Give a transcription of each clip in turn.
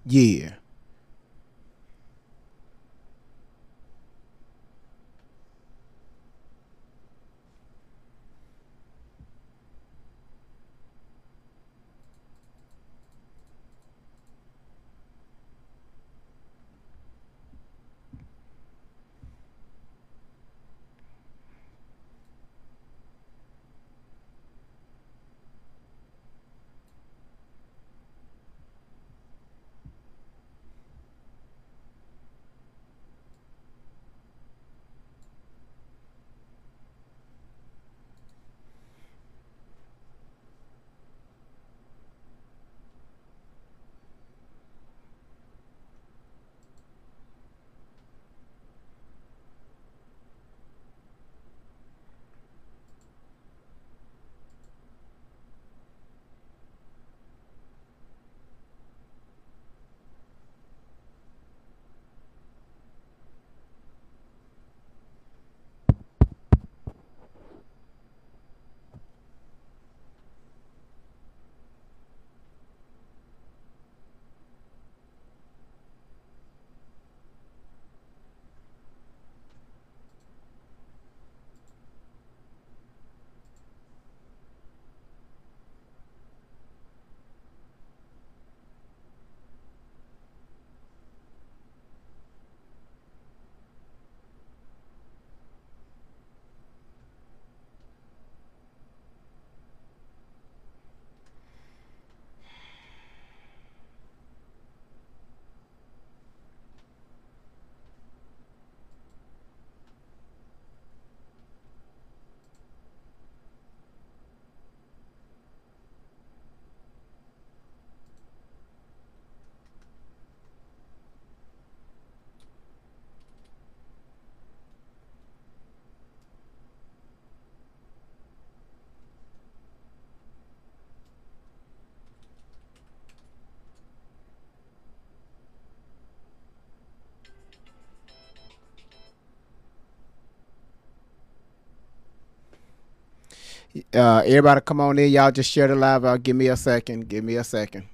Yeah. Everybody come on in. Y'all just share the live out. Give me a second. Give me a second.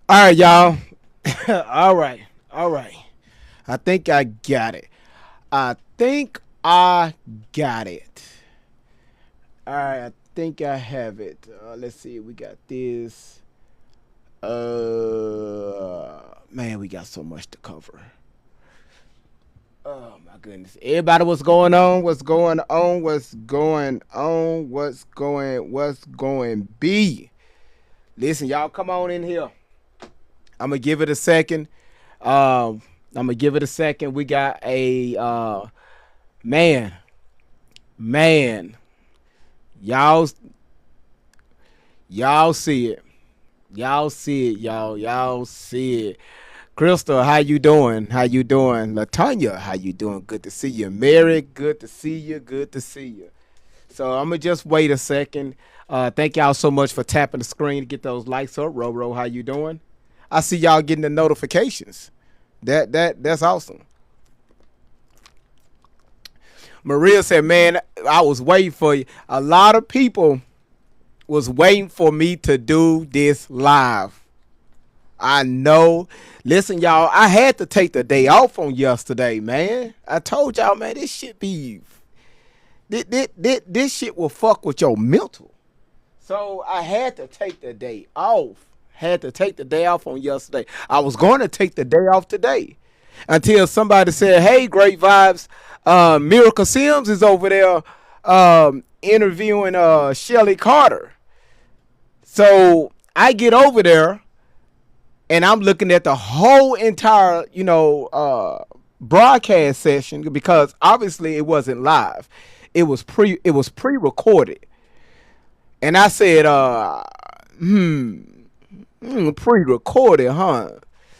All right, y'all. All right. All right. I think I got it. I think I got it. All right. I think I have it. Let's see. We got this. Man, we got so much to cover. Oh my goodness. Everybody, what's going on? What's going on? What's going on? What's going be? Listen, y'all come on in here. I'm gonna give it a second. I'm gonna give it a second. We got a man, man. Y'all, y'all see it. Y'all see it. Y'all see it. Crystal, how you doing? How you doing? Latanya, how you doing? Good to see you. Mary, good to see you. Good to see you. So I'm gonna just wait a second. Thank y'all so much for tapping the screen to get those likes up. Roro, how you doing? I see y'all getting the notifications. That's awesome. Maria said, "Man, I was waiting for you. A lot of people was waiting for me to do this live. I know. Listen, y'all, I had to take the day off on yesterday, man. I told y'all, man, this shit will fuck with your mental. So I had to take the day off. Had to take the day off on yesterday. I was going to take the day off today until somebody said, "Hey, great vibes. Miracle Sims is over there interviewing Shelly Carter. So I get over there and I'm looking at the whole entire, broadcast session because obviously it wasn't live. It was pre-recorded. And I said, pre-recorded, huh?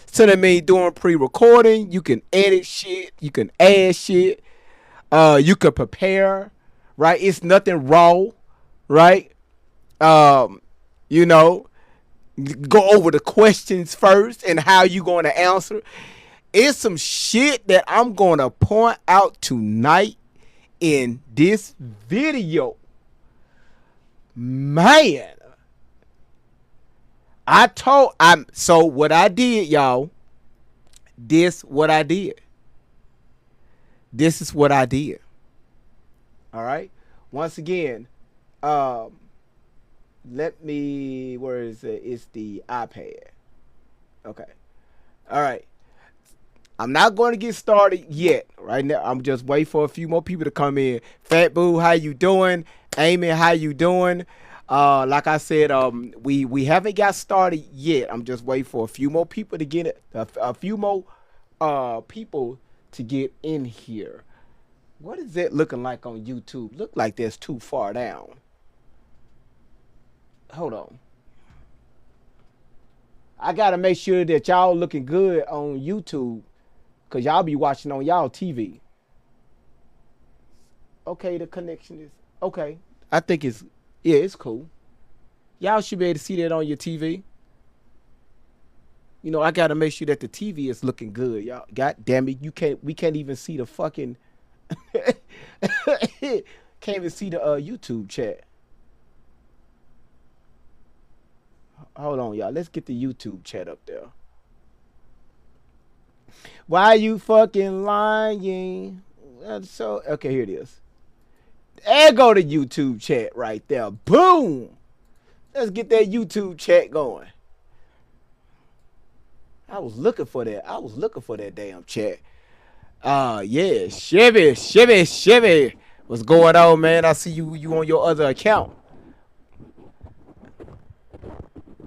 So that means doing pre-recording, you can edit shit, you can add shit, you can prepare, right? It's nothing raw, right? Um, you know, go over the questions first and how you going to answer. It's some shit that I'm going to point out tonight in this video. Man, so what I did, y'all, what I did. This is what I did. All right. Once again, um, where is it? It's the iPad. Okay. All right. I'm not going to get started yet. Right now, I'm just waiting for a few more people to come in. Fat Boo, how you doing? Amy, how you doing? Like I said, we haven't got started yet. I'm just waiting for a few more people to get it. A few more people to get in here. What is that looking like on YouTube? Look like that's too far down. Hold on. I gotta make sure that y'all looking good on YouTube, cause y'all be watching on y'all TV. Okay, the connection is okay. I think it's cool. Y'all should be able to see that on your TV. I gotta make sure that the TV is looking good, y'all. God damn it, we can't even see the fucking can't even see the YouTube chat. Hold on, y'all. Let's get the YouTube chat up there. Why you fucking lying? So okay, here it is. There go the YouTube chat right there. Boom. Let's get that YouTube chat going. I was looking for that. I was looking for that damn chat. Yeah, Chevy. What's going on, man? I see you on your other account.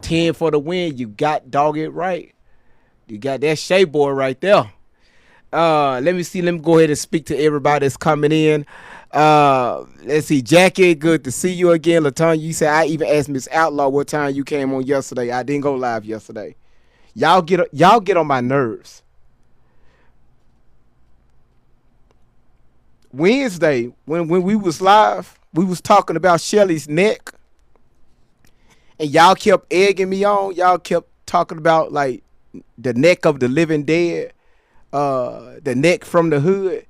10 for the win. You got dog it right. You got that Shea boy right there. Let me see. Let me go ahead and speak to everybody that's coming in. Let's see. Jackie, good to see you again. LaTanya, you said I even asked Miss Outlaw what time you came on yesterday. I didn't go live yesterday. Y'all get on my nerves. Wednesday, when we was live, we was talking about Shelly's neck. And y'all kept egging me on. Y'all kept talking about like the neck of the living dead, the neck from the hood.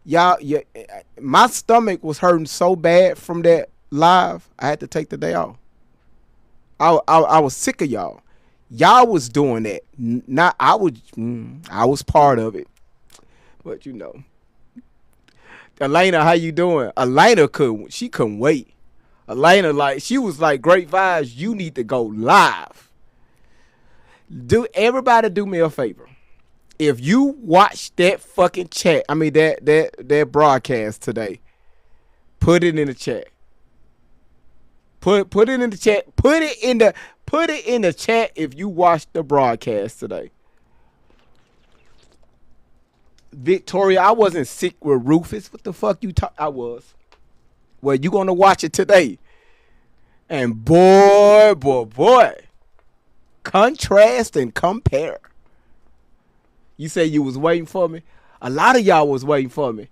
Yeah, my stomach was hurting so bad from that live. I had to take the day off. I was sick of y'all. Y'all was doing that. Not I was part of it. But Elena, how you doing? Elena couldn't wait. Elena, she was like, great vibes. You need to go live. Everybody do me a favor. If you watch that fucking chat, that broadcast today, put it in the chat. Put it in the chat. Put it in the chat if you watched the broadcast today. Victoria, I wasn't sick with Rufus. What the fuck you talk? I was. Well, you gonna watch it today. And boy, contrast and compare. You say you was waiting for me? A lot of y'all was waiting for me.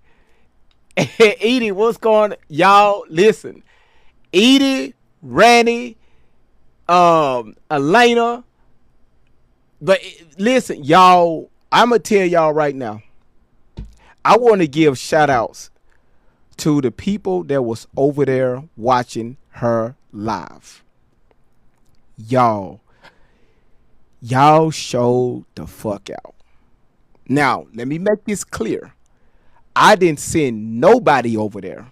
Edie, what's going on? Y'all, listen. Edie, Randy, Elena. But listen, y'all, I'm going to tell y'all right now. I want to give shout outs to the people that was over there watching her live. Y'all showed the fuck out. Now, let me make this clear. I didn't send nobody over there.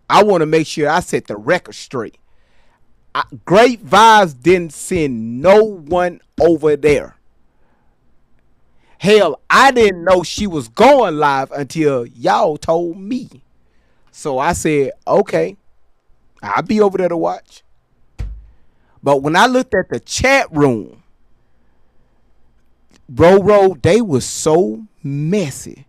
I want to make sure I set the record straight. Great Vibes didn't send no one over there. Hell, I didn't know she was going live until y'all told me. So I said, okay, I'll be over there to watch. But when I looked at the chat room, they was so messy.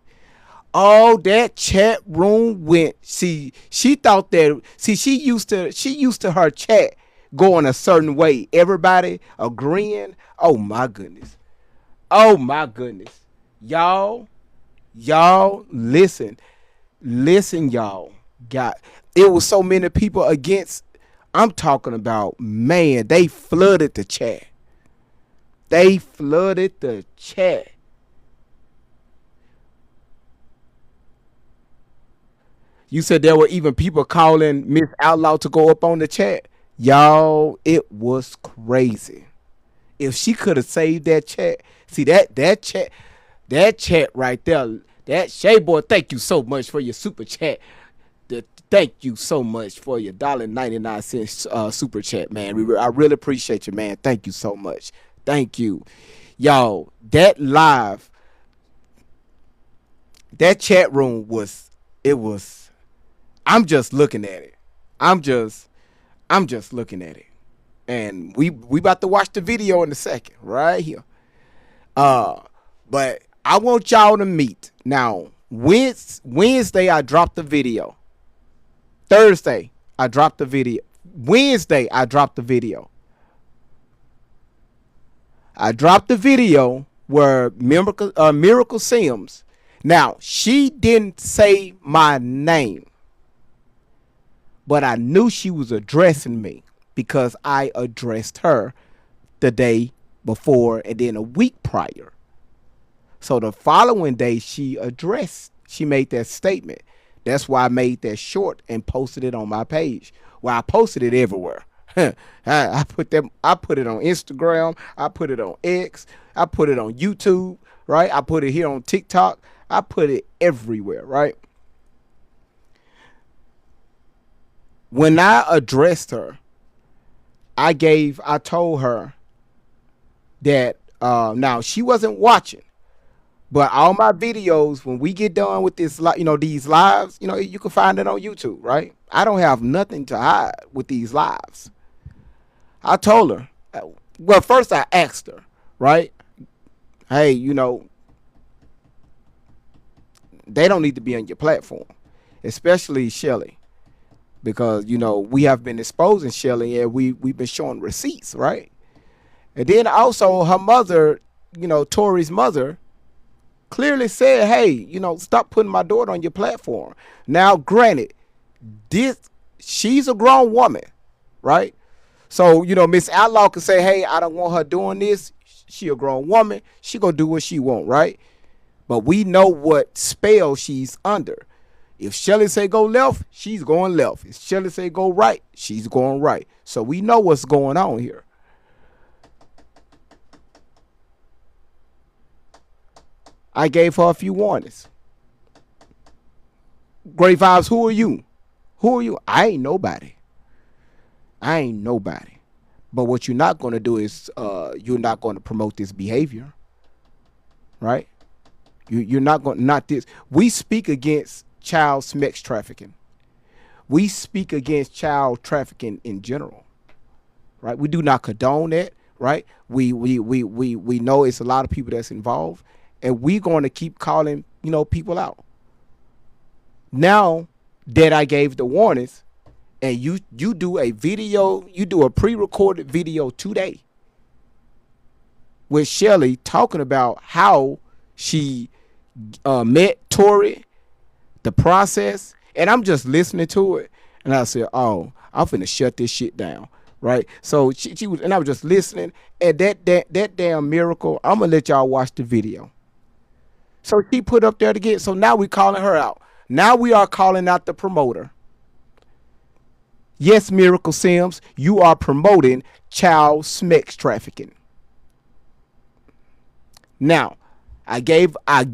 All that chat room went. See, she thought that. See, she used to her chat going a certain way. Everybody agreeing. Oh my goodness. Oh my goodness. Y'all, listen, y'all. Got it was so many people against. I'm talking about, man. They flooded the chat. They flooded the chat. You said there were even people calling Miss Outlaw to go up on the chat. Y'all, it was crazy. If she could have saved that chat, see that chat right there. That Shay boy, thank you so much for your super chat. Thank you so much for your $1.99 super chat, man. I really appreciate you, man. Thank you so much. Thank you, y'all. That chat room was. It was. I'm just looking at it. I'm just I'm just looking at it. And we about to watch the video in a second, right here. Uh but I want y'all to meet. Now, Wednesday I dropped the video. Thursday I dropped the video. Wednesday I dropped the video. I dropped the video where Miracle Sims. Now, she didn't say my name, but I knew she was addressing me because I addressed her the day before and then a week prior. So the following day she made that statement. That's why I made that short and posted it on my page. Well, I posted it everywhere. I put it on Instagram, I put it on X, I put it on YouTube, right? I put it here on TikTok. I put it everywhere, right? When I addressed her, I told her that now she wasn't watching, but all my videos when we get done with this, these lives, you can find it on YouTube, right? I don't have nothing to hide with these lives. I told her, well, first I asked her, right? Hey, they don't need to be on your platform, especially Shelly, because we have been exposing Shelly and we've been showing receipts, right? And then also her mother, Tori's mother, clearly said, hey, stop putting my daughter on your platform. Now, granted, this she's a grown woman, right? So, Miss Outlaw can say, hey, I don't want her doing this. She a grown woman. She gonna do what she want, right? But we know what spell she's under. If Shelly say go left, she's going left. If Shelly say go right, she's going right. So we know what's going on here. I gave her a few warnings. Great vibes, who are you? Who are you? I ain't nobody. I ain't nobody. But what you're not going to do is you're not going to promote this behavior, right? You're not going, not this. We speak against child sex trafficking. We speak against child trafficking in general, right? We do not condone that, right? We know it's a lot of people that's involved, and we're going to keep calling people out. Now that I gave the warnings, and you do a video, you do a pre-recorded video today with Shelly talking about how she met Tori, the process, and I'm just listening to it, and I said, "Oh, I'm finna shut this shit down." Right? So she was, and I was just listening, and that damn Miracle. I'm gonna let y'all watch the video. So she put up there to get. So now we calling her out. Now we are calling out the promoter. Yes, Miracle Sims, you are promoting child sex trafficking. Now, I gave a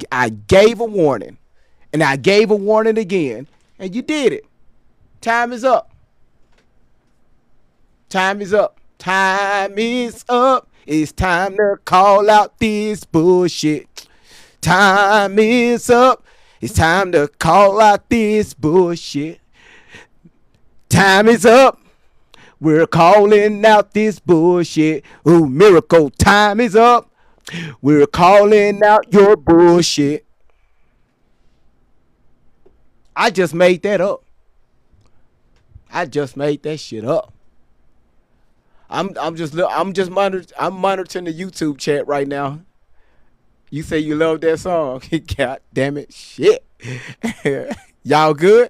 warning, and I gave a warning again, and you did it. Time is up. Time is up. Time is up. It's time to call out this bullshit. Time is up. It's time to call out this bullshit. Time is up. We're calling out this bullshit. Ooh, miracle, time is up. We're calling out your bullshit. I just made that up. I just made that shit up. I'm monitoring the YouTube chat right now. You say you love that song. God damn it. Shit. Y'all good?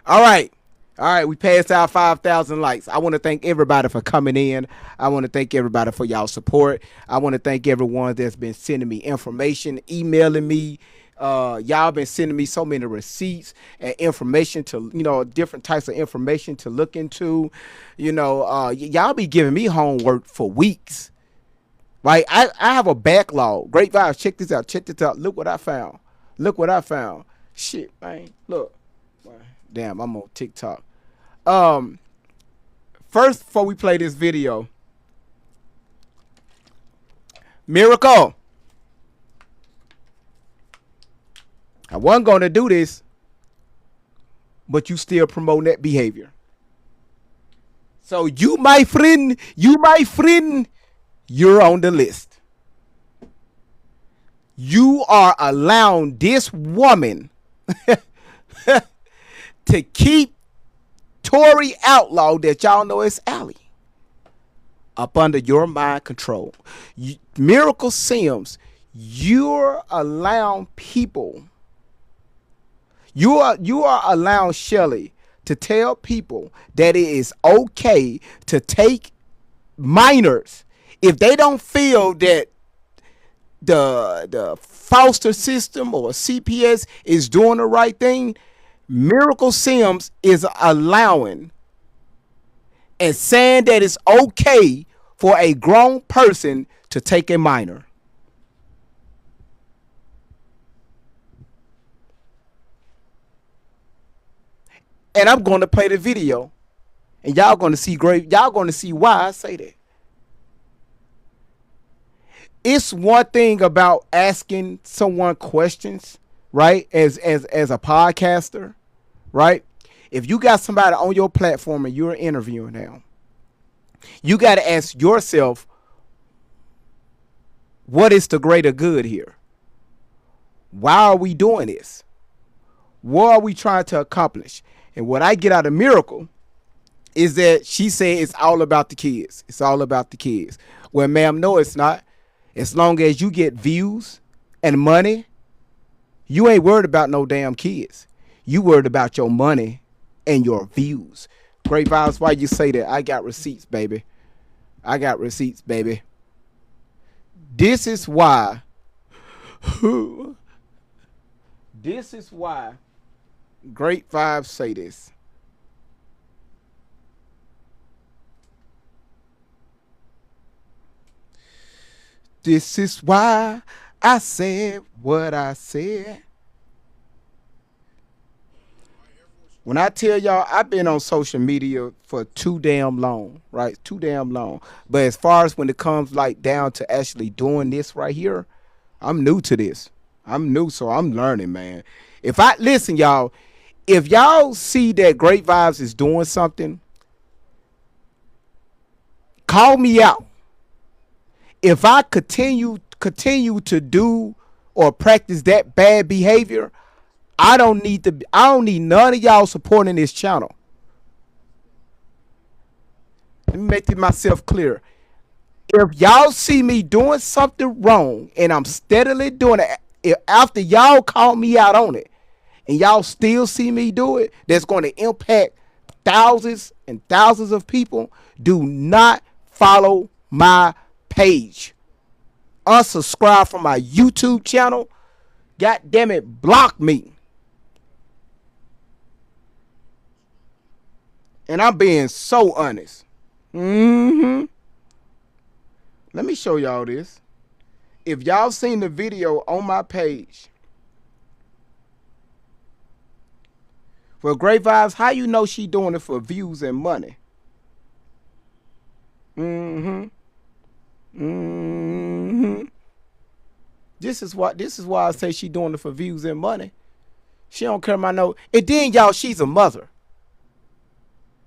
All right. All right, we passed our 5,000 likes. I want to thank everybody for coming in. I want to thank everybody for y'all support. I want to thank everyone that's been sending me information, emailing me. Y'all been sending me so many receipts and information to, different types of information to look into. Y'all be giving me homework for weeks. Right? I have a backlog. Great vibes. Check this out. Check this out. Look what I found. Look what I found. Shit, man. Look. Damn, I'm on TikTok. First, before we play this video, Miracle. I wasn't going to do this, but you still promote that behavior. So you, my friend, you're on the list. You are allowing this woman to keep Tory Outlaw, that y'all know is Allie, up under your mind control. Miracle Sims, you're allowing people, you are allowing Shelly to tell people that it is okay to take minors if they don't feel that the foster system or CPS is doing the right thing. Miracle Sims is allowing and saying that it's okay for a grown person to take a minor. And I'm going to play the video, and y'all going to see y'all going to see why I say that. It's one thing about asking someone questions, right? As a podcaster, right? If you got somebody on your platform and you're interviewing them, you got to ask yourself, what is the greater good here? Why are we doing this? What are we trying to accomplish? And what I get out of Miracle is that she said it's all about the kids. It's all about the kids. Well, ma'am, no, it's not. As long as you get views and money, you ain't worried about no damn kids. You worried about your money and your views. Great vibes, why you say that? I got receipts, baby. I got receipts, baby. This is why. This is why Great Vibes say this. This is why I said what I said. When I tell y'all, I've been on social media for too damn long, right? Too damn long. But as far as when it comes like down to actually doing this right here, I'm new to this. I'm new, so I'm learning, man. Listen, y'all, if y'all see that Great Vibes is doing something, call me out. If I continue to do or practice that bad behavior, I don't need none of y'all supporting this channel. Let me make myself clear. If y'all see me doing something wrong and I'm steadily doing it, after y'all call me out on it, and y'all still see me do it, that's going to impact thousands and thousands of people, do not follow my page. Unsubscribe from my YouTube channel. God damn it, block me. And I'm being so honest. Let me show y'all this. If y'all seen the video on my page, well, Great Vibes, how you know she doing it for views and money? This is why I say she doing it for views and money. She don't care about no. And then y'all, she's a mother.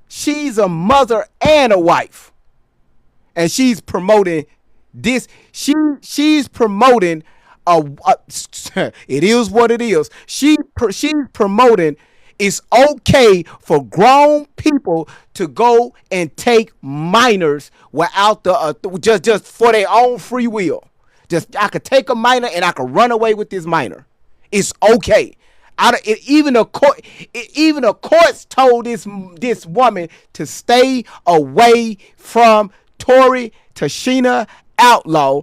She's a mother and a wife, and she's promoting this. She's promoting a it is what it is. She's promoting it's okay for grown people to go and take minors without the just for their own free will. Just I could take a minor and I could run away with this minor. It's okay. Even the courts told this woman to stay away from Tory Tashina Outlaw.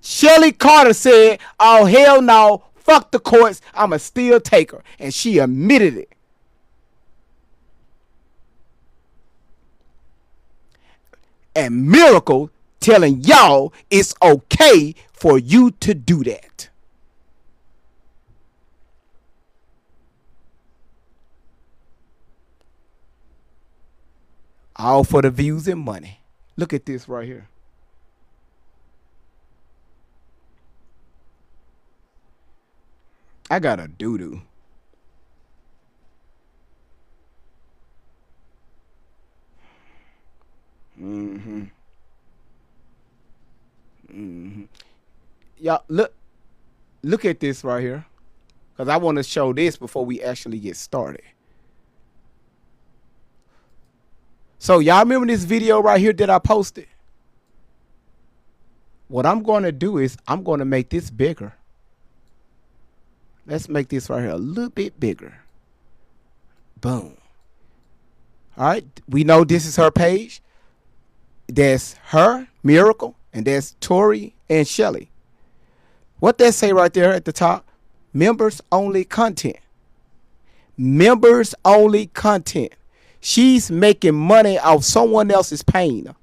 Shelly Carter said, "Oh hell no, fuck the courts. I'ma still take her," and she admitted it. And Miracle telling y'all it's okay for you to do that. All for the views and money. Look at this right here. I got a doo doo. Mm-hmm. Mm-hmm. Y'all look at this right here, because I want to show this before we actually get started. So y'all remember this video right here that I posted? What I'm going to do is I'm going to make this bigger. Let's make this right here a little bit bigger. Boom. All right. We know this is her page. There's her, Miracle, and there's Tori and Shelly. What they say right there at the top? Members only content. Members only content. She's making money off someone else's pain.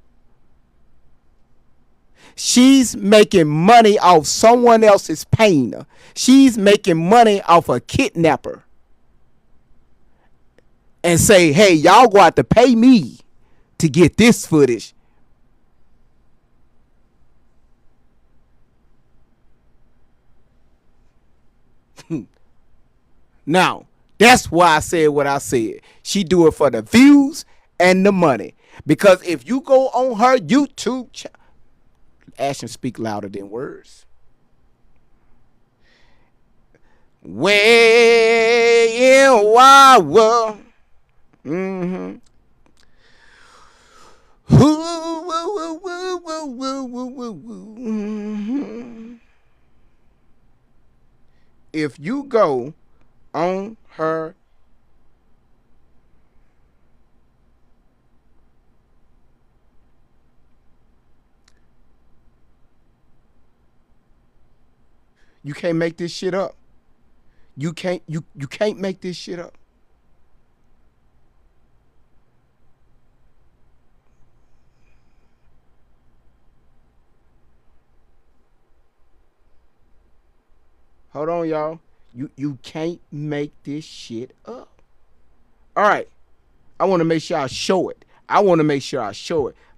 She's making money off someone else's pain. She's making money off a kidnapper. And say, hey, y'all go out to pay me to get this footage. Now, that's why I said what I said. She do it for the views and the money. Because if you go on her YouTube channel, actions speak louder than words. Way in wide world. Mm-hmm. If you go on her you can't make this shit up. You can't make this shit up. Hold on, y'all. You can't make this shit up. All right. I want to make sure I show it.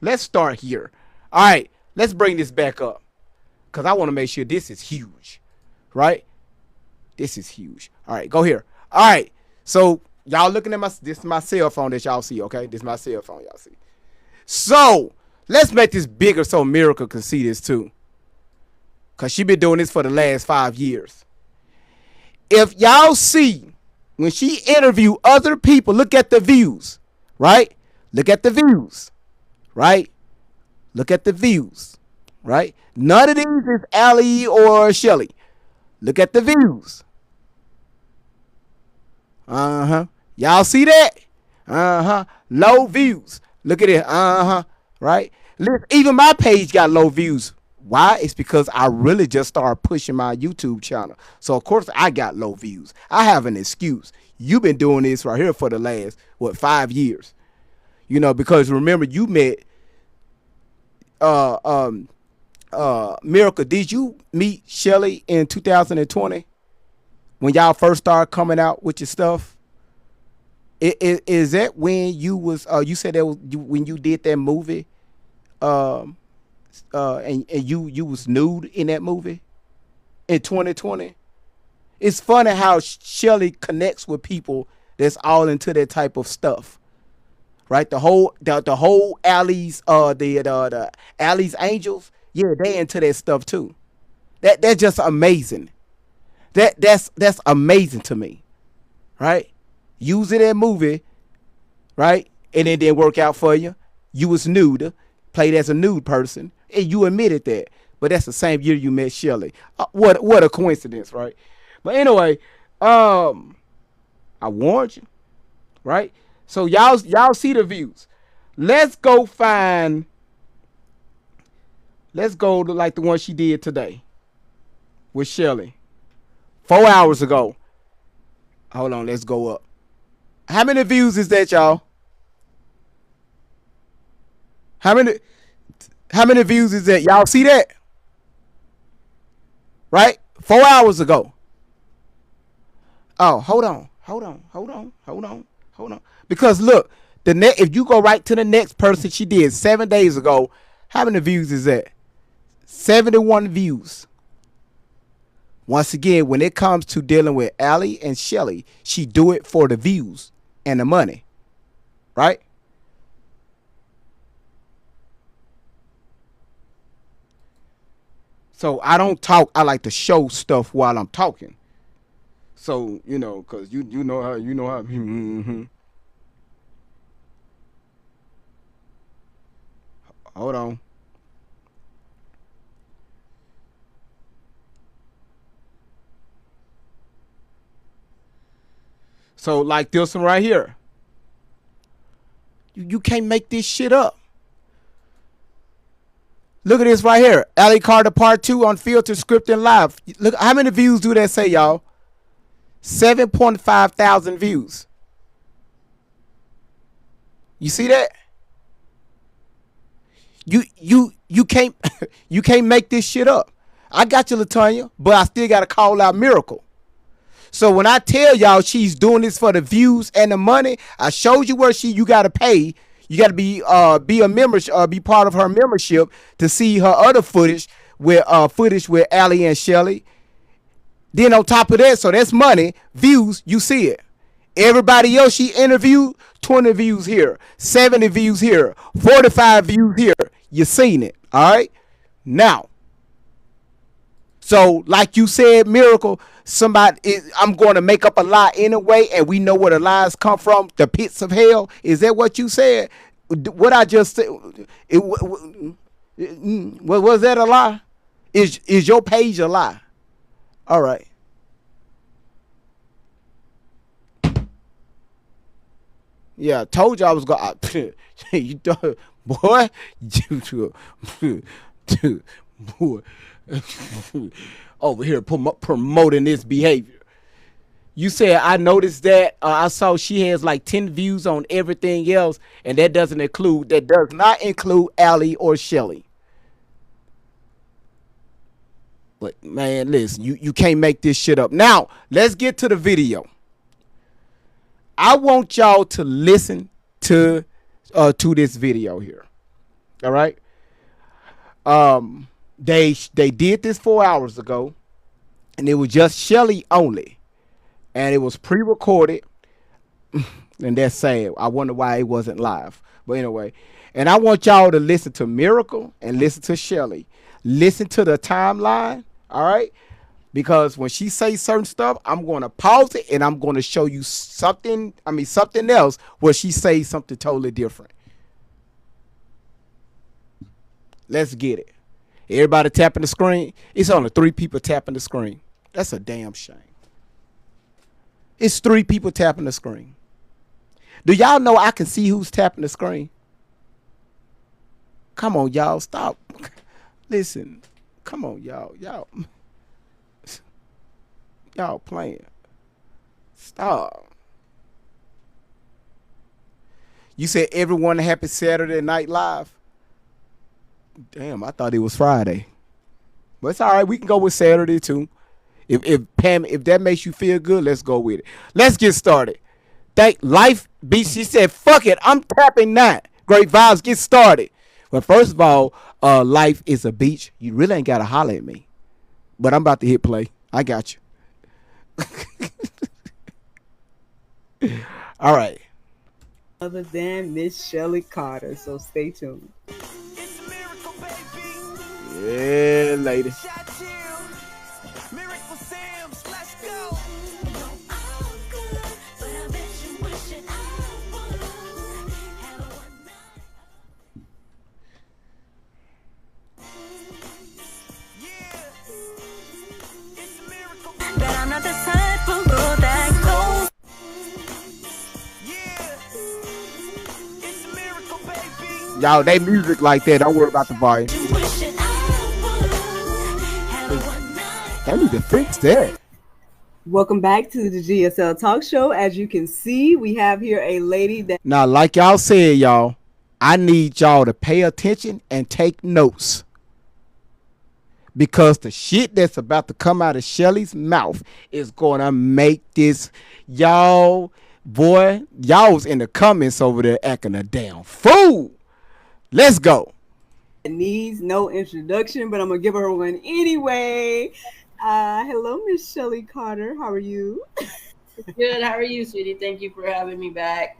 Let's start here. All right. Let's bring this back up. Because I want to make sure this is huge. Right? This is huge. All right. Go here. All right. So, y'all looking at this is my cell phone that y'all see, okay? This is my cell phone y'all see. So, let's make this bigger so Miracle can see this too. Because she been doing this for the last 5 years. If y'all see, when she interview other people, look at the views, right? Look at the views, right? Look at the views, right? None of these is Allie or Shelly. Look at the views. Uh-huh. Y'all see that? Uh-huh. Low views. Look at it. Uh-huh. Right? Even my page got low views. Why? It's because I really just started pushing my YouTube channel. So, of course, I got low views. I have an excuse. You've been doing this right here for the last, 5 years? You know, because remember, you met Miracle. Did you meet Shelly in 2020 when y'all first started coming out with your stuff? Is that when you was, you said that was when you did that movie? And you was nude in that movie in 2020. It's funny how Shelly connects with people that's all into that type of stuff, right? The whole alleys, the alleys angels, yeah, they into that stuff too. That's just amazing. That's amazing to me, right? Using that movie, right, and it didn't work out for you. You was nude, played as a nude person, and you admitted that. But that's the same year you met Shelley. What a coincidence, right? But anyway, I warned you, right? So y'all see the views. Let's go find. Let's go to like the one she did today with Shelley 4 hours ago. Hold on, let's go up. How many views is that, y'all? How many? How many views is that? Y'all see that? Right? 4 hours ago. Oh, hold on. Because look, if you go right to the next person she did 7 days ago, how many views is that? 71 views. Once again, when it comes to dealing with Allie and Shelly, she do it for the views and the money, right? So I don't talk. I like to show stuff while I'm talking. So cause you know how. Hold on. So like this one right here. You can't make this shit up. Look at this right here. Ali Carter Part 2 on Filter Scripting Live. Look, how many views do that say, y'all? 7.5 thousand views. You see that? You can't you can't make this shit up. I got you, Latonya, but I still gotta call out Miracle. So when I tell y'all she's doing this for the views and the money, I showed you where you gotta pay. You gotta be a member, be part of her membership to see her other footage with Allie and Shelly. Then on top of that, so that's money, views, you see it. Everybody else she interviewed, 20 views here, 70 views here, 45 views here. You seen it, all right? Now, so like you said, Miracle, I'm going to make up a lie anyway, and we know where the lies come from, the pits of hell. Is that what you said? What I just said, was that a lie? Is your page a lie? All right. Yeah, I told you I was going to. You don't, boy. Boy. Over here promoting this behavior. You said I noticed that I saw she has like 10 views on everything else, and that does not include Allie or Shelly. But man, listen, you can't make this shit up. Now, let's get to the video. I want y'all to listen to this video here. All right? They did this 4 hours ago, and it was just Shelly only. And it was pre-recorded. And that's sad. I wonder why it wasn't live. But anyway, and I want y'all to listen to Miracle and listen to Shelly. Listen to the timeline, all right? Because when she says certain stuff, I'm going to pause it and I'm going to show you something else where she says something totally different. Let's get it. Everybody tapping the screen. It's only 3 people tapping the screen. That's a damn shame. It's 3 people tapping the screen. Do y'all know I can see who's tapping the screen? Come on, y'all. Stop. Listen. Come on, y'all. Y'all playing. Stop. You said everyone happy Saturday Night Live? Damn, I thought it was Friday. But it's all right. We can go with Saturday too. If Pam, if that makes you feel good, let's go with it. Let's get started. Life beat. She said, "Fuck it, I'm tapping that." Great vibes. Get started. Well, first of all, life is a beach. You really ain't gotta holler at me. But I'm about to hit play. I got you. All right. other than Miss Shelly Carter. So stay tuned. Yeah, lady. That I'm not the type of girl that goes. Y'all, they music like that. Don't worry about the volume. They need to fix that. Welcome back to the GSL Talk Show. As you can see, we have here a lady that Now, like y'all said, y'all, I need y'all to pay attention and take notes. Because the shit that's about to come out of Shelly's mouth is gonna make this, y'all, boy, y'all was in the comments over there acting a damn fool. Let's go. needs no introduction, but I'm gonna give her one anyway. Hello, Miss Shelly Carter. How are you? Good. How are you, sweetie? Thank you for having me back.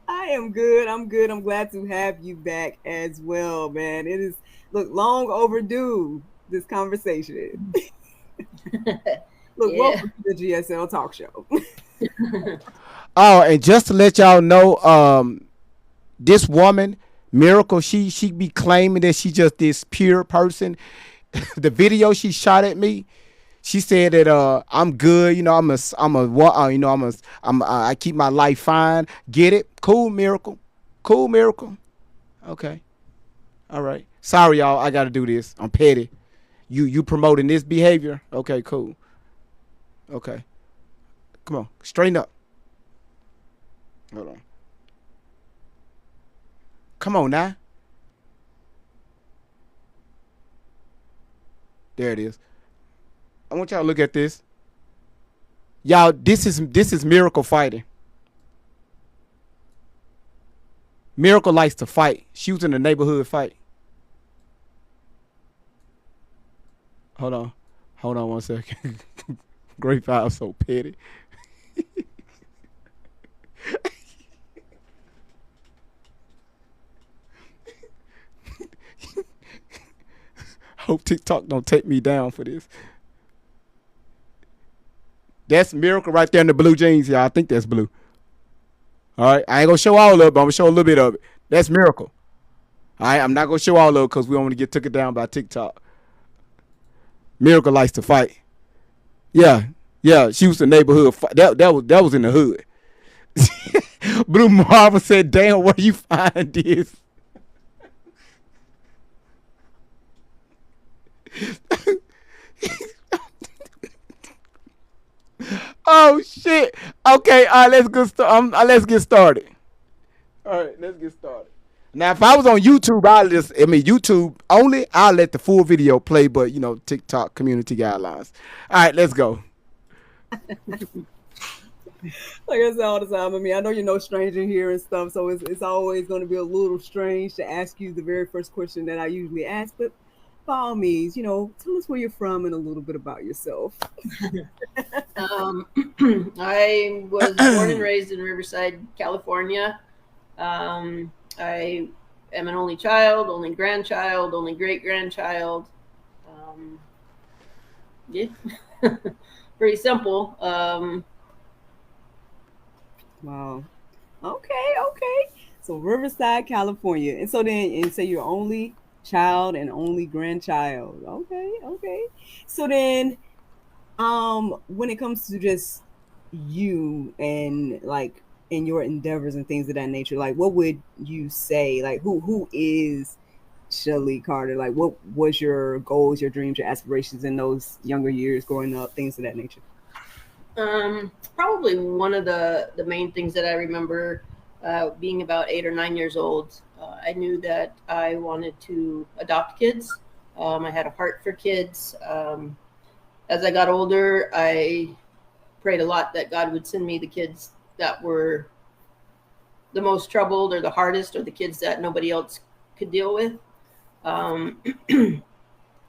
I am good. I'm good. I'm glad to have you back as well, man. It is long overdue. This conversation. Welcome to the GSL Talk Show. Oh, and just to let y'all know, this woman, Miracle, she be claiming that she just this pure person. The video she shot at me, she said that I'm good, I keep my life fine. Get it? Cool, Miracle. Cool, Miracle. Okay. All right. Sorry, y'all. I got to do this. I'm petty. You promoting this behavior? Okay, cool. Okay. Come on. Straighten up. Hold on. Come on now. There it is. I want y'all to look at this. Y'all, this is Miracle fighting. Miracle likes to fight. She was in the neighborhood fight. Hold on. Hold on one second. Great Five so petty. Hope TikTok don't take me down for this. That's Miracle right there in the blue jeans, y'all. I think that's blue. All right. I ain't going to show all of it, but I'm going to show a little bit of it. That's Miracle. All right. I'm not going to show all of it because we don't want to get took it down by TikTok. Miracle likes to fight. Yeah. Yeah. She was the neighborhood. That was in the hood. Blue Marvel said, damn, where you find this? Oh shit. Okay, all right, let's get started. All right, let's get started. Now, if I was on YouTube, YouTube only, I'll let the full video play, but TikTok community guidelines. All right, let's go. Like I say all the time, I know you're no stranger here and stuff, so it's always going to be a little strange to ask you the very first question that I usually ask, but by all means, tell us where you're from and a little bit about yourself. I was born and raised in Riverside, California. I am an only child, only grandchild, only great-grandchild. Yeah, pretty simple. Wow. Okay. So Riverside, California. And so you're only child and only grandchild. Okay. So then when it comes to just you and like in your endeavors and things of that nature, like what would you say? Like who is Shelly Carter? Like what was your goals, your dreams, your aspirations in those younger years growing up, things of that nature? Probably one of the main things that I remember being about 8 or 9 years old. I knew that I wanted to adopt kids. I had a heart for kids. As I got older, I prayed a lot that God would send me the kids that were the most troubled or the hardest or the kids that nobody else could deal with.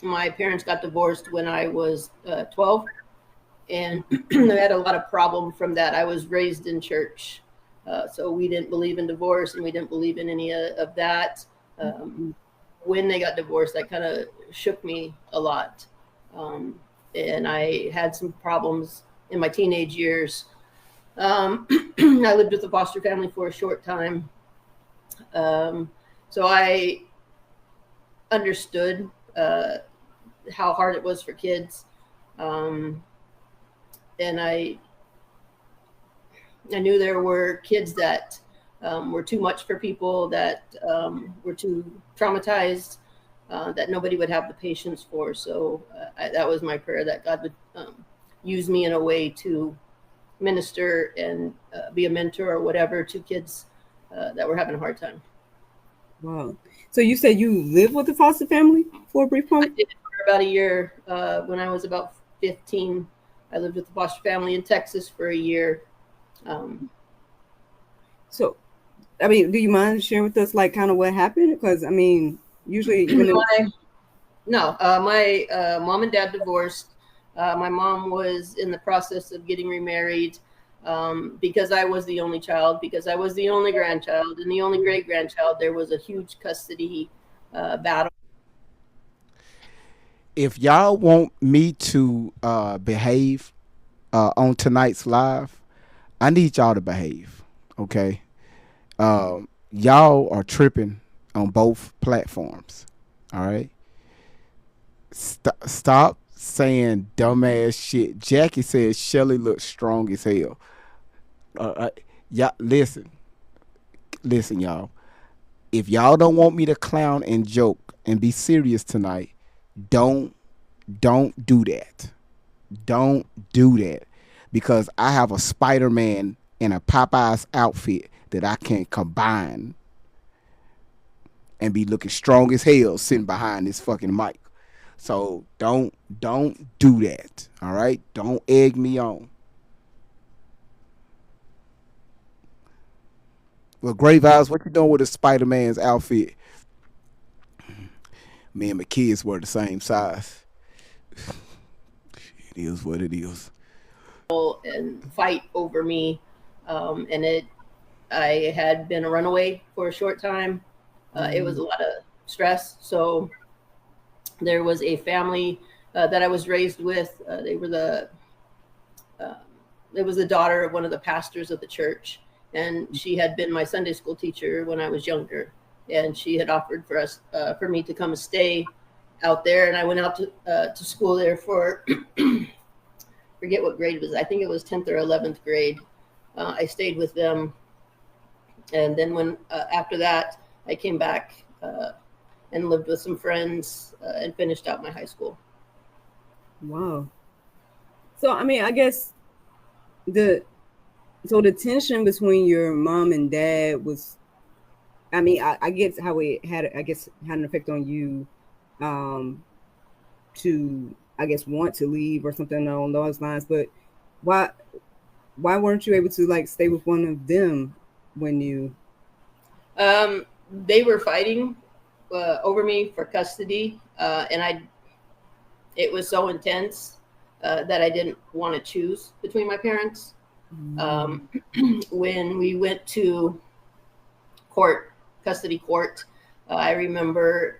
My parents got divorced when I was 12. And I had a lot of problem from that. I was raised in church. So we didn't believe in divorce, and we didn't believe in any of that. When they got divorced, that kind of shook me a lot. And I had some problems in my teenage years. I lived with a foster family for a short time. So I understood how hard it was for kids. And I knew there were kids that were too much for people, that were too traumatized, that nobody would have the patience for. So that was my prayer, that God would use me in a way to minister and be a mentor or whatever to kids that were having a hard time. Wow. So you said you lived with the foster family for a brief I moment? did it for about a year. When I was about 15, I lived with the foster family in Texas for a year. So, I mean, do you mind sharing with us like kind of what happened? Because I mean, usually even if my mom and dad divorced. My mom was in the process of getting remarried because I was the only child, because I was the only grandchild and the only great grandchild. There was a huge custody battle. If y'all want me to behave on tonight's live, I need y'all to behave. Okay. Y'all are tripping on both platforms. All right. Stop saying dumbass shit. Jackie says Shelly looks strong as hell. Yeah, listen, y'all. If y'all don't want me to clown and joke and be serious tonight, don't don't do that. Don't do that because I have a Spider-Man and a Popeyes outfit that I can combine and be looking strong as hell sitting behind this fucking mic. So don't do that. All right? Don't egg me on. Well, Grave Eyes, what you doing with a Spider-Man's outfit? Me and my kids were the same size. It is what it is. And fight over me. I had been a runaway for a short time. It was a lot of stress. So there was a family that I was raised with. It was the daughter of one of the pastors of the church, and she had been my Sunday school teacher when I was younger. And she had offered for me to come and stay out there. And I went out to school there for forget what grade it was. I think it was 10th or 11th grade. I stayed with them, and then when after that, I came back and lived with some friends and finished out my high school. wow. So I mean, I guess the the tension between your mom and dad was, I mean, I get how it had, I guess, had an effect on you, um, to, I guess, want to leave or something along those lines. But why why weren't you able to like stay with one of them when you? They were fighting over me for custody, and it was so intense that I didn't want to choose between my parents. Um, when we went to court, custody court, I remember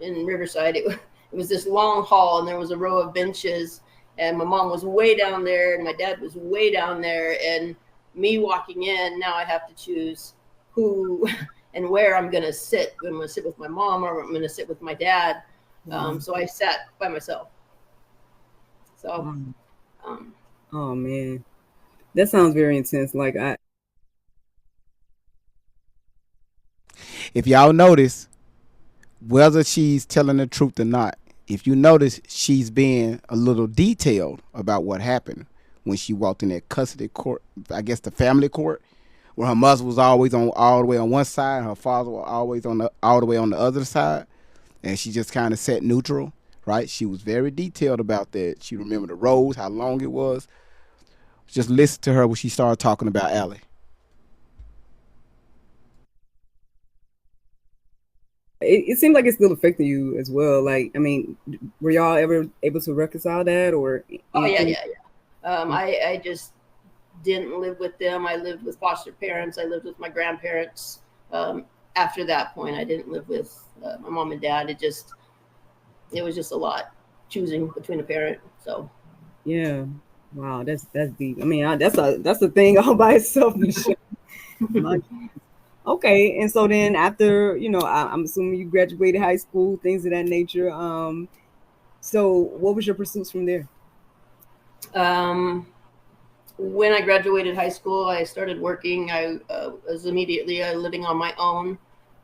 in Riverside, it was this long hall, and there was a row of benches, and my mom was way down there, and my dad was way down there, and me walking in, now I have to choose who and where I'm going to sit. I'm going to sit with my mom, or I'm going to sit with my dad. So I sat by myself. So, um, Oh man, that sounds very intense. Like I, If y'all notice, whether she's telling the truth or not, if you notice, she's being a little detailed about what happened when she walked in that custody court. I guess the family court, where her mother was always on all the way on one side, her father was always on the all the way on the other side, and she just kind of sat neutral. Right? She was very detailed about that. She remembered the roads, how long it was. Just listen to her when she started talking about Allie. it seemed like it's still affecting you as well. Like I mean, were y'all ever able to reconcile that or oh yeah, anything? yeah, yeah. I just didn't live with them. I lived with foster parents. I lived with my grandparents. After that point, I didn't live with my mom and dad. It was just a lot choosing between a parent. So Yeah. Wow, that's deep. I mean, that's a thing all by itself, Michelle. My- Okay, and so then after, I'm assuming you graduated high school, things of that nature. So what was your pursuits from there? um, when I graduated high school, I started working. I was immediately living on my own,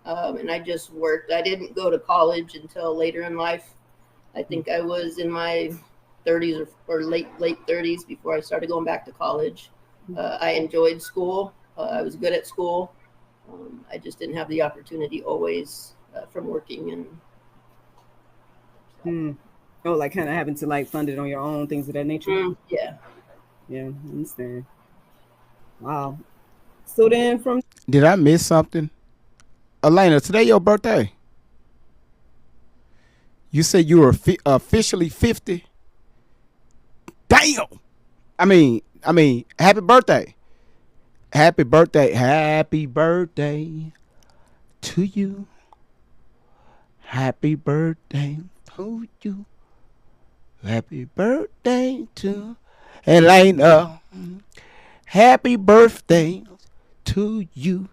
and I just worked. I didn't go to college until later in life. I think I was in my 30s or late 30s before I started going back to college. I enjoyed school. I was good at school. I just didn't have the opportunity always from working and Hmm. Oh, like kind of having to like fund it on your own, things of that nature. yeah. Yeah, I understand. Wow. So then from Did I miss something? Elena, today your birthday. You said you were officially 50. Damn. I mean, happy birthday. Happy birthday. Happy birthday to you. Happy birthday to you. Happy birthday to Elena. Happy birthday to you.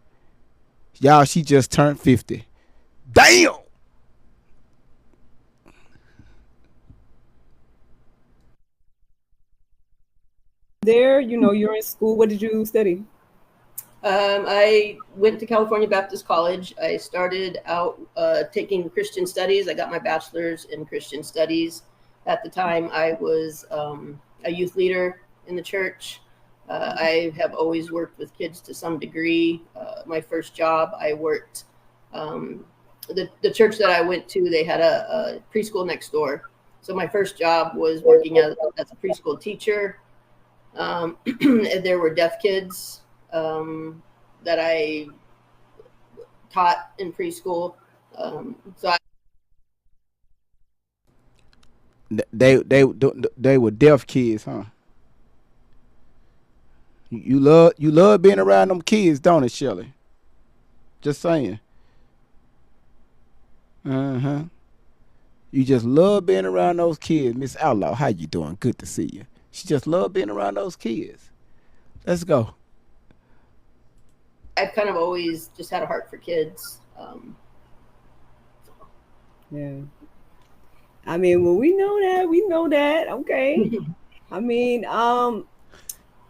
Y'all, she just turned 50. Damn. there, you're in school. What did you study? I went to California Baptist College. I started out taking Christian studies. I got my bachelor's in Christian studies. At the time, I was a youth leader in the church. I have always worked with kids to some degree. My first job, I worked, the church that I went to, they had a preschool next door. So my first job was working as a preschool teacher. There were deaf kids that I taught in preschool. So They were deaf kids, huh? You love being around them kids, don't it, Shirley? Just saying. Uh-huh. You just love being around those kids. Miss Outlaw, how you doing? Good to see you. She just love being around those kids. Let's go. I've kind of always just had a heart for kids. Yeah. I mean, well, we know that. We know that. Okay. I mean,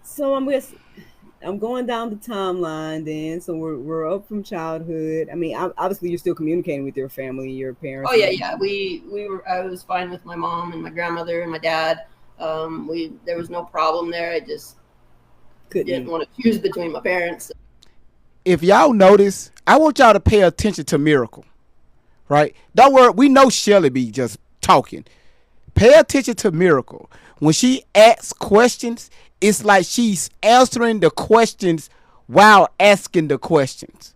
so I'm going down the timeline then. So we're up from childhood. I mean, obviously you're still communicating with your family, your parents. Oh yeah, yeah. We were. I was fine with my mom and my grandmother and my dad. We There was no problem there. I just didn't Couldn't. want to choose between my parents. If y'all notice, I want y'all to pay attention to Miracle, right? Don't worry, we know Shelly be just talking. Pay attention to Miracle. When she asks questions, it's like she's answering the questions while asking the questions.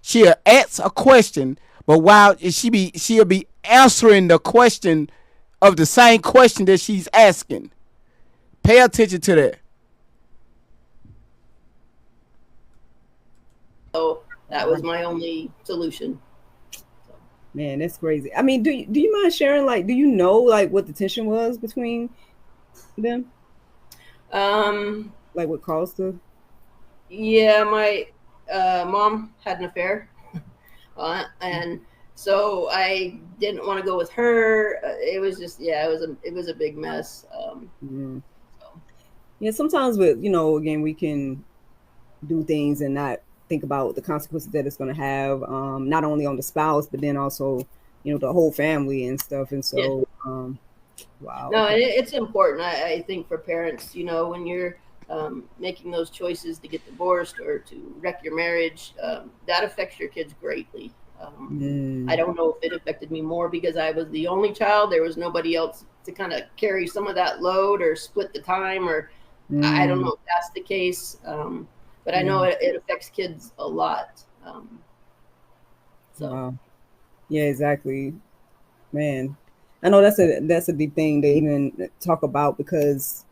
She'll ask a question, but while she'll be answering the question of the same question that she's asking. Pay attention to that. So that was my only solution. Man, that's crazy. I mean, do you mind sharing? Like, do you know like what the tension was between them? Um, Like, what caused the? yeah, my mom had an affair, and so I didn't want to go with her. It was just, yeah, it was a big mess. Mm. So, Yeah, sometimes with again, we can do things and not think about the consequences that it's going to have, not only on the spouse but then also the whole family and stuff. And yeah. so, wow, No, okay. it's important. I think for parents, when you're making those choices to get divorced or to wreck your marriage, that affects your kids greatly. I Mm, don't know if it affected me more because I was the only child. There was nobody else to kind of carry some of that load or split the time, or I don't mm, know if that's the case. But I know yeah, it affects kids a lot. So wow, yeah, exactly, man. I know that's a deep thing to even talk about because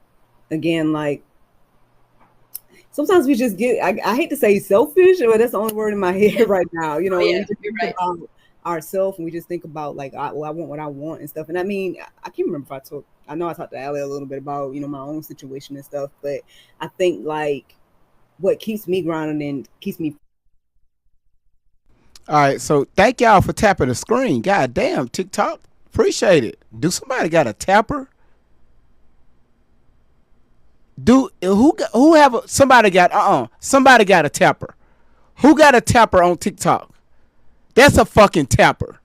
again, like sometimes we just get, I hate to say selfish, but that's the only word in my head right now. You Oh know, yeah, we just you're think right. about ourselves and we just think about like, I want what I want and stuff. And I mean, I can't remember if I know I talked to Allie a little bit about, my own situation and stuff, but I think like what keeps me grounded and keeps me. All right, so thank y'all for tapping the screen. God damn, TikTok, appreciate it. Do somebody got a tapper? Do who have somebody got somebody got a tapper? Who got a tapper on TikTok? That's a fucking tapper.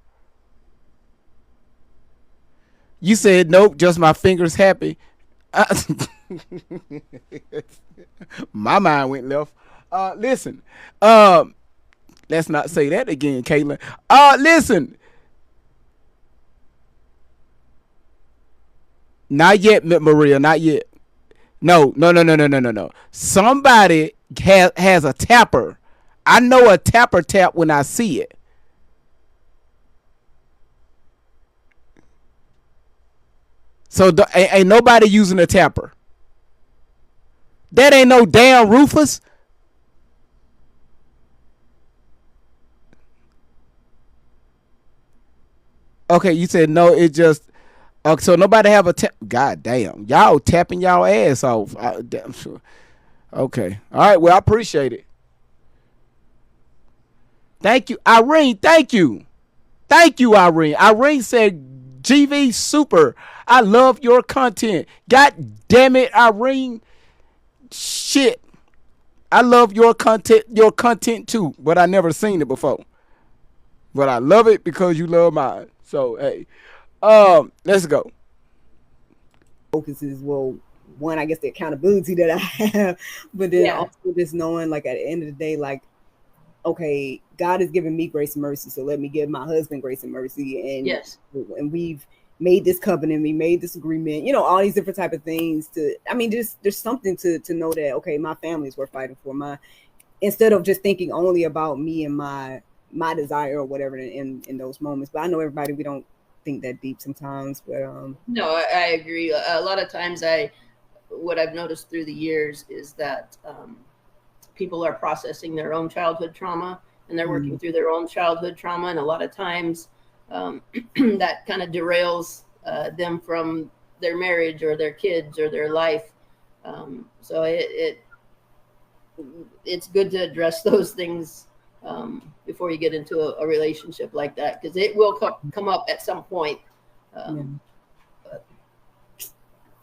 You said nope, just my fingers happy. My mind went left. Listen, let's not say that again, Caitlin. Listen, not yet, Maria, not yet. No, no, no, no, no, no, no, no. Somebody has a tapper. I know a tapper tap when I see it. So ain't nobody using a tapper. That ain't no damn Rufus. Okay, you said no. It just so nobody have a tap. God damn, y'all tapping y'all ass off. Damn sure. Okay, all right. Well, I appreciate it. Thank you, Irene. Thank you, Irene. Irene said, "GV super. I love your content. God damn it, Irene. Shit, I love your content. Your content too, but I never seen it before. But I love it because you love mine. So hey, let's go. Focus is, well, one, I guess the accountability that I have, but then Yeah. also just knowing like at the end of the day, like, okay, God has given me grace and mercy, so let me give my husband grace and mercy. Yes. And we've made this covenant, we made this agreement, all these different type of things to, I mean, just there's something to know that, okay, my family is worth fighting for, my, instead of just thinking only about me and my desire or whatever in those moments. But I know everybody, we don't think that deep sometimes, but No, I agree. A lot of times, what I've noticed through the years is that people are processing their own childhood trauma and they're working through their own childhood trauma, and a lot of times that kind of derails them from their marriage or their kids or their life. So it's good to address those things before you get into a relationship like that, because it will come up at some point.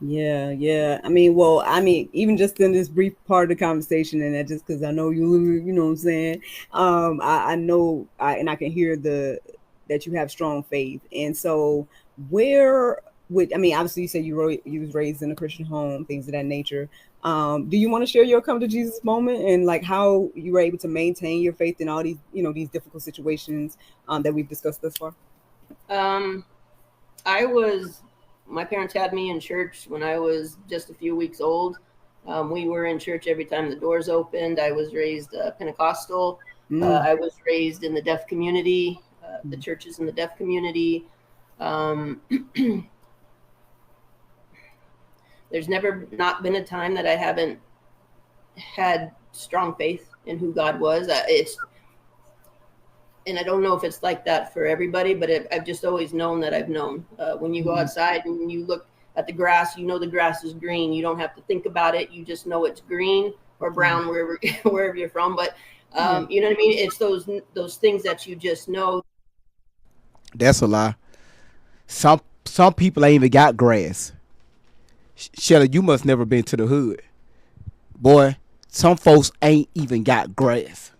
Yeah. I mean, well, even just in this brief part of the conversation, and that just because I know you know what I'm saying. I know, and I can hear that you have strong faith, and so where would, I mean, obviously you said you was raised in a Christian home, things of that nature. Do you want to share your come to Jesus moment and like how you were able to maintain your faith in all these, these difficult situations that we've discussed thus far? My parents had me in church when I was just a few weeks old. We were in church every time the doors opened. I was raised Pentecostal. I was raised in the deaf community, the churches in the deaf community. There's never not been a time that I haven't had strong faith in who God was. And I don't know if it's like that for everybody, but I've just always known that I've known. When you go outside and you look at the grass, you know the grass is green. You don't have to think about it. You just know it's green or brown wherever you're from. But you know what I mean? It's those things that you just know. That's a lie. Some people ain't even got grass. Shelly, you must never been to the hood. Boy, some folks ain't even got grass.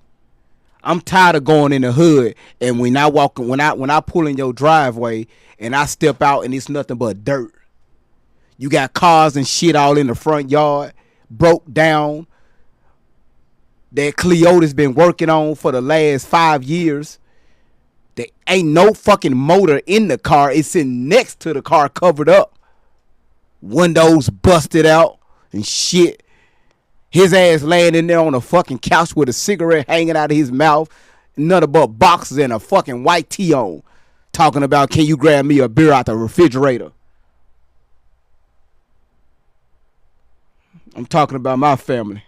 I'm tired of going in the hood, and when I pull in your driveway and I step out and it's nothing but dirt. You got cars and shit all in the front yard, broke down. That Cleota's been working on for the last 5 years. There ain't no fucking motor in the car. It's sitting next to the car, covered up. Windows busted out and shit. His ass laying in there on a fucking couch with a cigarette hanging out of his mouth. Nothing but boxes and a fucking white tee on. Talking about, can you grab me a beer out the refrigerator? I'm talking about my family.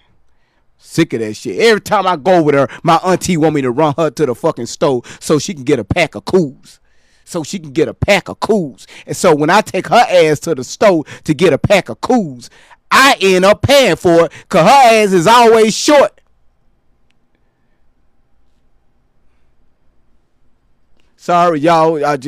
Sick of that shit. Every time I go with her, my auntie want me to run her to the fucking store so she can get a pack of cools. And so when I take her ass to the store to get a pack of cools, I end up paying for it because her ass is always short. Sorry, y'all.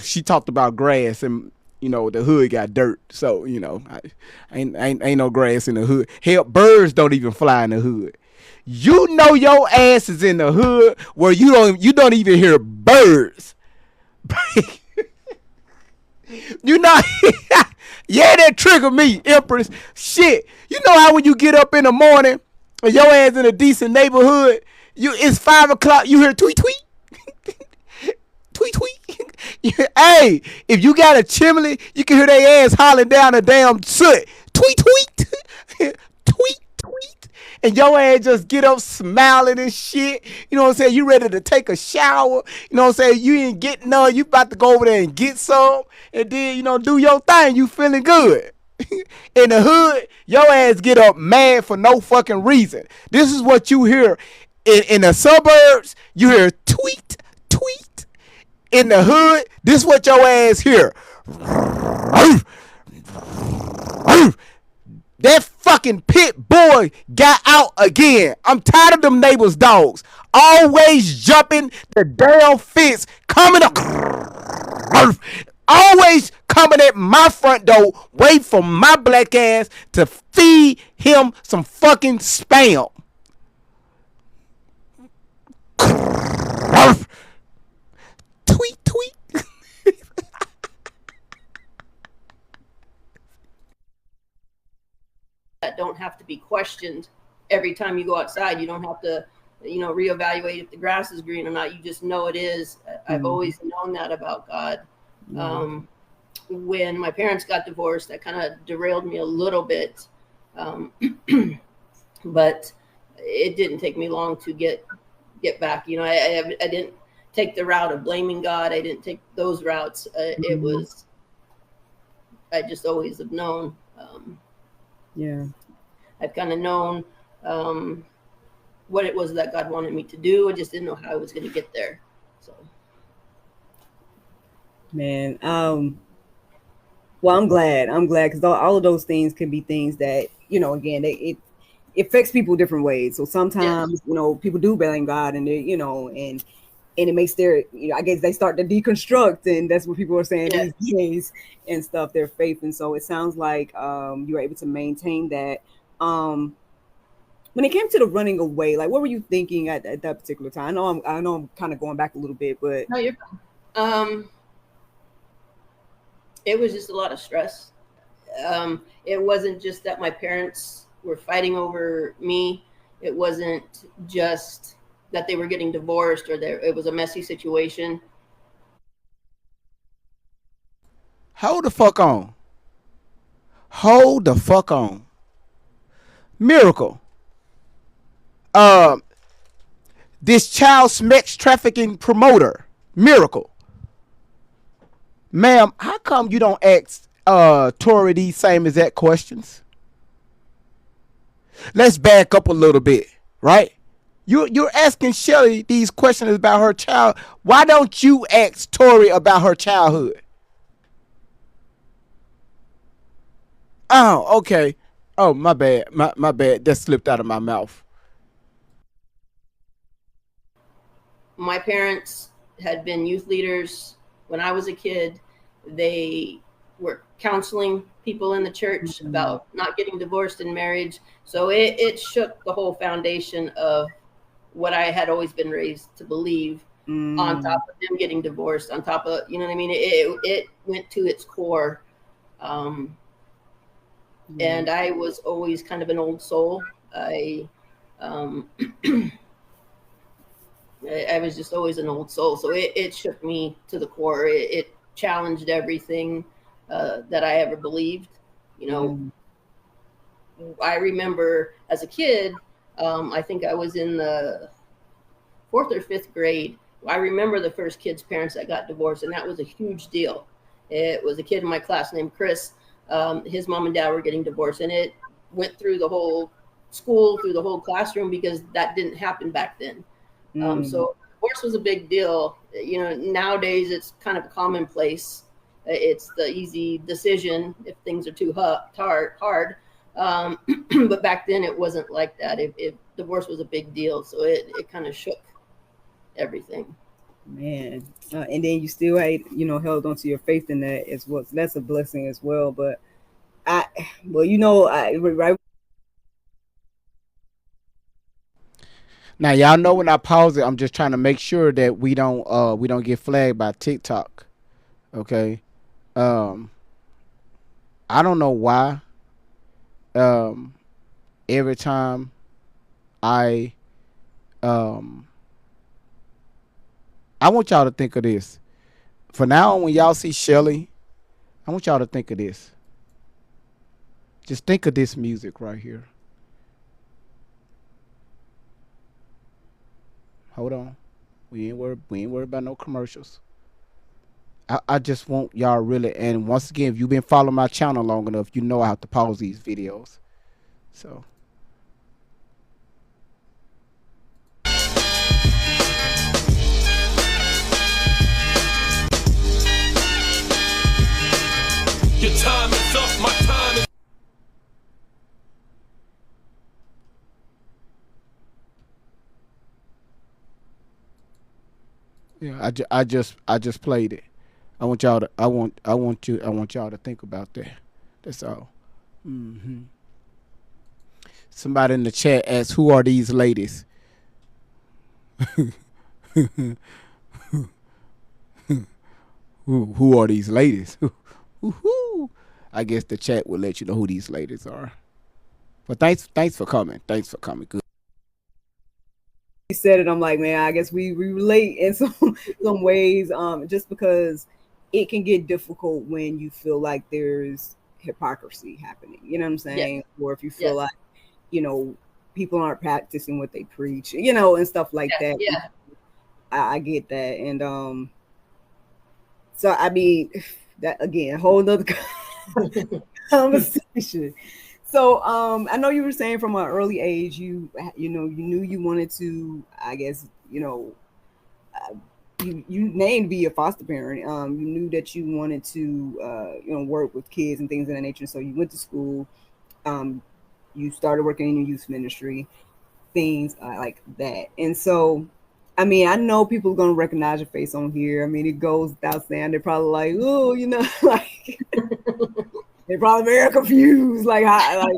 She talked about grass and the hood got dirt. So ain't no grass in the hood. Hell, birds don't even fly in the hood. Your ass is in the hood where you don't even hear birds. You know, yeah, that triggered me, Empress. Shit, you know how when you get up in the morning and your ass in a decent neighborhood, it's 5 o'clock. You hear tweet tweet. Tweet tweet. Hey, if you got a chimney, you can hear their ass hollering down the damn soot. Tweet tweet. Tweet tweet. And your ass just get up smiling and shit. You know what I'm saying? You ready to take a shower. You know what I'm saying? You ain't getting none. You about to go over there and get some. And then, do your thing. You feeling good. In the hood, your ass get up mad for no fucking reason. This is what you hear. In the suburbs, you hear tweet, tweet. In the hood, this is what your ass hear. That fucking pit boy got out again. I'm tired of them neighbors' dogs. Always jumping the damn fence. Coming up. Always coming at my front door. Wait for my black ass to feed him some fucking spam. Tweet, tweet. That don't have to be questioned every time you go outside. You don't have to, reevaluate if the grass is green or not. You just know it is. I've always known that about God. When my parents got divorced, that kind of derailed me a little bit. But it didn't take me long to get back. I didn't take the route of blaming God. I didn't take those routes. It was, I just always have known. Yeah. I've kind of known what it was that God wanted me to do. I just didn't know how I was going to get there. So, man, well, I'm glad because all of those things can be things that again, it affects people different ways. So sometimes people do blame God, and they and it makes their I guess they start to deconstruct, and that's what people are saying these days and stuff, their faith. And so it sounds like you were able to maintain that. When it came to the running away, like what were you thinking at that particular time? I know I'm kind of going back a little bit, but no, you're fine. It was just a lot of stress. It wasn't just that my parents were fighting over me. It wasn't just that they were getting divorced or it was a messy situation. Hold the fuck on. Hold the fuck on. Miracle. This child sex trafficking promoter, Miracle. Ma'am, how come you don't ask Tori these same exact questions? Let's back up a little bit, right? You're asking Shelly these questions about her child. Why don't you ask Tori about her childhood? Oh, okay. Oh, my bad. My bad. That slipped out of my mouth. My parents had been youth leaders when I was a kid. They were counseling people in the church about not getting divorced in marriage. So it shook the whole foundation of what I had always been raised to believe, on top of them getting divorced, on top of, what I mean? It went to its core. And I was always kind of an old soul. I was just always an old soul. So it shook me to the core. It challenged everything that I ever believed. I remember as a kid, I think I was in the 4th or 5th grade. I remember the first kid's parents that got divorced, and that was a huge deal. It was a kid in my class named Chris. His mom and dad were getting divorced, and went through the whole school, through the whole classroom, because that didn't happen back then. So divorce was a big deal. Nowadays it's kind of commonplace. It's the easy decision if things are too hard. But back then it wasn't like that. Divorce was a big deal, so it kind of shook everything. Man, and then you still had, held on to your faith in that as well. So that's a blessing as well. But I, well, right. Now y'all know when I pause it, I'm just trying to make sure that we don't get flagged by TikTok. Okay. I don't know why. Every time I I want y'all to think of this. For now on, when y'all see Shelly, I want y'all to think of this. Just think of this music right here. Hold on. We ain't worried about no commercials. I just want y'all really, and once again, if you've been following my channel long enough, you know I have to pause these videos. So your time is up, my time is. Yeah, I just played it. I want y'all to I want y'all to think about that. That's all. Somebody in the chat asked, "Who are these ladies?" Who are these ladies? I guess the chat will let you know who these ladies are. But thanks for coming. Thanks for coming. Good. You said it, I'm like, man, I guess we relate in some ways, just because it can get difficult when you feel like there's hypocrisy happening, you know what I'm saying? Yes. Or if you feel like, people aren't practicing what they preach, and stuff like that. Yeah. I get that. And so I mean, that again, a whole nother conversation. So I know you were saying from an early age, you knew you wanted to, I guess, you named to be a foster parent. You knew that you wanted to work with kids and things of that nature. So you went to school. You started working in your youth ministry, things like that. And so, I mean, I know people are gonna recognize your face on here. I mean, it goes without saying. They're probably like, oh, like. They're probably very confused, like how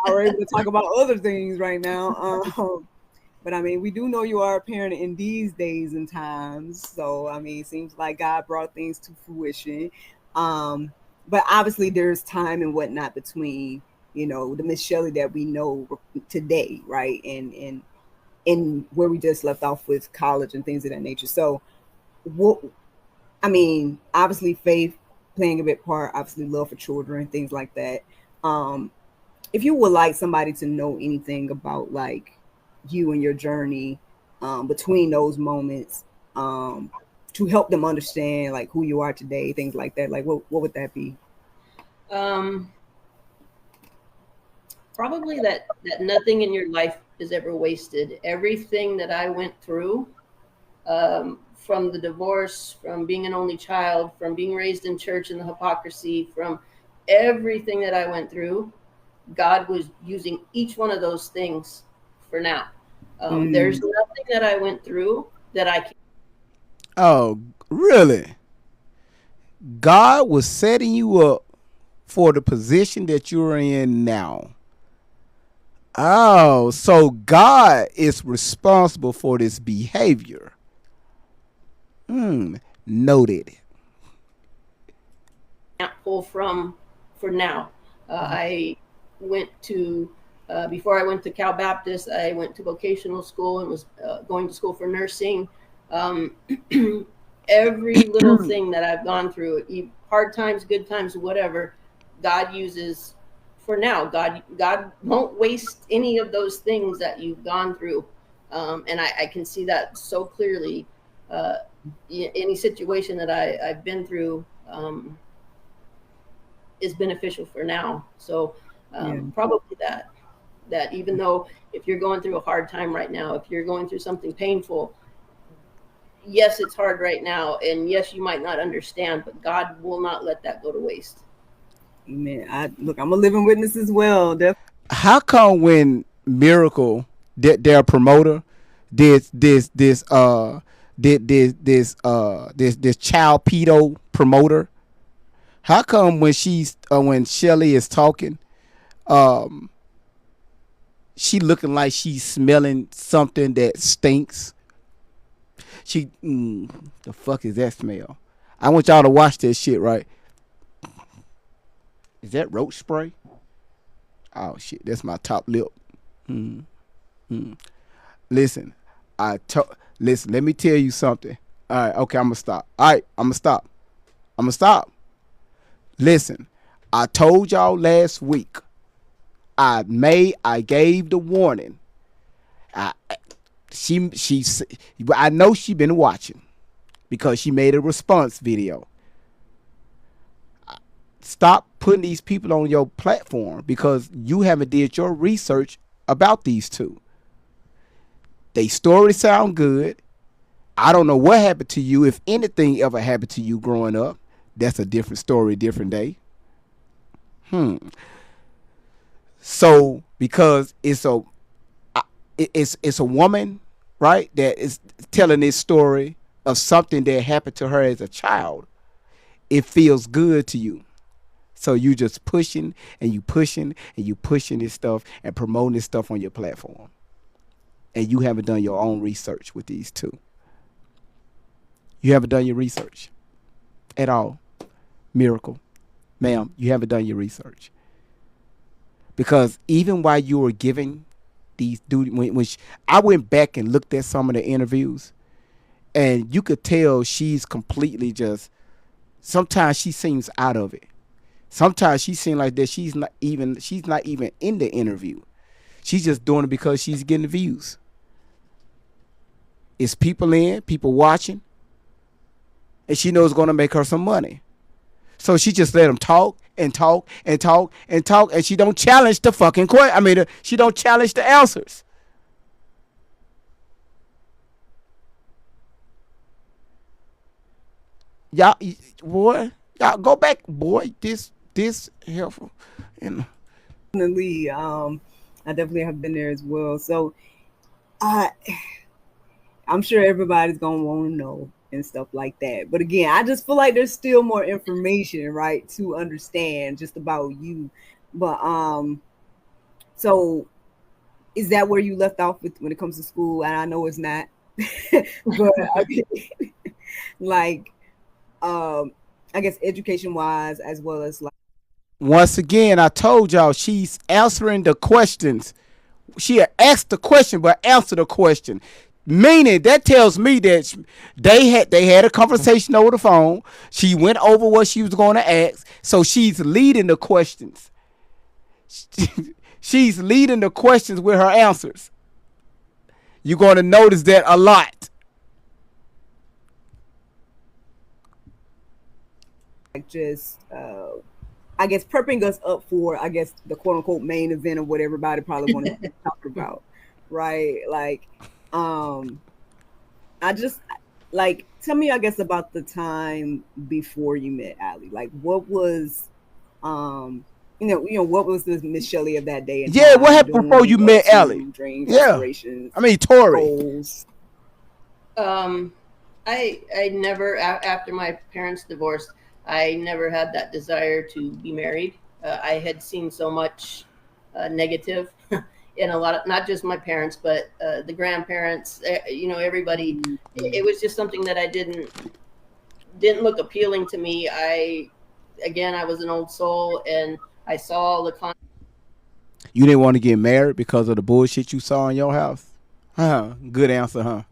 we're able to talk about other things right now. But I mean, we do know you are a parent in these days and times. So I mean, it seems like God brought things to fruition. But obviously, there's time and whatnot between the Miss Shelley that we know today, right, and where we just left off with college and things of that nature. So, I mean, obviously, faith playing a big part, obviously love for children, things like that. If you would like somebody to know anything about like you and your journey between those moments, to help them understand like who you are today, things like that, like what would that be? Probably that nothing in your life is ever wasted. Everything that I went through, from the divorce, from being an only child, from being raised in church and the hypocrisy, from everything that I went through, God was using each one of those things for now. There's nothing that I went through that I can't. Oh, really? God was setting you up for the position that you're in now. Oh, so God is responsible for this behavior. Noted. Can't pull from for now. I went to before I went to Cal Baptist, I went to vocational school and was going to school for nursing. Every little thing that I've gone through, hard times, good times, whatever, God uses for now. God won't waste any of those things that you've gone through, and I can see that so clearly. Any situation that I've been through is beneficial for now. So Yeah. Probably that even though if you're going through a hard time right now, if you're going through something painful, yes, it's hard right now, and yes, you might not understand, but God will not let that go to waste. Man, I'm a living witness as well. How come when Miracle, their promoter, this this this this child pedo promoter, how come when Shelly is talking, um she looking like she's smelling something that stinks? The fuck is that smell? I want y'all to watch this shit, right? Is that roach spray? Oh shit, that's my top lip. Mm, mm. Listen, listen. Let me tell you something. All right, okay, I'm gonna stop. All right, I'm gonna stop. I'm gonna stop. Listen, I told y'all last week. I gave the warning. I she I know she been watching because she made a response video. Stop putting these people on your platform because you haven't did your research about these two. They stories sound good. I don't know what happened to you, if anything ever happened to you growing up. That's a different story, different day. So because it's a woman, right, that is telling this story of something that happened to her as a child. It feels good to you. So you just pushing and you pushing and you pushing this stuff and promoting this stuff on your platform. And you haven't done your own research with these two. You haven't done your research at all. Miracle. Ma'am, you haven't done your research. Because even while you were giving these dudes, I went back and looked at some of the interviews, and you could tell she's completely just, sometimes she seems out of it. Sometimes she seems like that she's not even in the interview. She's just doing it because she's getting views. It's people watching, and she knows it's going to make her some money. So she just let them talk and talk and talk and talk, and she don't challenge the fucking question. I mean, she don't challenge the answers. Y'all, boy, y'all go back, boy. This helpful, and Definitely, I definitely have been there as well. So, I I'm sure everybody's gonna want to know and stuff like that. But again, I just feel like there's still more information, right, to understand just about you. But so is that where you left off with when it comes to school? And I know it's not, but I mean, like, I guess education wise as well as like. once again, I told y'all she's answering the questions. She asked the question, but answer the question. Meaning that tells me that they had a conversation over the phone. She went over what she was going to ask, so she's leading the questions. She's leading the questions with her answers. You're going to notice that a lot. Like just I guess prepping us up for I guess the quote unquote main event of what everybody probably wanted to talk about, right? Like, I just like tell me I guess about the time before you met Allie. Like, what was what was the Miss Shelley of that day? And Yeah, what happened doing, before you met Allie? dreams, Yeah, aspirations, I mean Tori. goals. I never after my parents divorced, I never had that desire to be married. I had seen so much negative in a lot of, not just my parents, but the grandparents. Everybody. It was just something that I didn't look appealing to me. I was an old soul, and I saw the. You didn't want to get married because of the bullshit you saw in your house? Huh? Good answer, huh?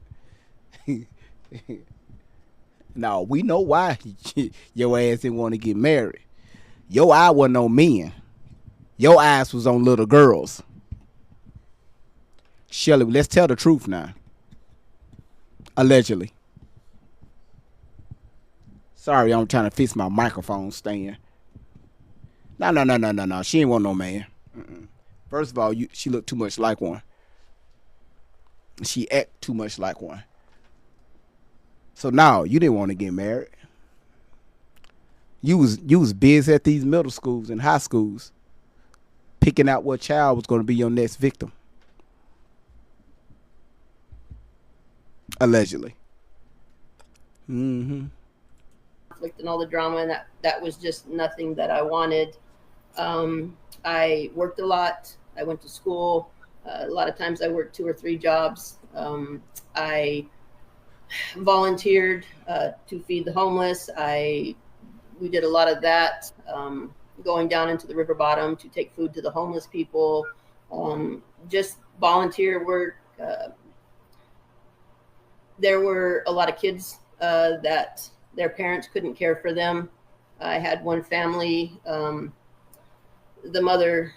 No, we know why your ass didn't want to get married. Your eye wasn't on men. Your eyes was on little girls. Shelly, let's tell the truth now. Allegedly. Sorry, I'm trying to fix my microphone stand. No. She ain't want no man. First of all, she looked too much like one. She act too much like one. So now you didn't want to get married. You was busy at these middle schools and high schools picking out what child was going to be your next victim. Allegedly. Mm-hmm. Conflict and all the drama, and that was just nothing that I wanted. I worked a lot. I went to school. A lot of times I worked 2 or 3 jobs. I volunteered to feed the homeless. We did a lot of that, going down into the river bottom to take food to the homeless people, just volunteer work. There were a lot of kids that their parents couldn't care for them. I had one family, the mother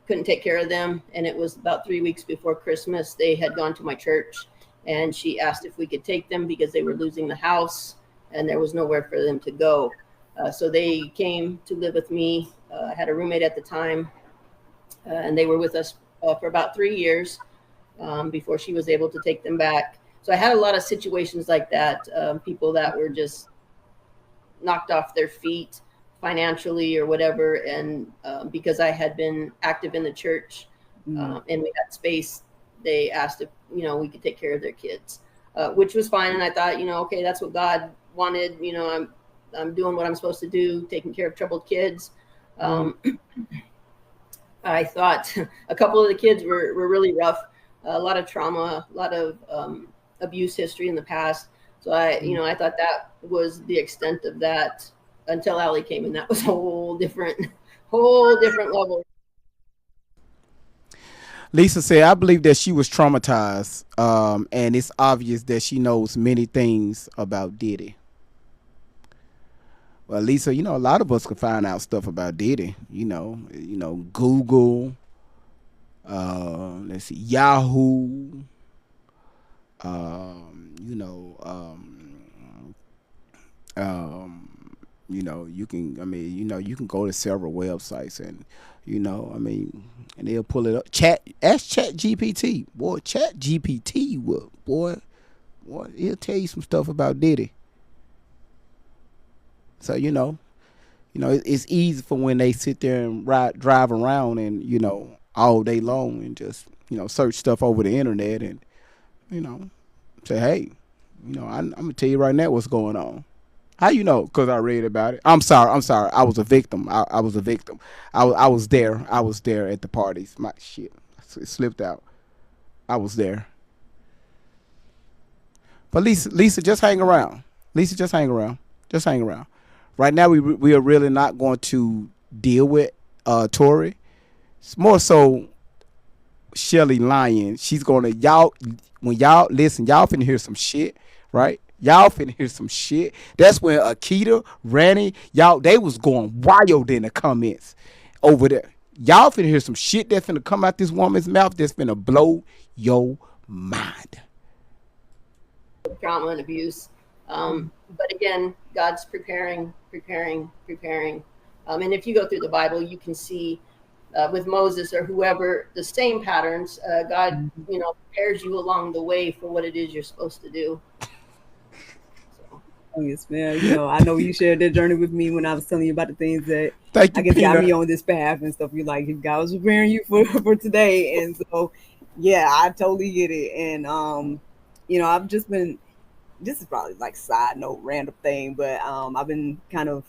couldn't take care of them, and it was about 3 weeks before Christmas. They had gone to my church, and she asked if we could take them because they were losing the house and there was nowhere for them to go. So they came to live with me. I had a roommate at the time, and they were with us for about 3 years before she was able to take them back. So I had a lot of situations like that, people that were just knocked off their feet financially or whatever. And because I had been active in the church and we had space, they asked if, we could take care of their kids, which was fine. And I thought, okay, that's what God wanted. I'm doing what I'm supposed to do, taking care of troubled kids. I thought a couple of the kids were really rough, a lot of trauma, a lot of abuse history in the past. So I thought that was the extent of that until Allie came, and that was a whole different level. Lisa said, I believe that she was traumatized, and it's obvious that she knows many things about Diddy. Well, Lisa, a lot of us can find out stuff about Diddy. Google, let's see, Yahoo, you can go to several websites and, and they'll pull it up. Ask Chat GPT. Boy, Chat GPT it'll tell you some stuff about Diddy. So, it's easy for when they sit there and drive around and, all day long and just, search stuff over the internet and, say, hey, I'm going to tell you right now what's going on. How you know? Because I read about it. I'm sorry. I was a victim. I was a victim. I was there. I was there at the parties. My shit. It slipped out. I was there. But Lisa, just hang around. Lisa, just hang around. Just hang around. Right now, we are really not going to deal with Tori. It's more so Shelly lying. She's going to, when y'all listen, y'all finna hear some shit, right? Y'all finna hear some shit. That's when Akita, Ranny, they was going wild in the comments over there. Y'all finna hear some shit that's finna come out this woman's mouth that's finna blow your mind. Trauma and abuse. But again, God's preparing. And if you go through the Bible, you can see with Moses or whoever, the same patterns. God, prepares you along the way for what it is you're supposed to do. Oh, yes, man. I know you shared that journey with me when I was telling you about the things that Thank you, I guess Peanut. got me on this path and stuff. You're like, God was preparing you for today. And so, yeah, I totally get it. And, I've just been, this is probably like side note, random thing, but I've been kind of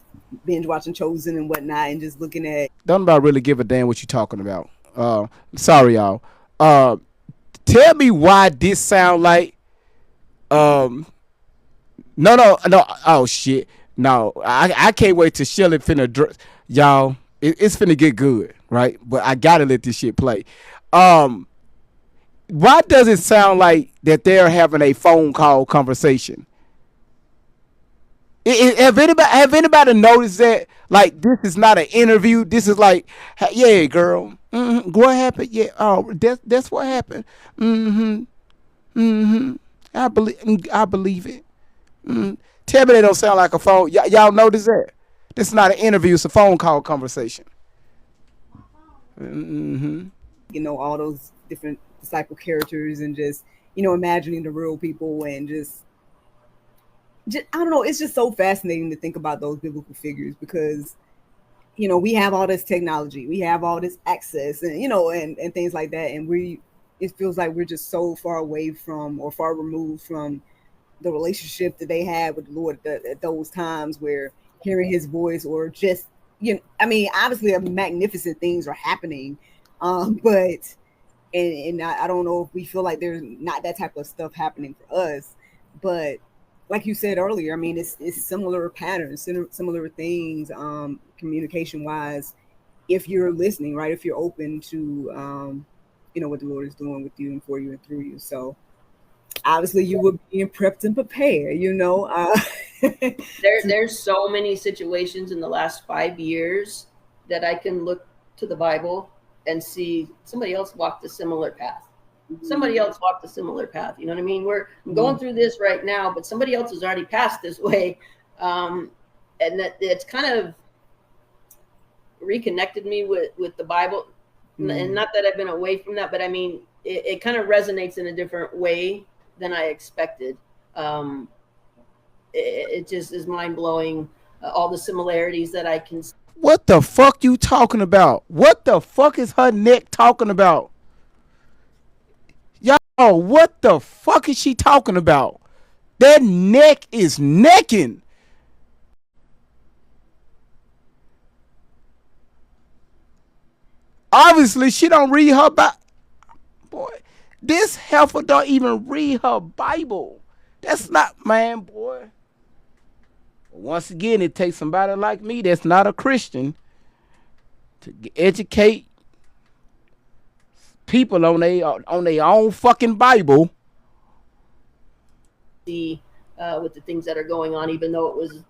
binge watching Chosen and whatnot and just looking at. Don't about really give a damn what you talking about. Sorry, y'all. Tell me why this sound like, No. Oh shit. No, I can't wait till Shelly finna y'all. It's finna get good, right? But I gotta let this shit play. Why does it sound like that they're having a phone call conversation? Have anybody noticed that? Like, this is not an interview. This is like, yeah, girl. Mm-hmm. What happened? Yeah. Oh, that's what happened. Mm-hmm. Mm-hmm. I believe it. Tell me they don't sound like a phone. Y'all notice that? This is not an interview. It's a phone call conversation. Mm-hmm. All those different disciple characters, and just imagining the real people, and just I don't know. It's just so fascinating to think about those biblical figures, because we have all this technology, we have all this access, and and things like that, and it feels like we're just so far away from, or far removed from, the relationship that they had with the Lord at those times, where hearing His voice, or just I mean, obviously, magnificent things are happening, but I don't know if we feel like there's not that type of stuff happening for us, but like you said earlier, I mean, it's similar patterns, similar things, communication wise. If you're listening, right? If you're open to, what the Lord is doing with you and for you and through you. So obviously, you were being prepped and prepared. There's so many situations in the last 5 years that I can look to the Bible and see somebody else walked a similar path. Somebody else walked a similar path. You know what I mean? I'm going through this right now, but somebody else has already passed this way. And that it's kind of reconnected me with the Bible. And not that I've been away from that, but I mean, it kind of resonates in a different way than I expected. It just is mind blowing, all the similarities that I can see. What the fuck you talking about? What the fuck is her neck talking about? Y'all, what the fuck is she talking about? That neck is necking. Obviously, she don't read her Bible. Boy, this heifer don't even read her Bible. That's not, man, boy. Once again, it takes somebody like me that's not a Christian to educate people on their own fucking Bible. With the things that are going on, even though it was,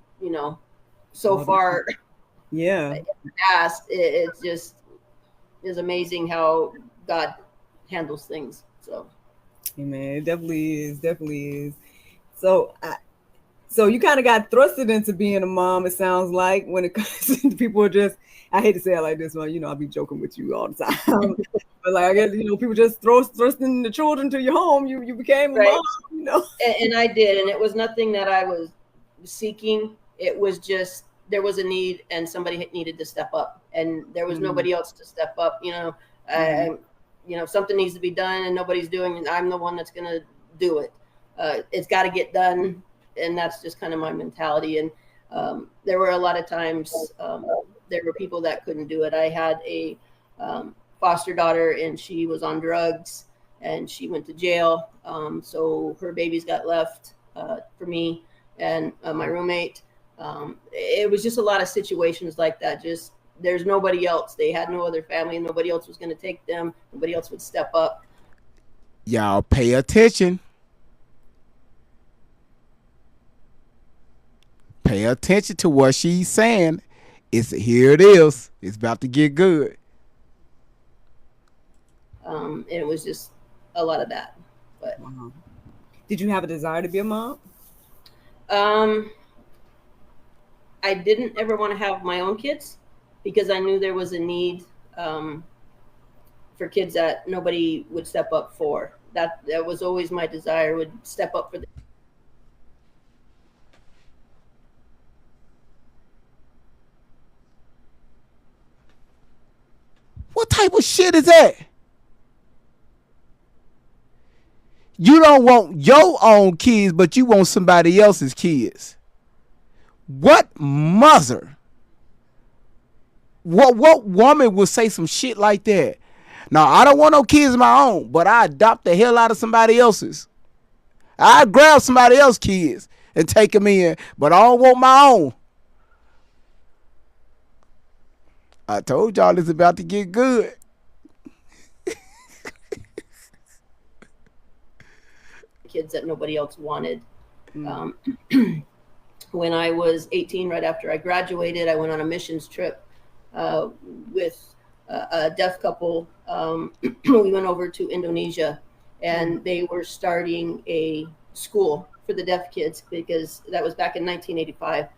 so far Yeah. past, it's just is amazing how God handles things. So, Amen. It definitely is. So, so you kind of got thrusted into being a mom. It sounds like, when it comes to people are just, I hate to say it like this, but I'll be joking with you all the time. But like, I guess people just thrusting the children to your home. You became a right. mom. And I did, and it was nothing that I was seeking. It was just there was a need, and somebody needed to step up, and there was nobody else to step up. Something needs to be done, and nobody's doing it. I'm the one that's going to do it. It's got to get done, and that's just kind of my mentality. And there were a lot of times there were people that couldn't do it. I had a foster daughter, and she was on drugs, and she went to jail. So her babies got left for me and my roommate. It was just a lot of situations like that. Just there's nobody else. They had no other family, and nobody else was going to take them. Nobody else would step up. Y'all pay attention. Pay attention to what she's saying. Here it is. It's about to get good. And it was just a lot of that. But did you have a desire to be a mom? I didn't ever want to have my own kids because I knew there was a need for kids that nobody would step up for. That was always my desire, would step up for them. What type of shit is that? You don't want your own kids, but you want somebody else's kids. What mother? What woman would say some shit like that? Now, I don't want no kids of my own, but I adopt the hell out of somebody else's. I grab somebody else's kids and take them in, but I don't want my own. I told y'all it's about to get good. Kids that nobody else wanted. When I was 18, right after I graduated, I went on a missions trip with a deaf couple. We went over to Indonesia, and they were starting a school for the deaf kids because that was back in 1985.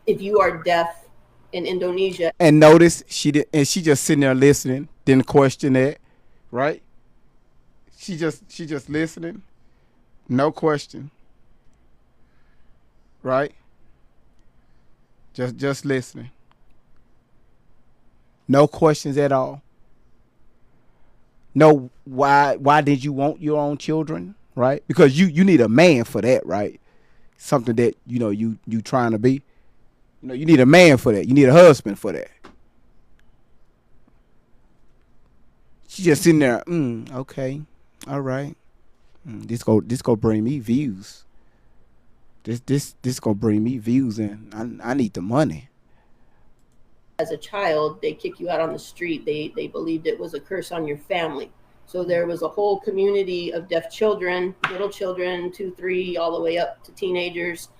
If you are deaf, in Indonesia. And notice she did, and she just sitting there listening, didn't question that, right? She just listening, no question, right? Just listening, no questions at all. No, why did you want your own children, right? Because you need a man for that, right? Something that you trying to be. You need a man for that. You need a husband for that. She just sitting there. Okay, all right. This go bring me views. This gonna bring me views, and I need the money. As a child, they kick you out on the street. They believed it was a curse on your family. So there was a whole community of deaf children, little children, 2, 3, all the way up to teenagers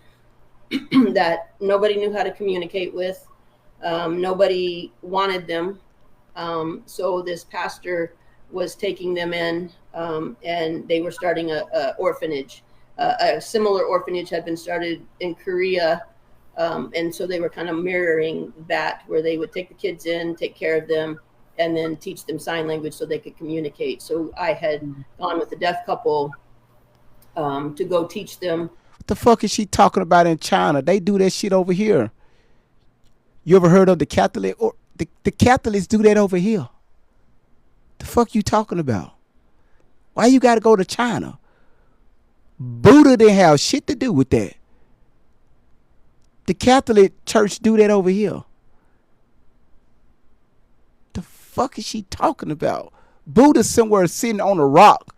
that nobody knew how to communicate with. Nobody wanted them. So this pastor was taking them in, and they were starting a orphanage. A similar orphanage had been started in Korea, and so they were kind of mirroring that, where they would take the kids in, take care of them, and then teach them sign language so they could communicate. So I had gone with a deaf couple to go teach them. What the fuck is she talking about in China? They do that shit over here. You ever heard of the Catholic or the Catholics do that over here? The fuck you talking about? Why you gotta go to China? Buddha didn't have shit to do with that. The Catholic Church do that over here. The fuck is she talking about? Buddha's somewhere sitting on a rock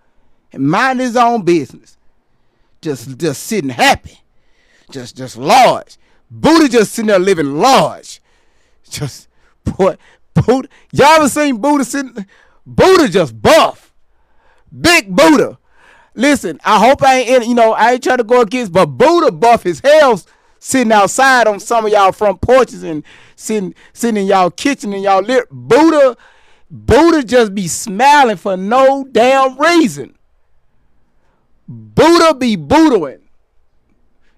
and mind his own business. Just sitting happy. Just large. Buddha just sitting there living large. Just boy, Buddha. Y'all ever seen Buddha sitting? Buddha just buff. Big Buddha. Listen, I hope I ain't trying to go against, but Buddha buff his hell sitting outside on some of y'all front porches and sitting in y'all kitchen and y'all lit. Buddha just be smiling for no damn reason. Buddha be Buddhaing.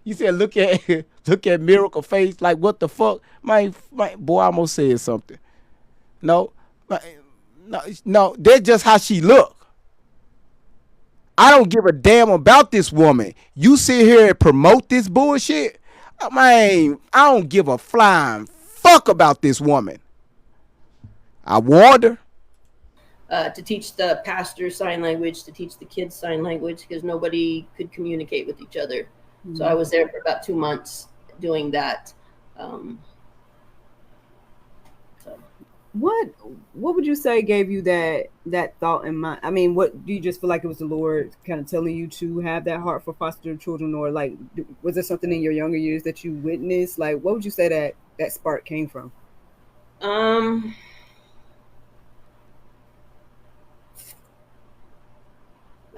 You said look at Miracle face like what the fuck? My boy I almost said something. No, that's just how she look. I don't give a damn about this woman. You sit here and promote this bullshit. Man, I don't give a flying fuck about this woman. I warned her. To teach the pastor sign language, to teach the kids sign language, because nobody could communicate with each other. Mm-hmm. So I was there for about 2 months doing that. What would you say gave you that thought in mind? I mean, what do you just feel like it was the Lord kind of telling you to have that heart for foster children, or like was there something in your younger years that you witnessed? Like, what would you say that spark came from?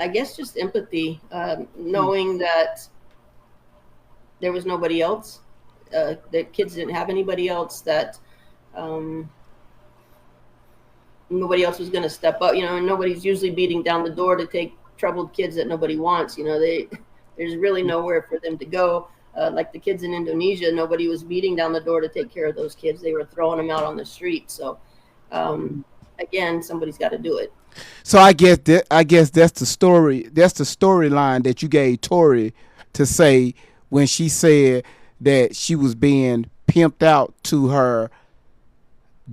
I guess just empathy, knowing that there was nobody else, that kids didn't have anybody else, that nobody else was going to step up, and nobody's usually beating down the door to take troubled kids that nobody wants. There's really nowhere for them to go. Like the kids in Indonesia, nobody was beating down the door to take care of those kids. They were throwing them out on the street. So, again, somebody's got to do it. So I guess that's the story. That's the storyline that you gave Tori to say when she said that she was being pimped out to her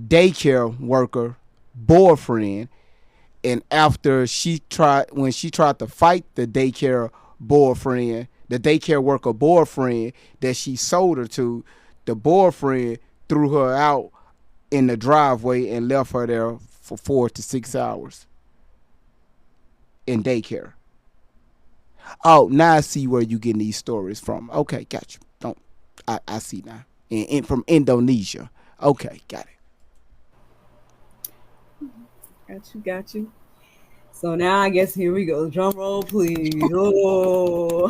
daycare worker boyfriend, and after when she tried to fight the daycare worker boyfriend that she sold her to, the boyfriend threw her out in the driveway and left her there for 4 to 6 hours in daycare. Oh, now I see where you getting these stories from. Okay, got you. I see now. From Indonesia. Okay, got it. Got you. So now I guess here we go. Drum roll, please. Oh,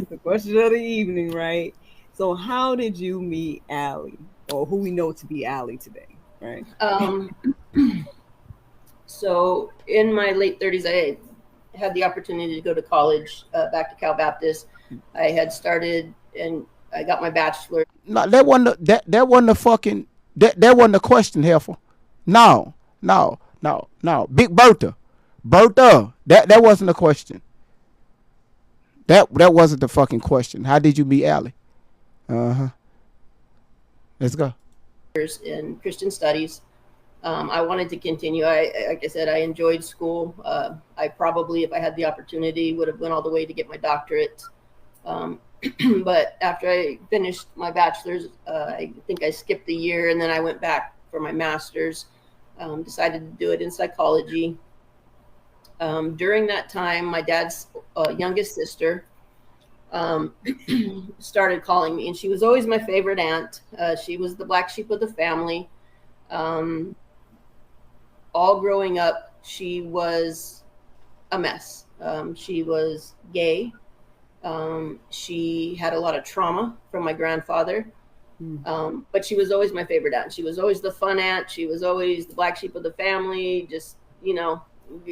the question of the evening, right? So how did you meet Allie, or who we know to be Allie today, right? So in my late 30s, I had the opportunity to go to college, back to Cal Baptist. I had started and I got my bachelor. No, that wasn't the fucking that wasn't the question, Heifer. No, no, no, no. Big Bertha. Bertha. That wasn't the question. That wasn't the fucking question. How did you meet Allie? Uh-huh. Let's go. In Christian studies. I wanted to continue. Like I said, I enjoyed school. I probably, if I had the opportunity, would have went all the way to get my doctorate. Um, but after I finished my bachelor's, I think I skipped a year, and then I went back for my master's. Decided to do it in psychology. During that time, my dad's youngest sister um, started calling me, and she was always my favorite aunt. She was the black sheep of the family. Um, all growing up, she was a mess. She was gay. She had a lot of trauma from my grandfather. But she was always my favorite aunt. She was always the fun aunt. She was always the black sheep of the family. Just,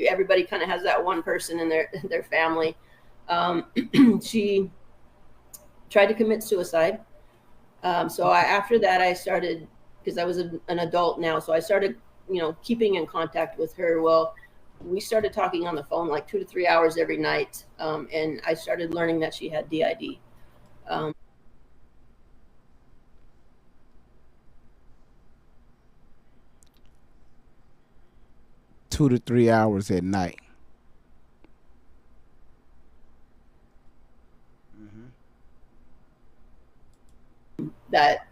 everybody kind of has that one person in their family. She tried to commit suicide. After that, I started, because I was an adult now, so I started, keeping in contact with her. Well, we started talking on the phone like 2 to 3 hours every night, and I started learning that she had DID. 2 to 3 hours at night. That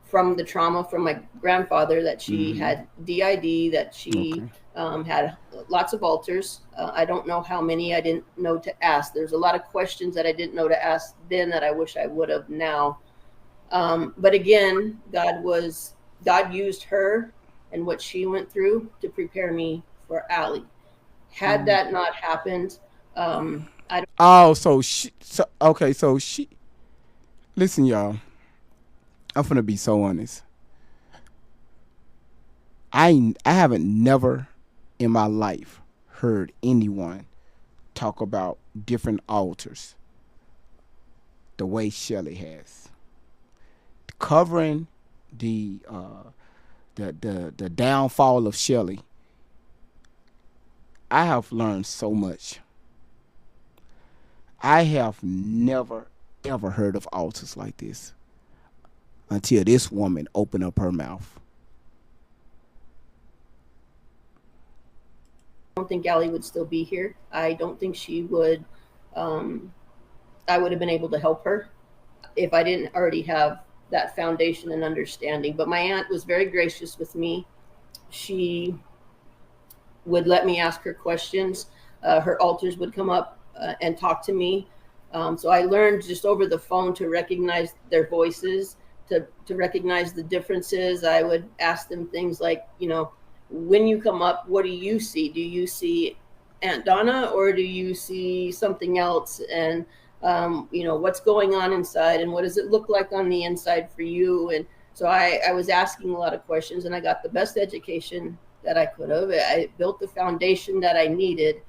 from the trauma from my grandfather, that she had DID, that she had lots of alters. I don't know how many. I didn't know to ask. There's a lot of questions that I didn't know to ask then that I wish I would have now. But again, God used her and what she went through to prepare me for Allie. Had that not happened, I don't. Oh, so she. Listen, y'all. I'm gonna be so honest. I haven't never in my life heard anyone talk about different altars the way Shelley has, covering the downfall of Shelley. I have learned so much. I have never ever heard of altars like this until this woman opened up her mouth. Don't think Allie would still be here. I don't think she would. I would have been able to help her if I didn't already have that foundation and understanding. But my aunt was very gracious with me. She would let me ask her questions. Her alters would come up and talk to me. So I learned just over the phone to recognize their voices, to recognize the differences. I would ask them things like, when you come up, what do you see? Do you see Aunt Donna, or do you see something else? And what's going on inside, and what does it look like on the inside for you? And so I was asking a lot of questions, and I got the best education that I could have. I built the foundation that I needed.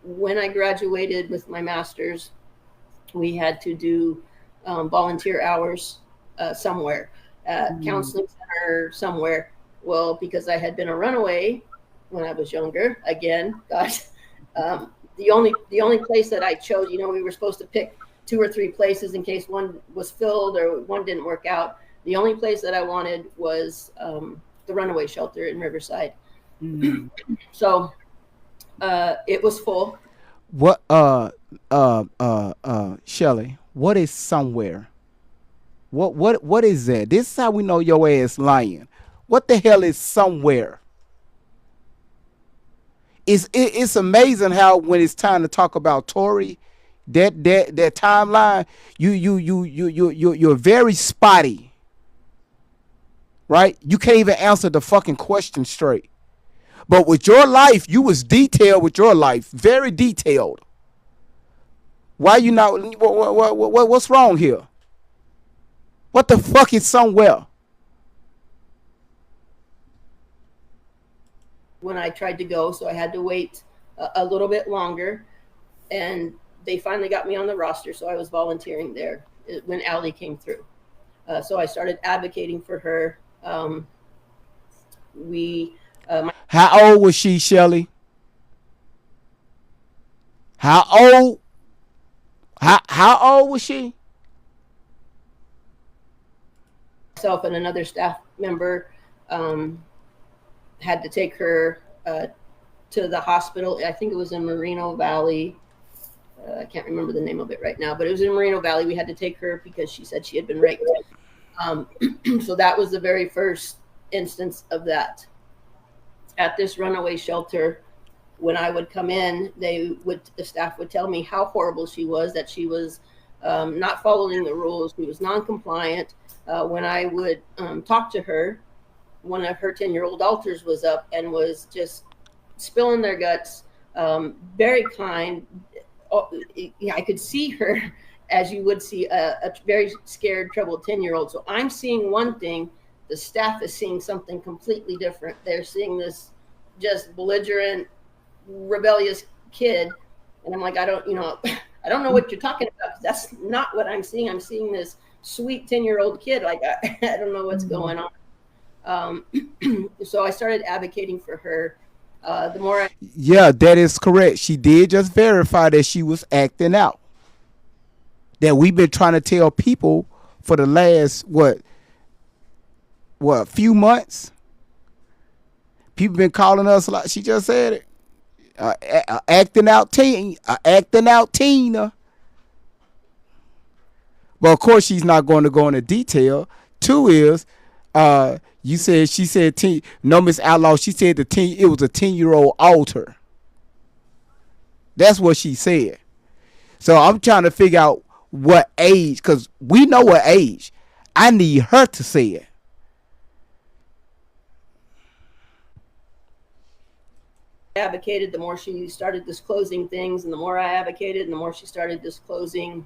When I graduated with my master's, we had to do volunteer hours somewhere, counseling center somewhere. Well, because I had been a runaway when I was younger, again, gosh, the only place that I chose, we were supposed to pick 2 or 3 places in case one was filled or one didn't work out. The only place that I wanted was the runaway shelter in Riverside. So it was full. What Shelley, what is somewhere? What is that? This is how we know your ass lying. What the hell is somewhere? It's amazing how when it's time to talk about Tory, that timeline, you're very spotty. Right? You can't even answer the fucking question straight. But with your life, you was detailed with your life, very detailed. Why you not? What's wrong here? What the fuck is somewhere? When I tried to go, so I had to wait a little bit longer. And they finally got me on the roster, so I was volunteering there when Allie came through. So I started advocating for her. We How old was she, Shelly? How old? How old was she? Myself and another staff member had to take her to the hospital. I think it was in Moreno Valley. I can't remember the name of it right now, but it was in Moreno Valley. We had to take her because she said she had been raped. So that was the very first instance of that. At this runaway shelter, when I would come in, the staff would tell me how horrible she was, that she was not following the rules. She was non-compliant. When I would talk to her, one of her 10-year-old daughters was up and was just spilling their guts, very kind. I could see her as you would see a very scared, troubled 10-year-old. So I'm seeing one thing. The staff is seeing something completely different. They're seeing this just belligerent, rebellious kid. And I'm like, I don't know what you're talking about. That's not what I'm seeing. I'm seeing this sweet 10-year-old kid. Like, I don't know what's going on. So I started advocating for her. The more Yeah, that is correct. She did just verify that she was acting out. That we've been trying to tell people for the last few months. People been calling us like she just said it. Acting out Tina. But of course, she's not going to go into detail. Two is, she said no, Miss Outlaw. She said it was a 10-year-old alter. That's what she said. So I'm trying to figure out what age, because we know what age. I need her to say it. advocated, the more she started disclosing things, and the more I advocated, and the more she started disclosing,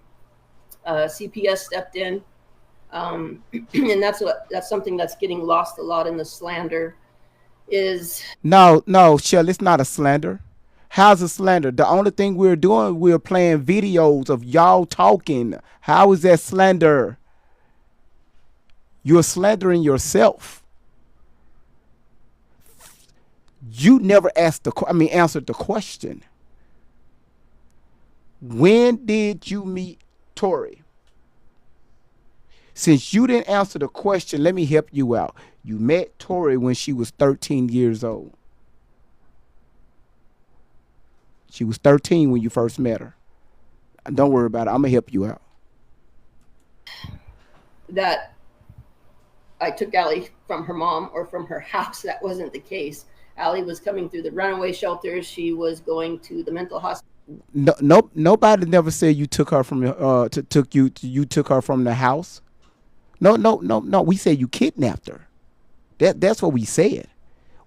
CPS stepped in. And that's something that's getting lost a lot in the slander is. No, Shell, it's not a slander. How's a slander? The only thing we're doing, we're playing videos of y'all talking. How is that slander? You're slandering yourself. You never answered the question. When did you meet Tori? Since you didn't answer the question, let me help you out. You met Tori when she was 13 years old. She was 13 when you first met her. Don't worry about it. I'm going to help you out. That I took Allie from her mom or from her house. That wasn't the case. Allie was coming through the runaway shelters. She was going to the mental hospital. No, nobody never said you took her from you took her from the house. No. We said you kidnapped her. That's what we said.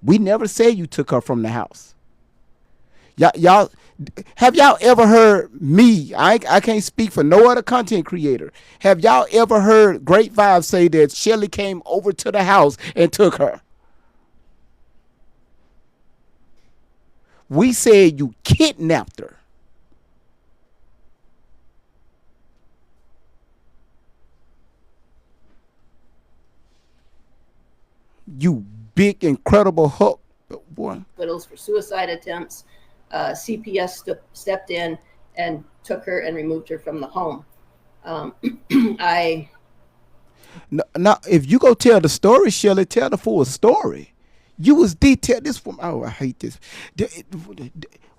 We never said you took her from the house. Y'all, have y'all ever heard me? I can't speak for no other content creator. Have y'all ever heard Great Vibes say that Shelly came over to the house and took her? We said you kidnapped her. You big, incredible hook, boy. Hospitals for suicide attempts. CPS stepped in and took her and removed her from the home. No, if you go tell the story, Shelly, tell the full story. You was detailed. This from I hate this.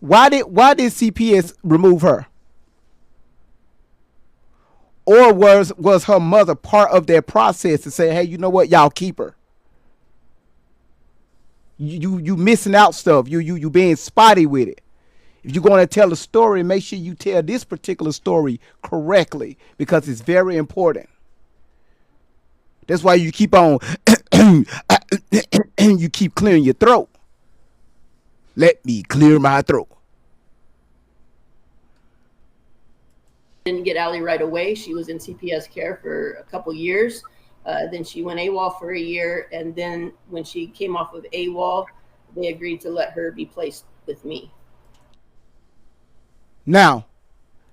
Why did CPS remove her? Or was her mother part of their process to say, hey, you know what, y'all keep her? You missing out stuff. You being spotty with it. If you're going to tell a story, make sure you tell this particular story correctly, because it's very important. That's why you keep on you keep clearing your throat. Let me clear my throat. Didn't get Allie right away. She was in CPS care for a couple years. Then she went AWOL for a year, and then when she came off of AWOL, they agreed to let her be placed with me. Now,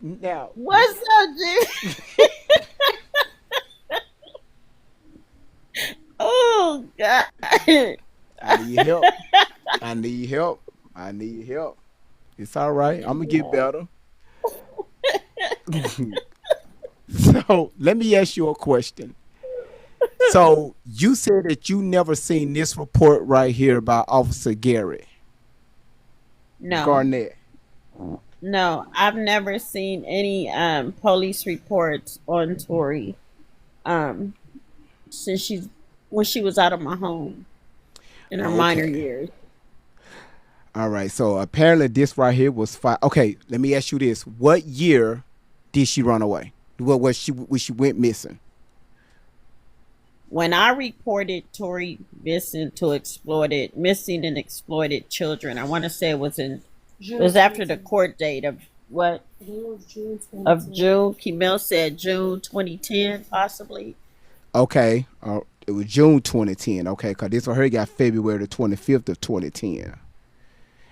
Now, What's up, dude? Oh God. I need help. I need help. I need help. It's all right. I'm gonna get better. So let me ask you a question. So you said that you never seen this report right here by Officer Gary No, Garnett. no, I've never seen any police reports on Tori um since she's when she was out of my home in her minor Okay. years. All right. So apparently this right here was five. Okay. Let me ask you this: what year did she run away? What was she when she went missing? When I reported Tori missing and exploited children, I want to say it was after the court date of what of June. Kimel said June 2010, possibly. Okay. It was June 2010. Okay, because this one here got February the 25th of 2010,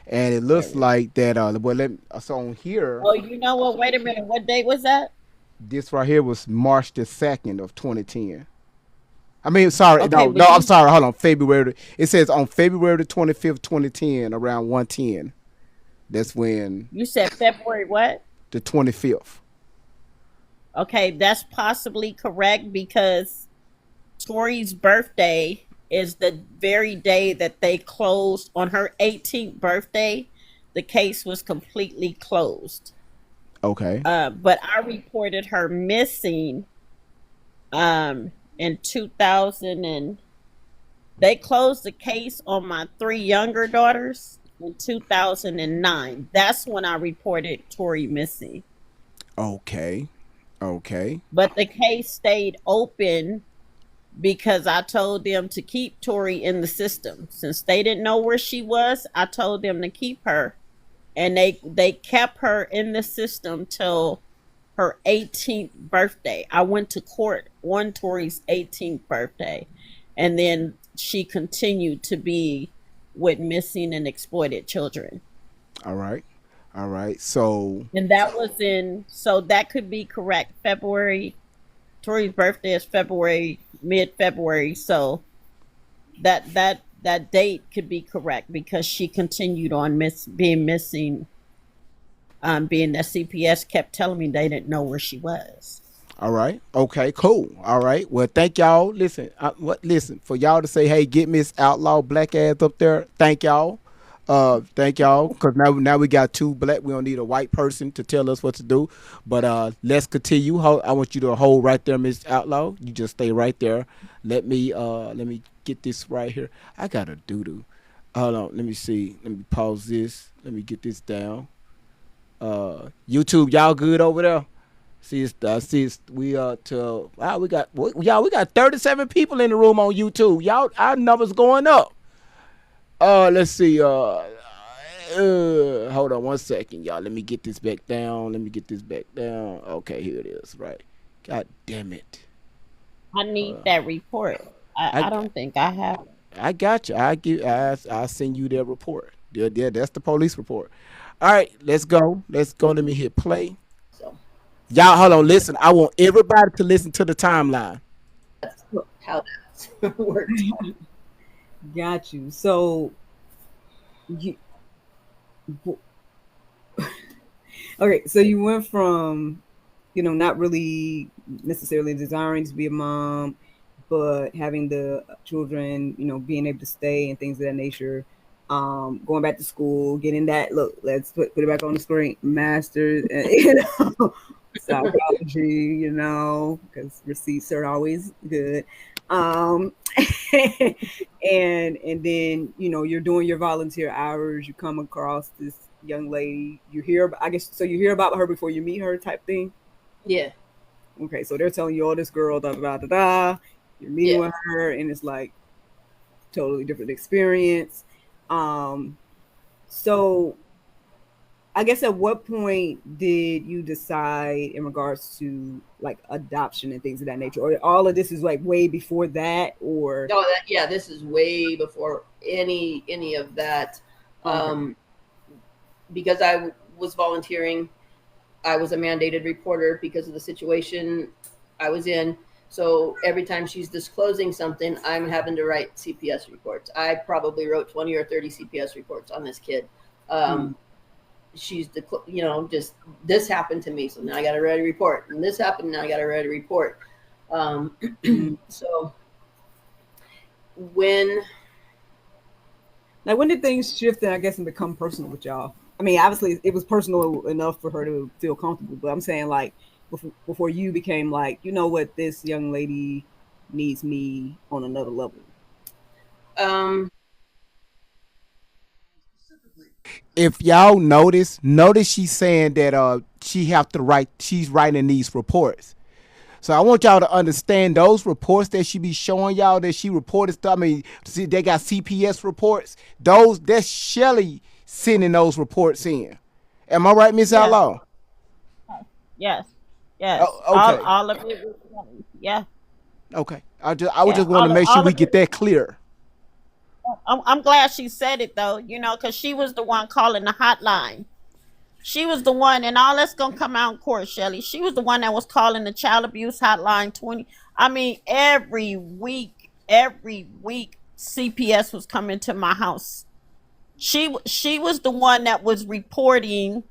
and it looks like that. Well, so on here, Oh, you know what? Wait a minute. What date was that? this right here was March the 2nd of 2010. I mean, sorry, Okay, no, but I'm you sorry. Hold on, February. It says on February the 25th, 2010, around 1:10. That's when you said February what? the 25th. Okay, that's possibly correct because Tori's birthday is the very day that they closed on her 18th birthday. The case was completely closed. Okay, But I reported her missing in 2000 and they closed the case on my three younger daughters in 2009. That's when I reported Tori missing. okay, okay. But the case stayed open because I told them to keep Tori in the system. Since they didn't know where she was, I told them to keep her. And they kept her in the system till her 18th birthday. I went to court on Tori's 18th birthday. And then she continued to be with missing and exploited children. All right, all right. So And that was so that could be correct. Tori's birthday is mid February. So that date could be correct because she continued on being missing. Being that CPS kept telling me they didn't know where she was. all right. Okay. Cool. All right. Well, thank y'all. Listen. Listen for y'all to say, "Hey, get Miss Outlaw Black ass up there." Thank y'all. Thank y'all. Cause now we got two black. We don't need a white person to tell us what to do. But let's continue. I want you to hold right there, Miss Outlaw. You just stay right there. Let me get this right here. I got a doo doo. Hold on. Let me see. Let me pause this. Let me get this down. YouTube, y'all good over there? We to wow, we got 37 people in the room on YouTube. Y'all, our numbers going up. Let's see. Hold on 1 second, y'all. Let me get this back down. Let me get this back down. Okay, here it is. Right. God damn it. I need that report. I I don't think I have. I got you. I send you their report. Yeah, that's the police report. All right, let's go. Let's go. Let me hit play. So Y'all, hold on. Listen, I want everybody to listen to the timeline. that's how that worked. Got you. So, you, okay, so you went from, not really necessarily desiring to be a mom, but having the children, being able to stay and things of that nature. Going back to school, getting that look. Let's put it back on the screen. Master's, psychology. Because receipts are always good. Um, and then you're doing your volunteer hours. You come across this young lady. You hear, I guess, so you hear about her before you meet her, type thing. Yeah. Okay, so they're telling you, oh, this girl, da da da da. You're meeting with her, and it's like totally different experience. So I guess at what point did you decide in regards to like adoption and things of that nature, or all of this is like way before that, or No, this is way before any of that. Okay. Because I was volunteering, I was a mandated reporter because of the situation I was in. So every time she's disclosing something, I'm having to write CPS reports. I probably wrote 20 or 30 CPS reports on this kid. Mm. She's, just this happened to me, so now I got to write a report. And this happened, now I got to write a report. So when Like, when did things shift, I guess, and become personal with y'all? I mean, obviously, it was personal enough for her to feel comfortable, but I'm saying, like, before you became like, you know what, this young lady needs me on another level. um, If y'all notice she's saying that she have to write. She's writing these reports. So I want y'all to understand those reports that she be showing y'all that she reported stuff. I mean, see, they got CPS reports. That's Shelly sending those reports in. Am I right, Miss Yes, Outlaw? yes, yes. Oh, okay, All of it was funny. Yeah, okay. I would yeah. just want to make sure All we of get it. that clear. I'm glad she said it though, because she was the one calling the hotline. She was the one, and all that's gonna come out in court, Shelly. She was the one that was calling the child abuse hotline 20. I mean, every week, CPS was coming to my house. She was the one that was reporting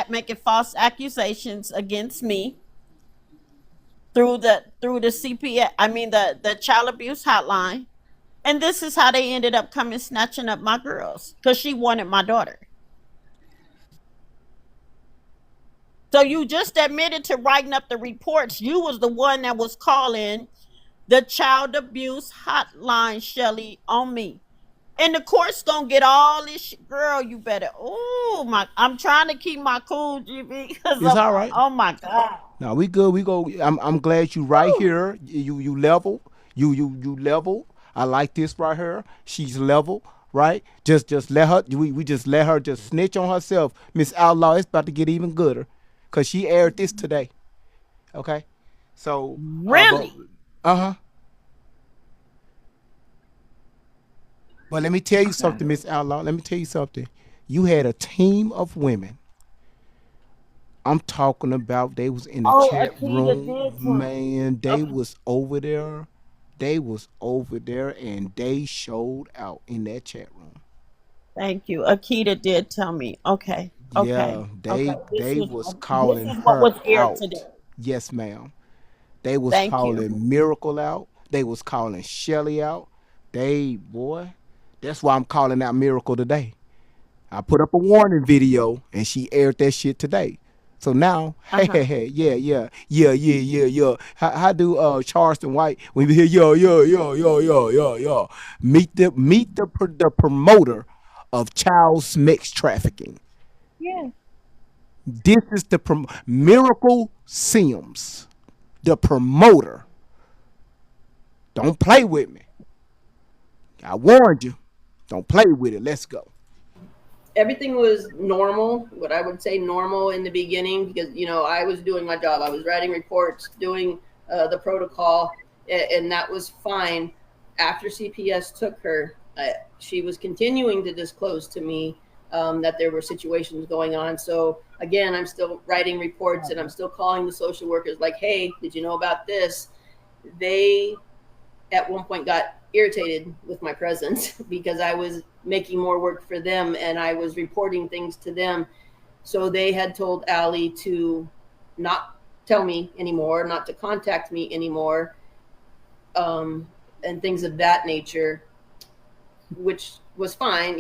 making false accusations against me through the CPS. I mean the child abuse hotline. And this is how they ended up coming snatching up my girls because she wanted my daughter. So you just admitted to writing up the reports. You was the one that was calling the child abuse hotline, Shelly, on me. And the court's gonna get all this shit. Girl, you better. Oh my! I'm trying to keep my cool, GB, because It's all right. oh my god. No, we good. We go. I'm glad you right Woo. here. You level. You level. I like this right here. She's level, right? Just let her. We just let her just snitch on herself. Miss Outlaw, it's about to get even gooder, cause she aired this today. Okay, so but Really? huh. But let me tell you Okay. something, Miss Outlaw. Let me tell you something. You had a team of women. I'm talking about they was in the Oh, chat Akita room, did tell me. man. They Okay. was over there. They was over there and they showed out in that chat room. Thank you. Akita did tell me. Okay. Okay. Yeah, Okay. they was This calling is what her was aired today. out. Yes, ma'am. They was Thank you. calling Miracle out. They was calling Shelly out. They boy, that's why I'm calling out Miracle today. I put up a warning video and she aired that shit today. So now, Uh hey, huh. hey, hey, yeah. How do Charleston White when we hear yo, meet the promoter of child sex trafficking. Yeah. This is the Miracle Sims, the promoter. Don't play with me. I warned you. Don't play with it. Let's go. everything was normal, what I would say normal in the beginning, because I was doing my job. I was writing reports, doing the protocol, and that was fine. After CPS took her, she was continuing to disclose to me that there were situations going on. So again, I'm still writing reports and I'm still calling the social workers like, hey, did you know about this? They at one point got irritated with my presence because I was making more work for them and I was reporting things to them. So they had told Allie to not tell me anymore, not to contact me anymore, and things of that nature, which was fine,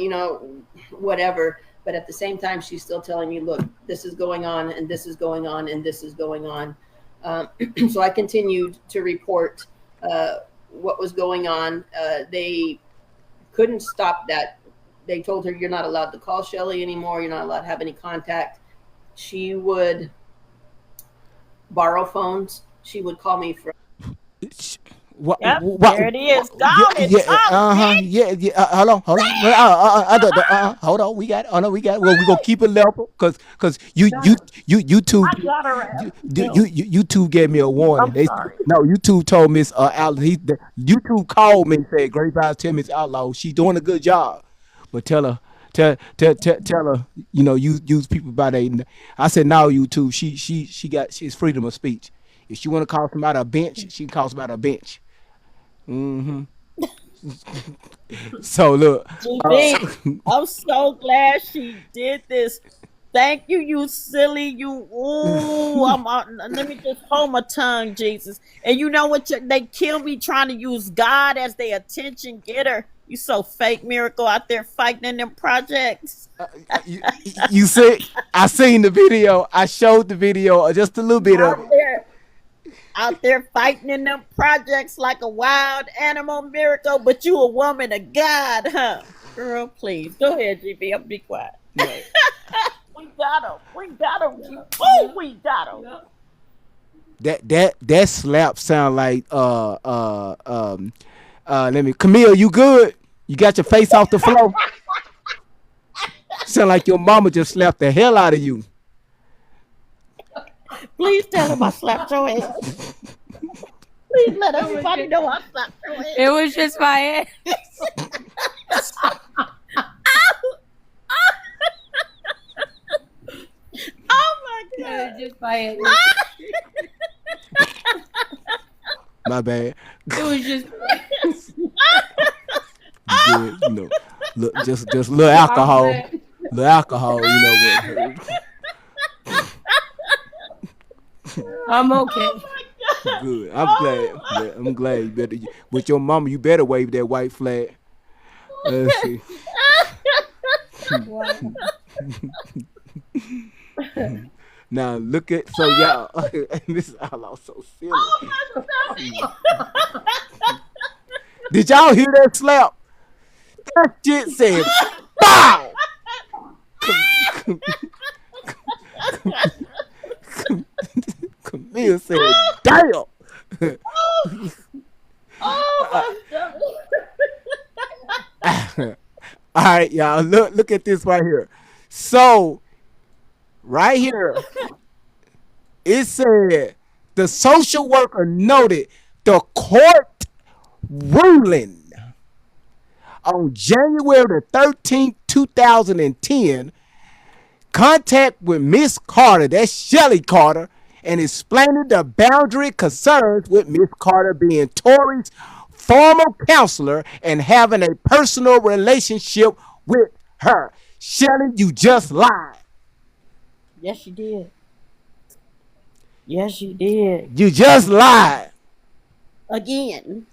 whatever. But at the same time, she's still telling me, look, this is going on and this is going on and this is going on. So I continued to report what was going on. They couldn't stop that. They told her, you're not allowed to call Shelly anymore. You're not allowed to have any contact. She would borrow phones. She would call me from. Yep. There it is. Go on and talk, bitch. Yeah. Hold on. Hold on. We got. Oh no, we got. Well, we gonna keep it level, cause YouTube, I got her ass. YouTube gave me a warning. I'm They sorry. no, YouTube told Miss Outlaw. YouTube called me and said, "Great Vibes, tell Miss Outlaw she's doing a good job, but tell her Tell her, you use people by their. I said now you too. She's freedom of speech. If she want to call somebody a bench, she can call somebody a bench. Hmm. So look, GB, I'm so glad she did this. Thank you, you silly, you. Ooh, let me just hold my tongue, Jesus. And you know what? They kill me trying to use God as their attention getter. You so fake, Miracle, out there fighting in them projects. you see, I seen the video. I showed the video, just a little bit of Out it. there, out there fighting in them projects like a wild animal, Miracle. But you a woman of God, huh? Girl, please go ahead, GB. I'm be quiet. No. We got him. We got him. Oh, we got him. That slap sound like let me Camille, you good? You got your face off the floor? Sound like your mama just slapped the hell out of you. Please tell him I slapped your ass. Please let everybody know I slapped your ass. It was just my ass. Oh my It god. was just my ass. My bad. It was just. Good, look, just little alcohol, little alcohol, I'm okay. Good. I'm glad. You better with your mama. You better wave that white flag. Let's see. Now look at y'all. This is all so silly. Did y'all hear that slap? That shit said bow. Camille said, "Damn." Oh my god. All right, y'all. Look at this right here. So right here, it said the social worker noted the court ruling on January the 13th, 2010, contact with Miss Carter, that's Shelly Carter, and explaining the boundary concerns with Miss Carter being Tori's former counselor and having a personal relationship with her. Shelly, you just lied. Yes, you did. Yes, you did. You just lied. Again.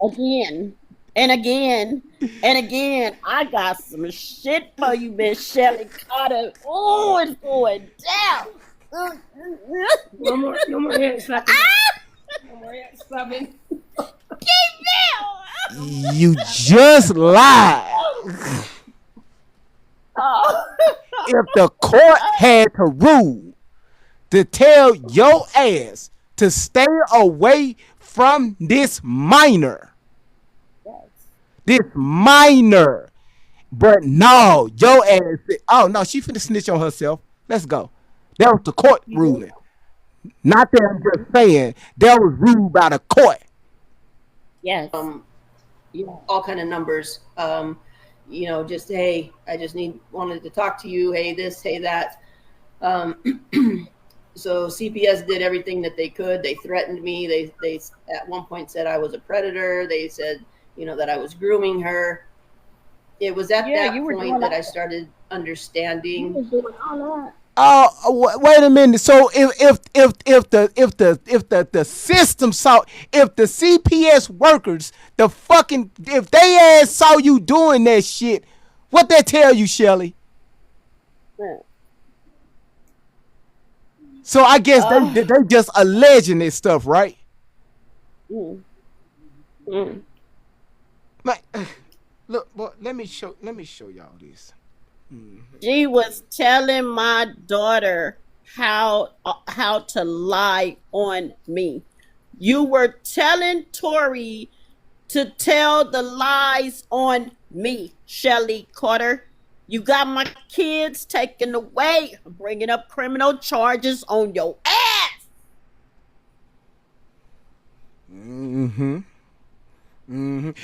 Again. And again. And again. I got some shit for you, Miss Shelly Carter. Oh, it's going down. No more head slapping. No more head slapping. You just lied. Oh. If the court had to rule to tell your ass to stay away from this minor, but no, your ass said, oh no, she finna snitch on herself. Let's go. That was the court ruling. Not that I'm just saying. That was ruled by the court. Yes. All kind of numbers. Just hey, I just wanted to talk to you. Hey, this, hey, that. So CPS did everything that they could. They threatened me. They at one point said I was a predator. They said, that I was grooming her. It was at that point that I started understanding. You were doing all that. Wait a minute. So if the system saw, if the CPS workers, if they ass saw you doing that shit, what that tell you, Shelly? Yeah. So I guess they just alleging this stuff, right? Mm. Mm. Like, look, boy, let me show y'all this. She was telling my daughter how to lie on me. You were telling Tori to tell the lies on me, Shelly Carter. You got my kids taken away, bringing up criminal charges on your ass. Mm-hmm.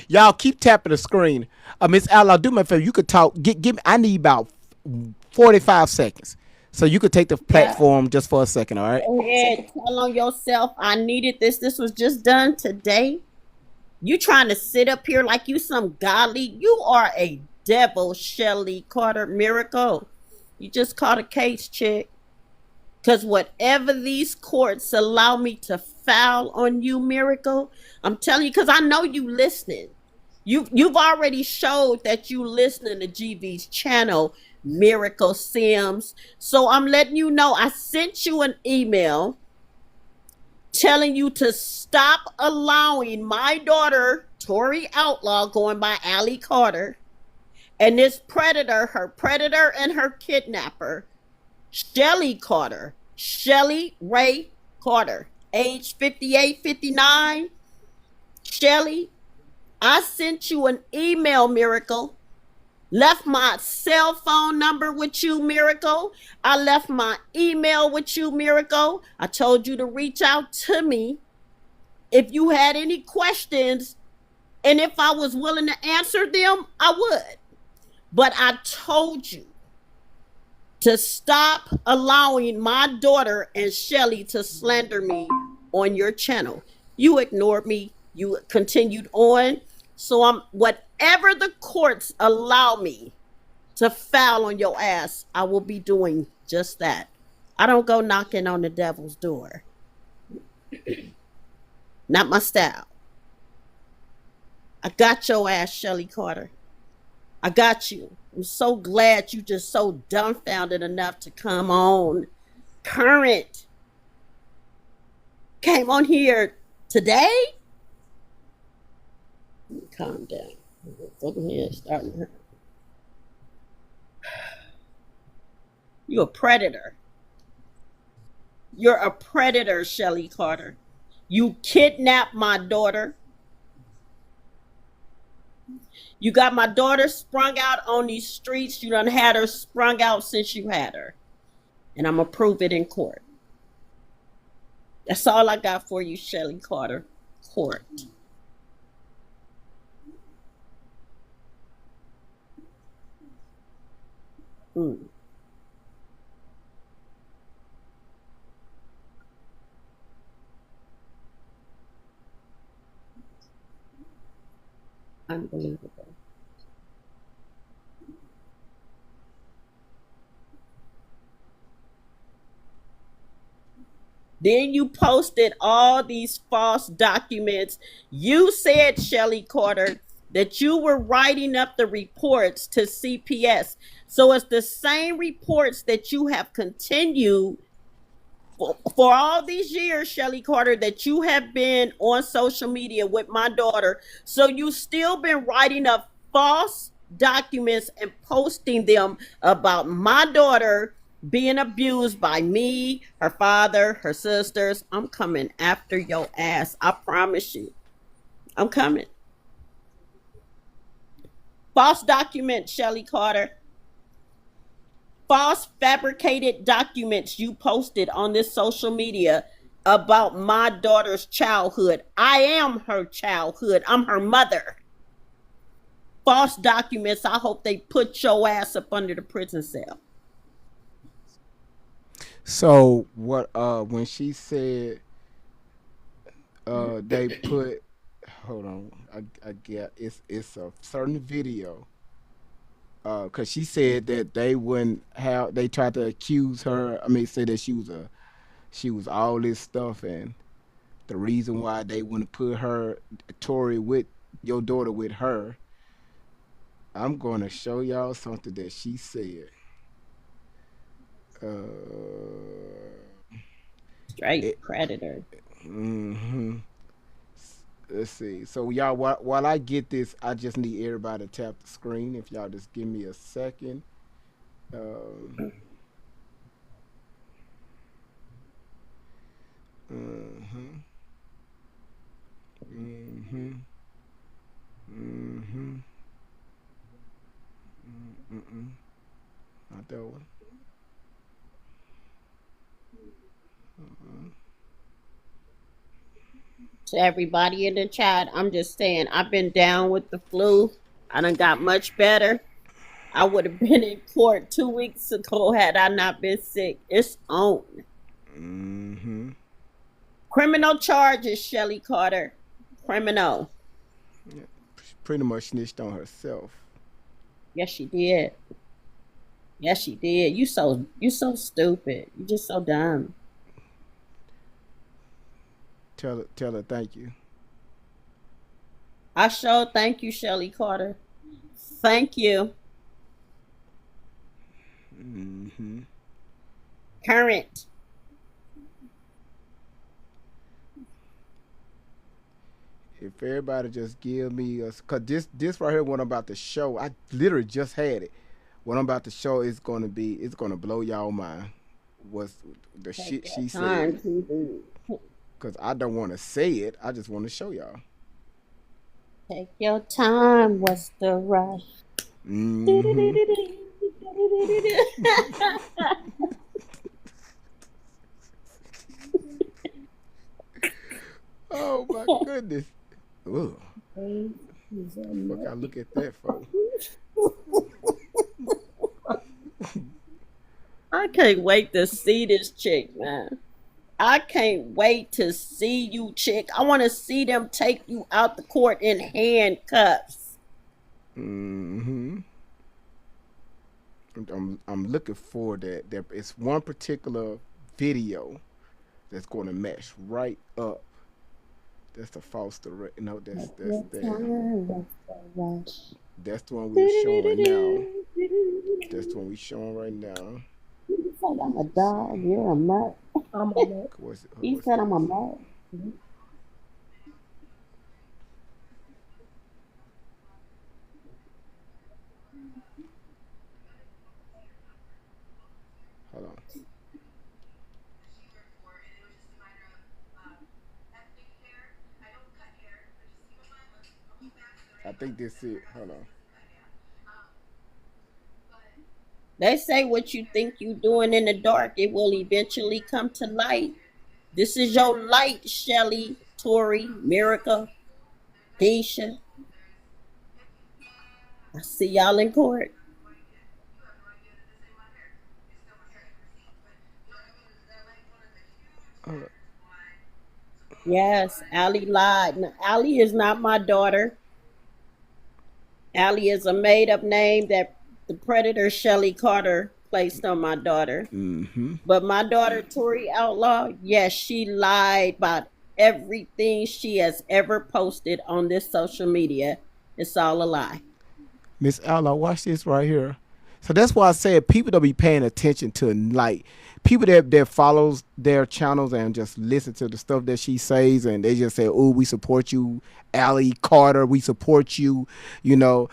Y'all keep tapping the screen. Miss Al, do me a favor. You could talk. Give me. I need about 45 seconds, so you could take the Yeah. platform just for a second. All right. Go ahead. Tell on yourself. I needed this. This was just done today. You trying to sit up here like you some godly. You are a devil, Shelly Carter Miracle. You just caught a case, chick. Because whatever these courts allow me to file on you, Miracle, I'm telling you, because I know you listening. You've already showed that you listening to GV's channel, Miracle Sims. So I'm letting you know I sent you an email telling you to stop allowing my daughter, Tori Outlaw, going by Allie Carter, and this predator, her predator and her kidnapper, Shelly Carter, Shelly Ray Carter, age 58, 59. Shelly, I sent you an email, Miracle. Left my cell phone number with you, Miracle. I left my email with you, Miracle. I told you to reach out to me if you had any questions, and if I was willing to answer them, I would. But I told you to stop allowing my daughter and Shelly to slander me on your channel. You ignored me. You continued on. So I'm whatever the courts allow me to foul on your ass, I will be doing just that. I don't go knocking on the devil's door. Not my style. I got your ass, Shelly Carter. I got you. I'm so glad you just so dumbfounded enough to come on. Current came on here today. Calm down. Fucking head starting to hurt. You're a predator. You're a predator, Shelly Carter. You kidnapped my daughter. You got my daughter sprung out on these streets. You done had her sprung out since you had her. And I'm going to prove it in court. That's all I got for you, Shelly Carter. Court. Mm. Unbelievable. Then you posted all these false documents. You said, Shelly Carter, that you were writing up the reports to CPS. So it's the same reports that you have continued for all these years, Shelly Carter, that you have been on social media with my daughter. So you still been writing up false documents and posting them about my daughter being abused by me, her father, her sisters. I'm coming after your ass. I promise you. I'm coming. False documents, Shelly Carter. False fabricated documents you posted on this social media about my daughter's childhood. I am her childhood. I'm her mother. False documents. I hope they put your ass up under the prison cell. So what? When she said they put, hold on, I get it's a certain video. Cause she said that they wouldn't have. They tried to accuse her. I mean, say that she was all this stuff, and the reason why they wouldn't put her Tori with your daughter with her. I'm gonna show y'all something that she said. Straight It, predator. hmm Let's see. So y'all, while I get this, I just need everybody to tap the screen. If y'all just give me a second. Um, hmm hmm hmm Mm-mm. Not that one. To everybody in the chat, I'm just saying I've been down with the flu. I done got much better. I would have been in court 2 weeks ago had I not been sick. It's on. Mm-hmm. Criminal charges, Shelly Carter. Criminal. She pretty much snitched on herself. Yes, she did. Yes, she did. You so stupid. You just so dumb. Tell her thank you. I sure thank you, Shelly Carter. Thank you. Mm-hmm. Current. If everybody just give me a, cause this right here, what I'm about to show, I literally just had it. What I'm about to show is gonna be, it's gonna blow y'all mind. What's the Take shit your she time, said? TV. Cause I don't want to say it. I just want to show y'all. Take your time. What's the rush? Mm-hmm. Oh my goodness. Ugh. Fuck, I look at that, folks. I can't wait to see this chick, man. I can't wait to see you, chick. I want to see them take you out the court in handcuffs. Mm-hmm. I'm looking for that. There is one particular video that's going to match right up. That's the false direct. No, that's Your that. time, what's the rush? That's the one we're showing now. That's the one we're showing right now. You said I'm a dog. You're a mutt. I'm a nut. He What's said this? I'm a mutt. Hold on. I think this it. Hold on. They say what you think you doing in the dark, it will eventually come to light. This is your light, Shelly, Tori, Miracle, Keisha. I see y'all in court. Hold on. Yes, Allie lied. Now, Allie is not my daughter. Allie is a made up name that the predator Shelly Carter placed on my daughter. Mm-hmm. But my daughter, Tori Outlaw, yes, she lied about everything she has ever posted on this social media. It's all a lie. Miss Outlaw, watch this right here. So that's why I said people don't be paying attention to, like, people that follows their channels and just listen to the stuff that she says, and they just say, "Oh, we support you, Allie Carter. We support you." You know.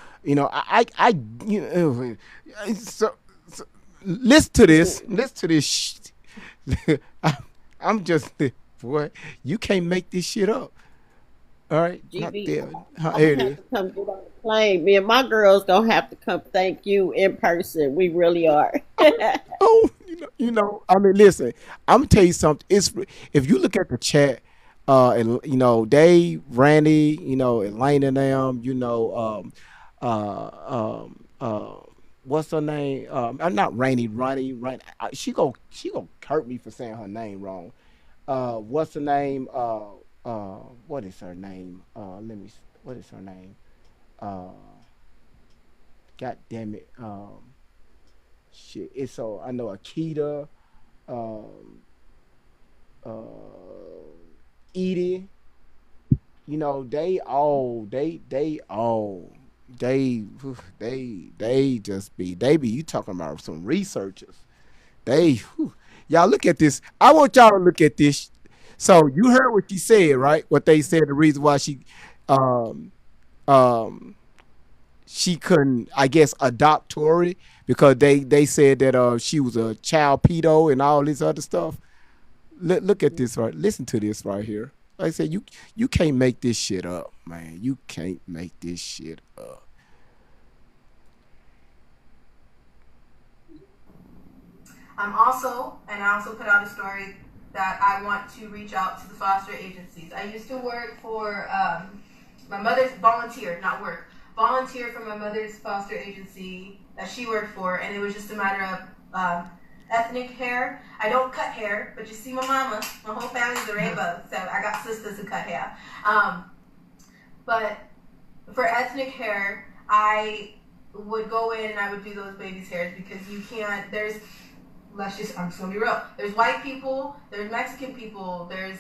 So listen to this. Listen to this. I, I'm just, boy. You can't make this shit up. All right, not GB, there. I'm Here gonna it have is. to come get on the plane. Me and my girls gonna have to come thank you in person. We really are. Oh, I mean, listen, I'm gonna tell you something. It's if you look at the chat, and Dave, Randy, Elaine and them, what's her name? I'm not Rainy, Ronnie. She go hurt me for saying her name wrong. What's her name? What is her name? What is her name? Uh, God damn it. Shit. It's so I know Akita, um, Edie. They they just be you talking about some researchers. Y'all look at this. I want y'all to look at this. So you heard what she said, right? What they said the reason why um um she couldn't, I guess, adopt Tori because they said that she was a child pedo and all this other stuff. Look at this right. Listen to this right here. Like I said, you can't make this shit up, man. You can't make this shit up. And I also put out a story that I want to reach out to the foster agencies. I used to work for my mother's volunteer for my mother's foster agency that she worked for, and it was just a matter of ethnic hair. I don't cut hair, but you see my mama, my whole family's a rainbow, so I got sisters who cut hair. But for ethnic hair, I would go in and I would do those babies' hairs because you can't, I'm just gonna be real. There's white people, there's Mexican people, there's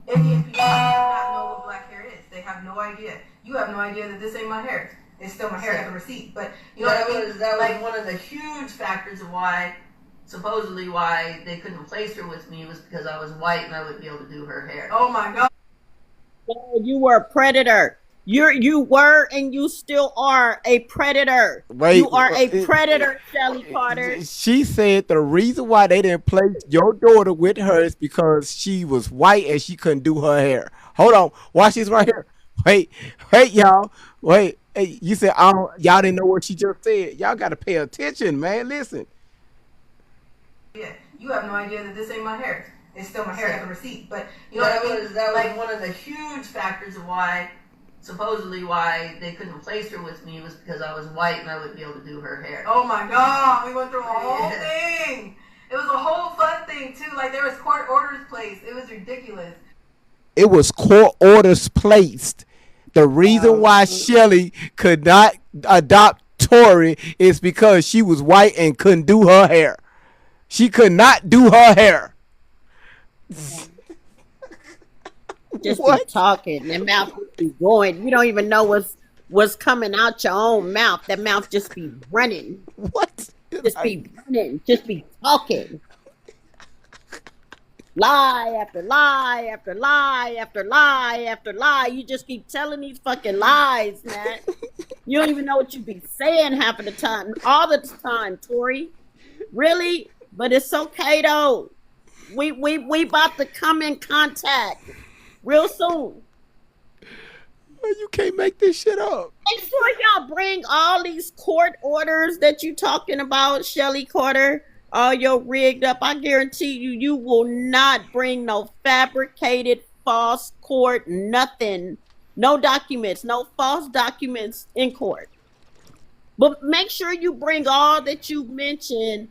Indian people who do not know what black hair is. They have no idea. You have no idea that this ain't my hair. It's still my hair. I have a receipt. But you know what I mean? That was one of the huge factors of why they couldn't place her with me was because I was white and I wouldn't be able to do her hair. Oh my God. You were a predator. You were and you still are a predator. Wait, you are a predator, Shelly Carter. She said the reason why they didn't place your daughter with her is because she was white and she couldn't do her hair. Hold on, watch this right here. Wait, y'all. Wait, hey, you said y'all didn't know what she just said. Y'all got to pay attention, man. Listen. Yeah, you have no idea that this ain't my hair. It's still my hair. I have a receipt. But you know that what I mean? was like one of the huge factors of why they couldn't place her with me was because I was white and I wouldn't be able to do her hair. Oh my God, we went through a whole thing. It was a whole fun thing too. Like there was court orders placed. It was ridiculous. It was court orders placed. The reason why Shelly could not adopt Tori is because she was white and couldn't do her hair. She could not do her hair. Just be talking. The mouth just be going. You don't even know what's coming out your own mouth. That mouth just be running. What? Just be running. Just be talking. Lie after lie after lie after lie after lie. You just keep telling these fucking lies, man. You don't even know what you be saying half of the time. All the time, Tori. Really? But it's okay though. We about to come in contact real soon. You can't make this shit up. Make sure y'all bring all these court orders that you talking about, Shelly Carter. All your rigged up. I guarantee you will not bring no fabricated false court, nothing. No documents, no false documents in court. But make sure you bring all that you mentioned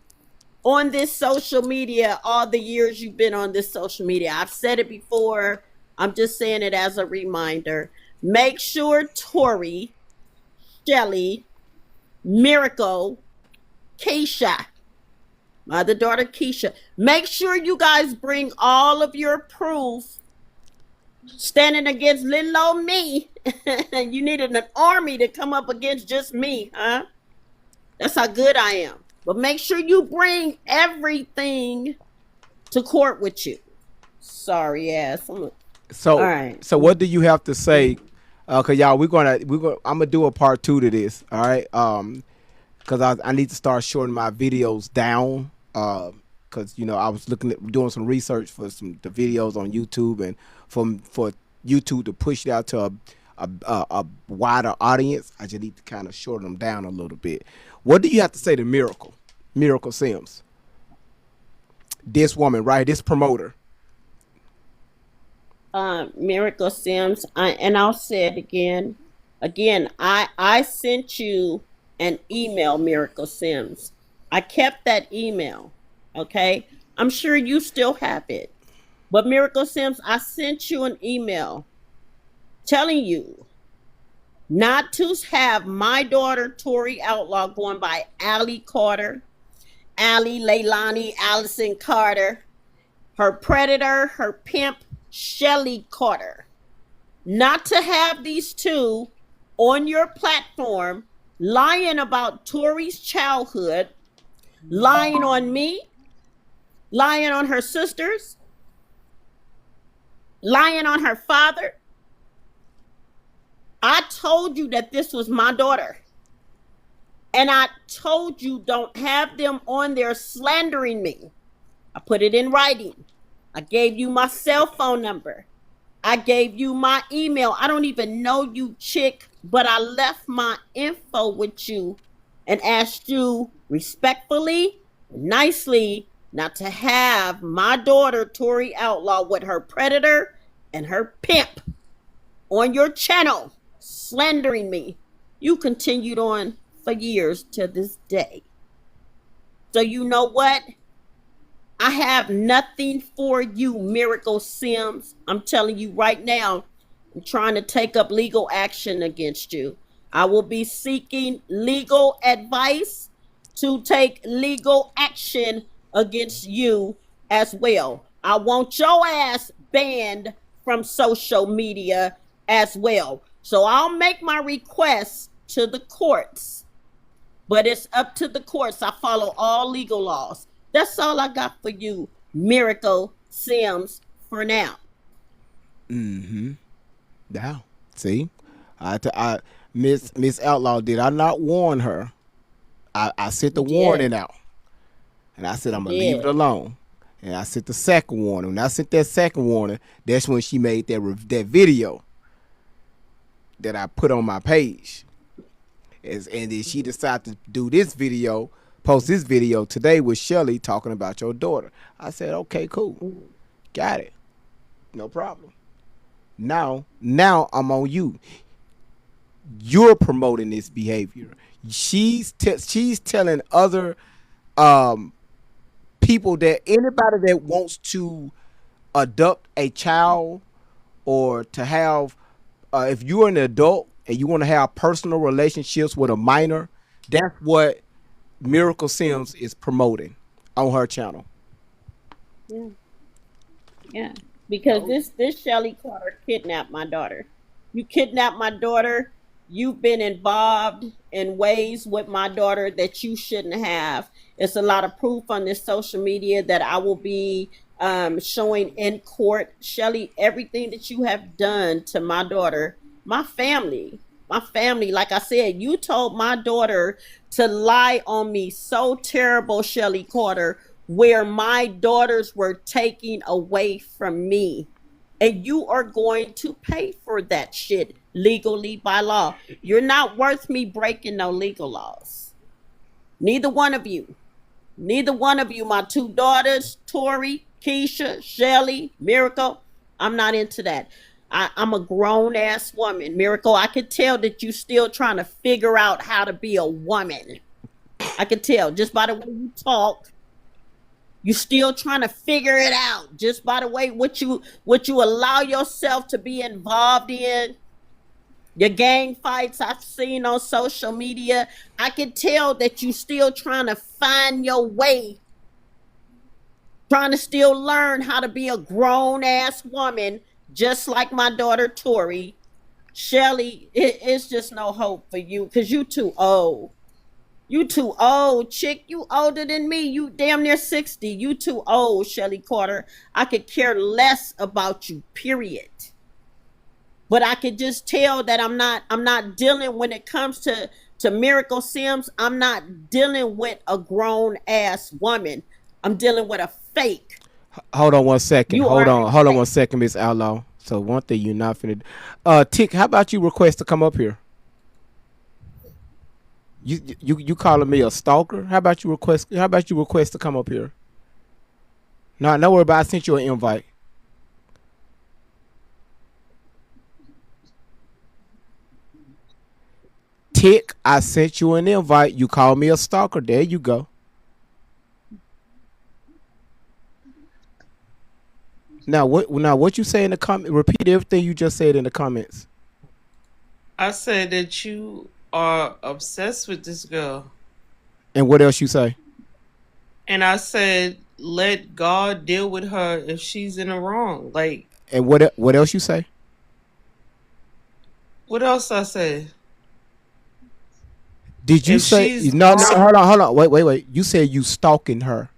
on this social media, all the years you've been on this social media. I've said it before. I'm just saying it as a reminder. Make sure Tori, Shelly, Miracle, Keisha, my other daughter Keisha, make sure you guys bring all of your proof standing against little old me. You needed an army to come up against just me, huh? That's how good I am. But make sure you bring everything to court with you. Sorry ass. So, all right. So what do you have to say? Cause y'all, I'm gonna do a part 2 to this. All right. Cause I need to start shorting my videos down. Cause I was doing some research for the videos on YouTube and for YouTube to push it out to a wider audience. I just need to kind of shorten them down a little bit. What do you have to say to Miracle Sims? This woman, right? This promoter. Miracle Sims, I'll say it again. I sent you an email, Miracle Sims. I kept that email. Okay, I'm sure you still have it. But Miracle Sims, I sent you an email telling you not to have my daughter Tori Outlaw going by Allie Carter, Allie Leilani Allison Carter, her predator, her pimp Shelly Carter. Not to have these two on your platform lying about Tori's childhood, lying on me, lying on her sisters, lying on her father. I told you that this was my daughter. And I told you don't have them on there slandering me. I put it in writing. I gave you my cell phone number. I gave you my email. I don't even know you, chick, but I left my info with you and asked you respectfully, nicely, Now to have my daughter Tori Outlaw with her predator and her pimp on your channel slandering me, you continued on for years to this day. So you know what? I have nothing for you, Miracle Sims. I'm telling you right now, I'm trying to take up legal action against you. I will be seeking legal advice to take legal action against you as well. I want your ass banned from social media as well. So I'll make my request to the courts, but it's up to the courts. I follow all legal laws. That's all I got for you, Miracle Sims, for now. Mm-hmm. Yeah. See, I Miss Outlaw, did I not warn her? I sent the You did. warning out, and I said You I'm gonna leave it did. alone. And I sent the second warning. When I sent that second warning, that's when she made that video that I put on my page. And then she decided to do this video, post this video today with Shelly talking about your daughter. I said, okay, cool, got it, no problem. Now I'm on you. You're promoting this behavior. She's telling other um people, that anybody that wants to adopt a child, or to have, if you're an adult and you want to have personal relationships with a minor, that's what Miracle Sims is promoting on her channel. Yeah. Yeah. Because this Shelly Carter kidnapped my daughter. You kidnapped my daughter. You've been involved in ways with my daughter that you shouldn't have. It's a lot of proof on this social media that I will be showing in court. Shelly, everything that you have done to my daughter, my family, like I said, you told my daughter to lie on me so terrible, Shelly Carter, where my daughters were taken away from me. And you are going to pay for that shit legally by law. You're not worth me breaking no legal laws. Neither one of you. Neither one of you, my two daughters, Tori, Keisha, Shelly, Miracle. I'm not into that. I'm a grown ass woman. Miracle, I could tell that you still trying to figure out how to be a woman. I could tell just by the way you talk. You still trying to figure it out just by the way what you allow yourself to be involved in. Your gang fights I've seen on social media. I can tell that you still trying to find your way, trying to still learn how to be a grown ass woman, just like my daughter Tori. Shelly, it's just no hope for you because you too old. You too old, chick. You older than me. You damn near 60. You too old, Shelly Carter. I could care less about you, period. But I could just tell that I'm not dealing when it comes to Miracle Sims. I'm not dealing with a grown ass woman. I'm dealing with a fake. Hold on one second. You Hold are on. a Hold on one fake. second, Miss Outlaw. So one thing you're not finna. Tick. How about you request to come up here? You calling me a stalker? How about you request? How about you request to come up here? No, no worry about. I sent you an invite. Tick. I sent you an invite. You call me a stalker. There you go. Now what? Now what you say in the comment? Repeat everything you just said in the comments. I said that you are obsessed with this girl. And what else you say? And I said, let God deal with her if she's in the wrong. Like, And what else you say? what else I said? Did you If say she's no? No, wrong, hold on. Wait. You said you stalking her.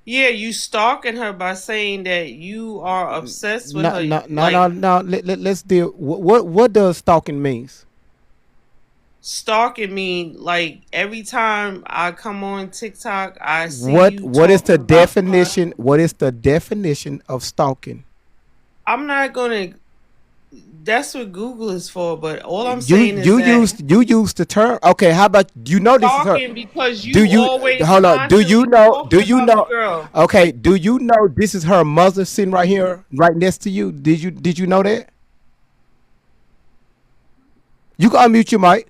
yeah, you stalking her by saying that you are obsessed with No, her. no, no, no, Like, no. Let's deal. What does stalking means? stalking me, like, every time I come on TikTok, I see What you what is talking the about her. definition? What is the definition of stalking? I'm not gonna. That's what Google is for. But all I'm You saying is you that used the term. Okay, how about you know this is her? talking because Do you you always hold on? constantly Do talking you about the know? girl. Okay, do you know this is her mother sitting right here, right next to you? Did you know that? You can unmute your mic.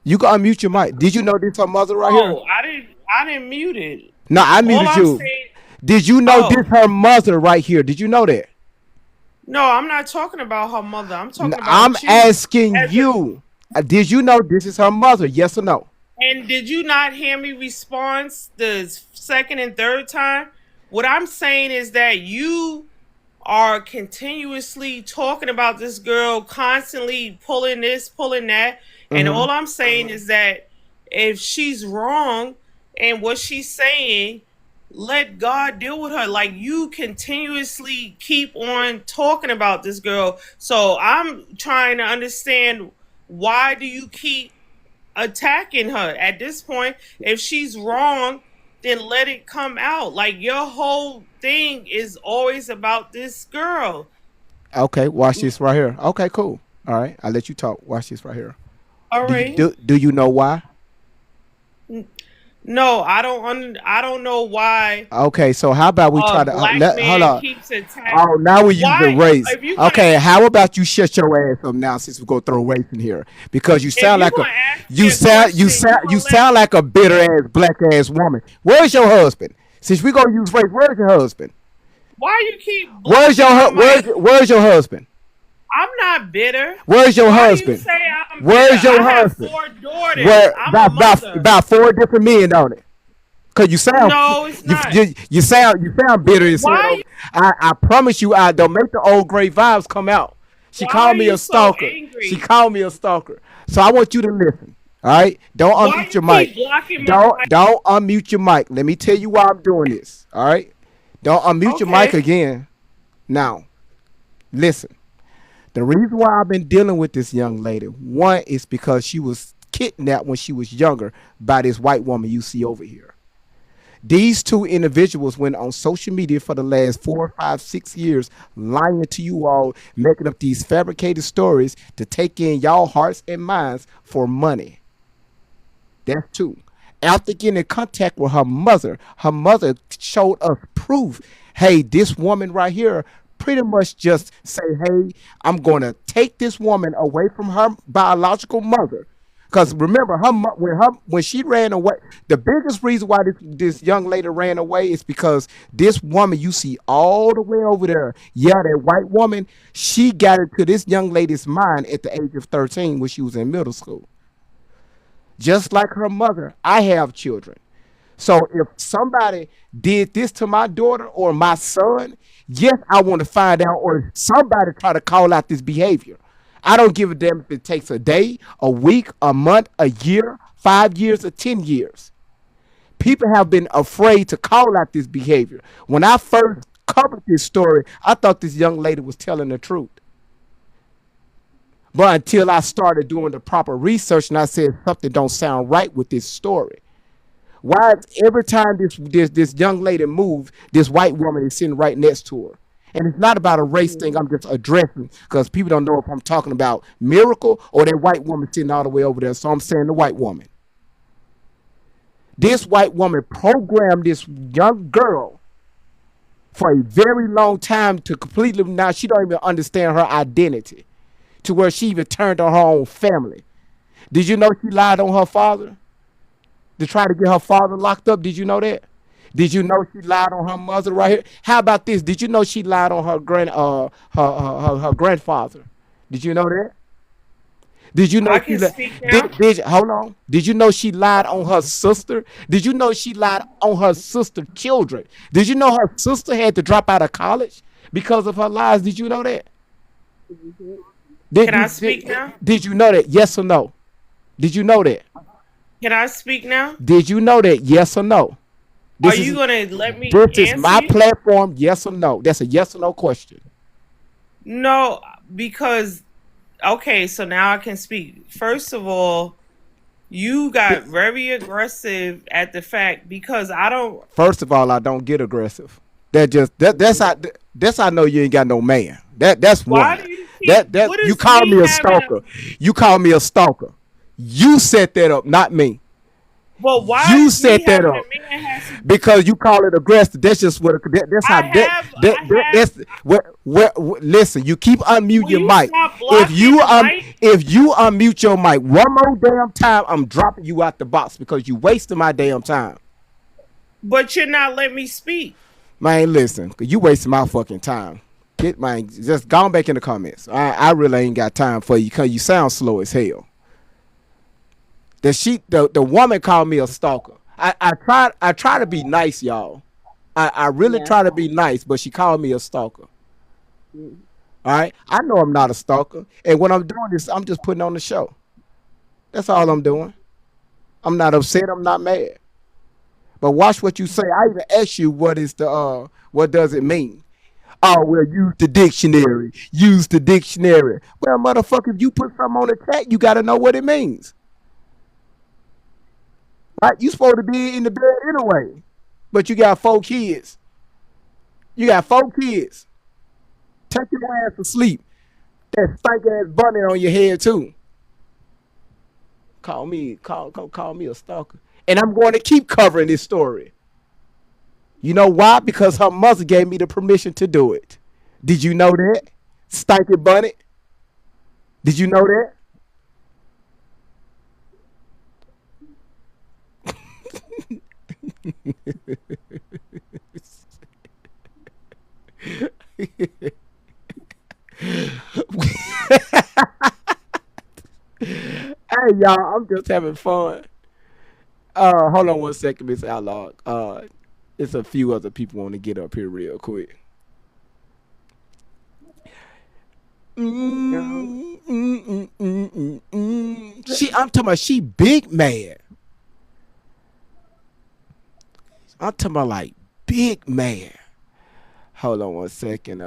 You can unmute your mic. Did you know this her mother right here? Oh, I didn't mute it. No, I All muted I'm you. saying, Did you know this oh her mother right here? Did you know that? no, I'm not talking about her mother. I'm talking I'm about you asking as a. you. Did you know this is her mother? Yes or no? And did you not hear me respond the second and third time? What I'm saying is that you are continuously talking about this girl, constantly pulling this, pulling that. And Mm-hmm. all I'm saying is that if she's wrong and what she's saying, let God deal with her. Like you continuously keep on talking about this girl. So I'm trying to understand, why do you keep attacking her at this point? If she's wrong, then let it come out. Like your whole thing is always about this girl. Okay, watch this right here. Okay, cool. All right, I'll let you talk. Watch this right here. All right. Do you know why? No, I don't know why Okay, so how about we a try to black let hold man on. keeps attacking. Oh, now we using Why, race. if you're gonna Okay, how about you shut your ass up now since we go throw race in here? Because you if sound you're like a gonna ask me a question, you you gonna let sound like a bitter ass black ass woman. Where's your husband? Since we gonna use race, where's your husband? why you keep blocking my mic? Where's your husband? I'm not bitter. Where's your Why do you husband? say I'm bitter? Where's your I have husband? 4 daughters. Where I'm a mother. about four different men on it. Cause No, it's not. you sound bitter as Why hell. I promise you, I don't make the old great vibes come out. She why are called me you a so stalker. She angry? called me a stalker. So I want you to listen. All right, don't Why unmute you your mic. keep blocking my mic? Don't unmute your mic. Let me tell you why I'm doing this. All right, don't unmute your mic Okay. again. Now, listen. The reason why I've been dealing with this young lady, one is because she was kidnapped when she was younger by this white woman you see over here. These two individuals went on social media for the last 4, 5, 6 years, lying to you all, making up these fabricated stories to take in y'all hearts and minds for money. That's two. After getting in contact with her mother showed us proof. Hey, this woman right here pretty much just say, hey, I'm going to take this woman away from her biological mother. Because remember, when she ran away, the biggest reason why this young lady ran away is because this woman you see all the way over there, yeah, that white woman, she got into this young lady's mind at the age of 13 when she was in middle school. Just like her mother, I have children. So if somebody did this to my daughter or my son, yes, I want to find out, or somebody try to call out this behavior. I don't give a damn if it takes a day, a week, a month, a year, 5 years, or 10 years. People have been afraid to call out this behavior. When I first covered this story, I thought this young lady was telling the truth. But until I started doing the proper research and I said something don't sound right with this story. Why every time this young lady moves, this white woman is sitting right next to her? And it's not about a race thing. I'm just addressing because people don't know if I'm talking about Miracle or that white woman sitting all the way over there. So I'm saying the white woman. This white woman programmed this young girl for a very long time to completely, now she don't even understand her identity, to where she even turned on her own family. Did you know she lied on her father to try to get her father locked up? Did you know that? Did you know she lied on her mother right here? How about this? Did you know she lied on her grandfather? Did you know that? Did you know I can speak now. hold on? Did you know she lied on her sister? Did you know she lied on her sister's children? Did you know her sister had to drop out of college because of her lies? Did you know that? Can I speak now? Did you know that? Yes or no? Did you know that? Can I speak now? Did you know that? Yes or no? Are This you is gonna let me this is answer my you? platform. Yes or no? That's a yes or no question. No, because okay, so now I can speak. First of all, you got very aggressive at the fact because I don't. First of all, I don't get aggressive. That's how. That's how I know you ain't got no man. That's Why one. do you keep? What You is call me me a having? stalker. You call me a stalker. You set that up, not me. Well, why You is me set that having up a man has to? because you call it aggressive. That's just what. That's how. I have. That's listen. You keep unmute Will your you mic. stop blocking the mic? If you unmute your mic one more damn time, I'm dropping you out the box because you wasting my damn time. But you're not letting me speak. Man, listen, cause you wasting my fucking time. Get man, just go back in the comments. I really ain't got time for you because you sound slow as hell. The woman called me a stalker. I try to be nice, y'all. I really try to be nice, but she called me a stalker. All right, I know I'm not a stalker, and when I'm doing this, I'm just putting on the show. That's all I'm doing. I'm not upset. I'm not mad. But watch what you say. I even ask you what does it mean? Oh, well, use the dictionary. Use the dictionary. Well, motherfucker, if you put something on the chat, you got to know what it means. Right? You supposed to be in the bed anyway. But you got 4 kids. You got 4 kids. Take your ass to sleep. That stank ass bunny on your head, too. Call me a stalker. And I'm going to keep covering this story. You know why? Because her mother gave me the permission to do it. Did you know that? Stanky bunny? Did you know that? Hey y'all, I'm just having fun. Hold on one second, Miss Outlaw. It's a few other people want to get up here real quick. I'm talking about she big mad. I'm talking about like big mad. Hold on one second.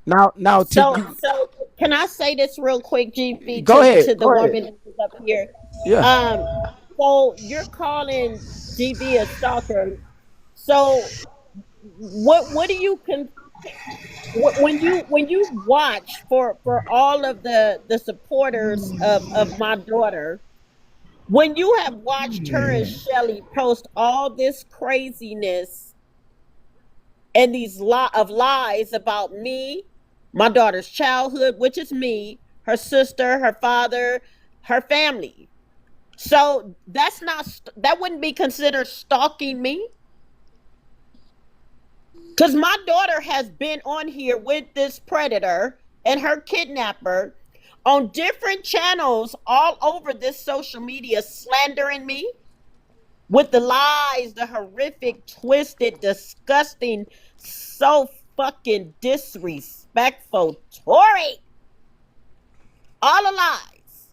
Now, So can I say this real quick, GB, go ahead. to the Go woman ahead. who's up here? Yeah. So you're calling GB a stalker. So what do you when you watch for all of the supporters of my daughter, when you have watched her and Shelly post all this craziness and these lies about me, my daughter's childhood, which is me, her sister, her father, her family. So that wouldn't be considered stalking me. Because my daughter has been on here with this predator and her kidnapper on different channels all over this social media, slandering me with the lies, the horrific, twisted, disgusting, so fucking disrespectful Tory. All the lies.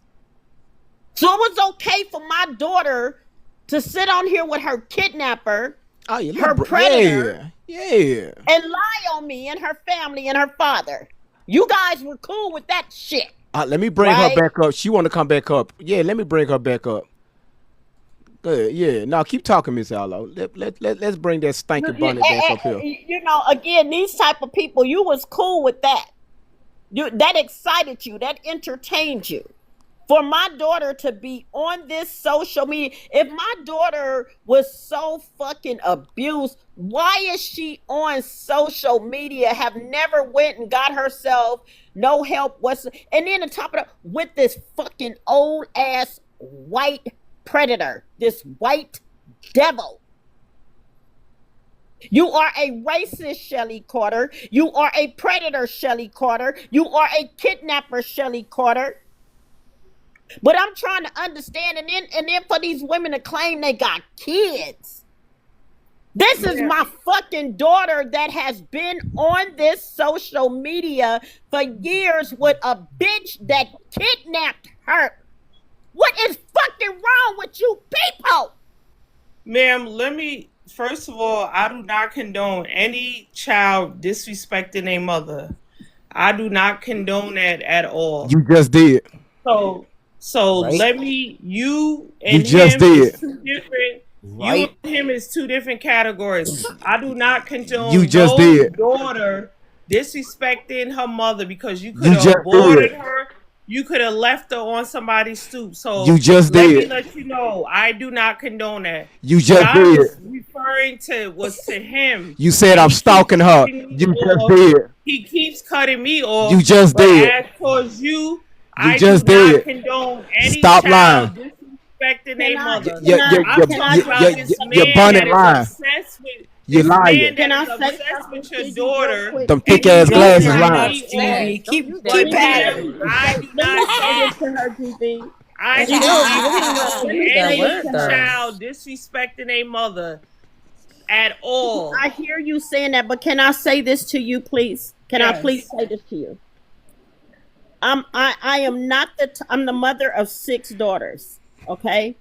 So it was okay for my daughter to sit on here with her kidnapper, her predator, and lie on me and her family and her father. You guys were cool with that shit. Let me bring her back up. She want to come back up. Yeah, let me bring her back up. Good. Yeah. Now keep talking, Miss Outlaw. Let's bring that stinky bunny back up here. You know, again, these type of people, you was cool with that. That excited you. That entertained you. For my daughter to be on this social media, if my daughter was so fucking abused, why is she on social media? Have never went and got herself no help and then on top of that, with this fucking old ass white predator, this white devil. You are a racist, Shelly Carter. You are a predator, Shelly Carter. You are a kidnapper, Shelly Carter. But I'm trying to understand, and then for these women to claim they got kids. This is my fucking daughter that has been on this social media for years with a bitch that kidnapped her. What is fucking wrong with you people? Ma'am, first of all, I do not condone any child disrespecting a mother. I do not condone that at all. You just did. So right. you and him is two different. Right. You and him is two different categories. I do not condone you just did. daughter disrespecting her mother because you could You have just aborted did. her. You could have left her on somebody's stoop. So You just let me did. let you know, I do not condone that. You What just I did. was referring to was to him, You said and I'm he keeps stalking her. cutting me You just off. did. He keeps cutting me You off. just But did. as towards you, You I do just not did. condone any Stop lying. child disrespecting a Can I mother. You, you, I'm you, can talking I you, just about you, say this you're man bunny that is lying. obsessed with You this man lying. can that I is say obsessed something with to your you real daughter, quick? Them and thick he ass GB, keeps glasses can I cutting lying. say me this? off. Keep But keep GB, at let it. me I say do let me not say this condone. to her, GB. I do GB, not let me condone say this any to her. child disrespecting a mother at all. I hear you saying that, but can I say this to you, please? Can I please Yes. say this to you? I am not I'm the mother of 6 daughters. Okay,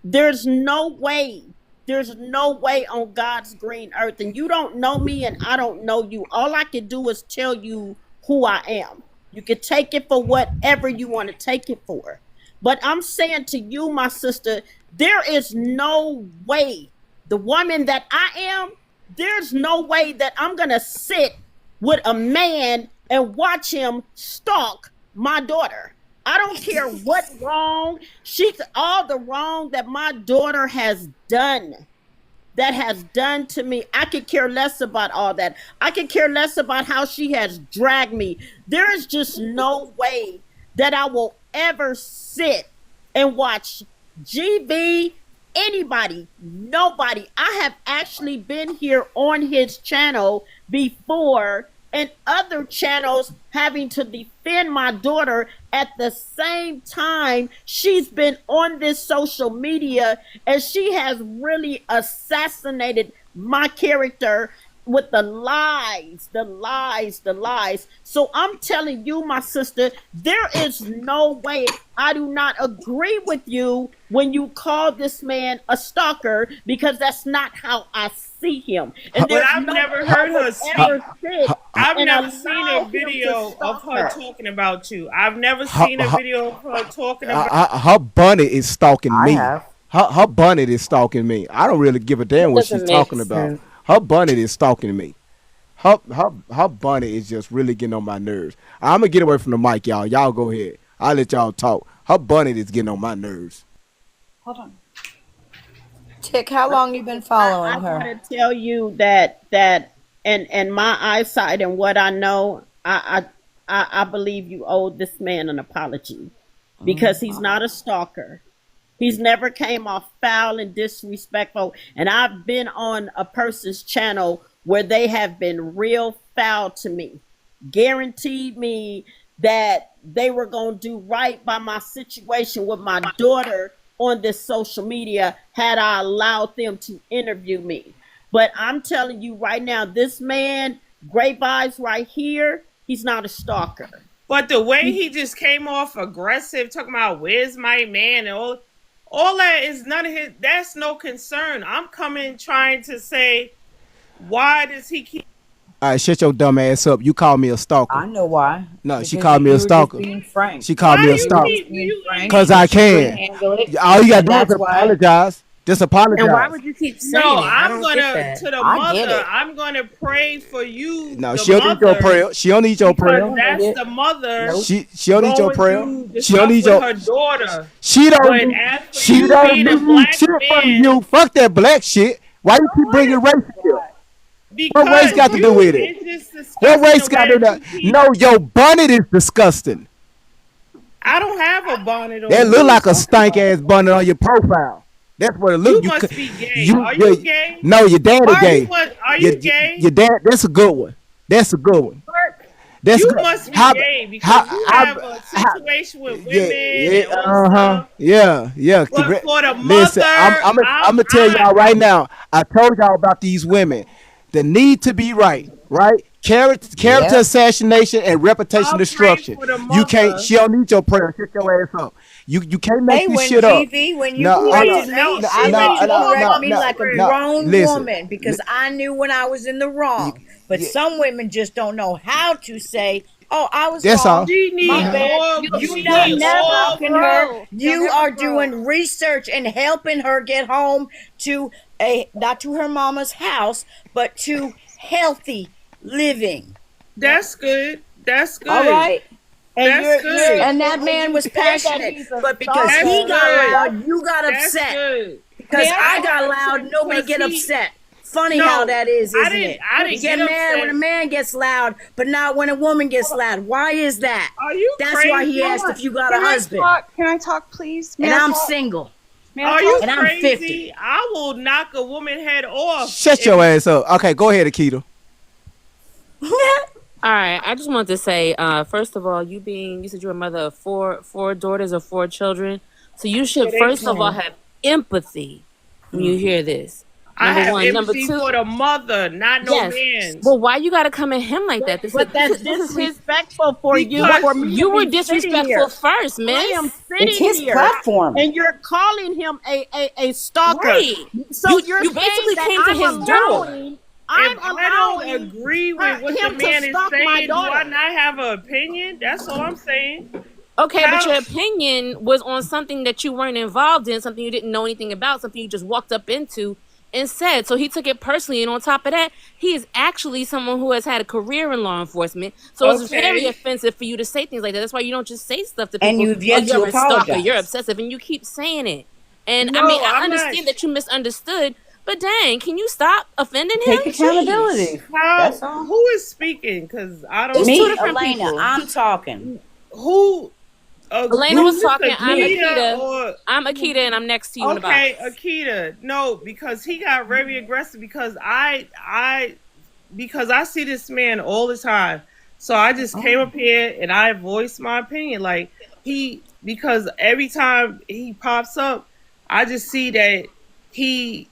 there's no way. There's no way on God's green earth, and you don't know me, and I don't know you. All I can do is tell you who I am. You can take it for whatever you want to take it for. But I'm saying to you, my sister, there is no way the woman that I am, there's no way that I'm going to sit with a man and watch him stalk my daughter. I don't care what wrong all the wrong that my daughter has done, that has done to me. I could care less about all that. I could care less about how she has dragged me. There is just no way that I will ever sit and watch GV, anybody, nobody. I have actually been here on his channel before, and other channels having to defend my daughter at the same time she's been on this social media, and she has really assassinated my character with the lies, the lies, the lies. So I'm telling you, my sister, there is no way. I do not agree with you when you call this man a stalker, because that's not how I see him. And But there's I've no never way I heard would her speak. ever sit I've and never seen a allow him to video of stalk her her. talking about you. I've never Her, seen a her, video of her talking about. her bunny is stalking I me. have. Her bunny is stalking me. I don't really give a damn That what she's doesn't make talking about. sense. Her bunny is stalking me. Her bunny is just really getting on my nerves. I'm gonna get away from the mic, y'all. Y'all go ahead. I'll let y'all talk. Her bunny is getting on my nerves. Hold on. Tick, how long you been I following her? gotta tell you that and my eyesight and what I know, I believe you owe this man an apology, because he's not a stalker. He's never came off foul and disrespectful. And I've been on a person's channel where they have been real foul to me, guaranteed me that they were going to do right by my situation with my daughter on this social media had I allowed them to interview me. But I'm telling you right now, this man, Great Vibes right here, he's not a stalker. But the way he just came off aggressive, talking about where's my man and all that is none of his. That's no concern. I'm coming trying to say, why does he keep? All right, shut your dumb ass up. You call me a I stalker. know why. No, she Because called me you a were just stalker. being frank. She called Why me do a you You were stalker. just keep being you? frank Cause I because you couldn't can. handle it. All you gotta And do is that's why. apologize. Just And why apologize. would you keep saying No, it? I I'm don't get gonna that. to the I get mother. it. I'm gonna pray for you, No, the she don't need your mother, prayer. She don't need your because prayer. don't need that's it. the mother Nope. She don't need your going prayer. through the She don't stuff need with your. her daughter. She don't But need. as for She you don't being a need black shit from man, you. Fuck that black shit. Why you keep bringing race here? What race because got to do with it? it's just What disgusting race the got way to do that that? you keep. No, your bonnet is disgusting. I don't have a bonnet That on. What look are you like a talking stank about? ass bonnet on your profile. That's what it look. You must be gay. Are Yeah, you gay? no, your daddy Are gay. you gay? Your dad. That's a good one. That's a good one. That's You good. must be How? gay How? because you How? have a how situation with yeah, women yeah, and all stuff. yeah. But for the Listen, I'm, mother, I'm, gonna, I'm I'm gonna tell I y'all right now. I told y'all about these women. The need to be right? Character Yep. assassination and reputation I'll pray destruction. for the You can't. mother. She don't need your prayer. Shut your ass up. You can't make Hey, this when shit up. GV, when you No, corrected Please, me, she I read let you all correct my me like a script. grown Listen. woman because I knew when I was in the wrong. But Yeah, some women just don't know how to say, "Oh, I was that's wrong. all. She My need bad." all. You She not need never all. stalking her. grow. They'll You never are grow. doing research and helping her get home to not to her mama's house, but to healthy living. That's good. That's good. All right. And That's good. and that man was passionate, but because That's he got good. loud, you got That's upset. good. Because Yeah, I got loud, nobody because get he- upset. Funny No, how that is, I isn't didn't- it? I didn't You get get mad upset. when a man gets loud, but not when a woman gets loud. Why is that? Are you That's crazy? why he asked if you got a Can I husband. talk? Can I talk, please? May And I I'm talk? single. May I Are talk? you And I'm crazy? 50. I will knock a woman head off. Shut if- your ass up. Okay, go ahead, Akita. All right, I just wanted to say, first of all, you said you're a mother of four daughters or 4 children, so you should Yeah, they first of all can. have empathy when you hear this. I Number have one, number empathy two, for the mother, not no yes. man. Well, why you gotta come at him like that? But that's this is his. disrespectful for you. Because For me to You were be sitting disrespectful here. first, I miss. am sitting It's his here, platform. and you're calling him a stalker. Right. So You you're basically saying that came to I'm his door. allowing- I'm If I don't allowing agree with what the him to man is stalk my saying, do I daughter. not have an opinion? That's all I'm saying. Okay, but How- your opinion was on something that you weren't involved in, something you didn't know anything about, something you just walked up into and said. So he took it personally, and on top of that, he is actually someone who has had a career in law enforcement. So it's Okay. very offensive for you to say things like that. That's why you don't just say stuff to people. And you've yet you're to a stalker, apologize. you're obsessive, and you keep saying it. And I No, mean, I I'm understand not. that you misunderstood, but dang, can you stop offending him? Take accountability. How? That's all. Who is speaking? Because I don't. It's Me, two different Elena, people. I'm talking. Who? Elena was who's this, talking. I'm Akita. or- I'm Akita, and I'm next to you in the box. Okay, Akita. No, because he got very aggressive. Because because I see this man all the time. So I just came up here and I voiced my opinion. Like because every time he pops up, I just see that he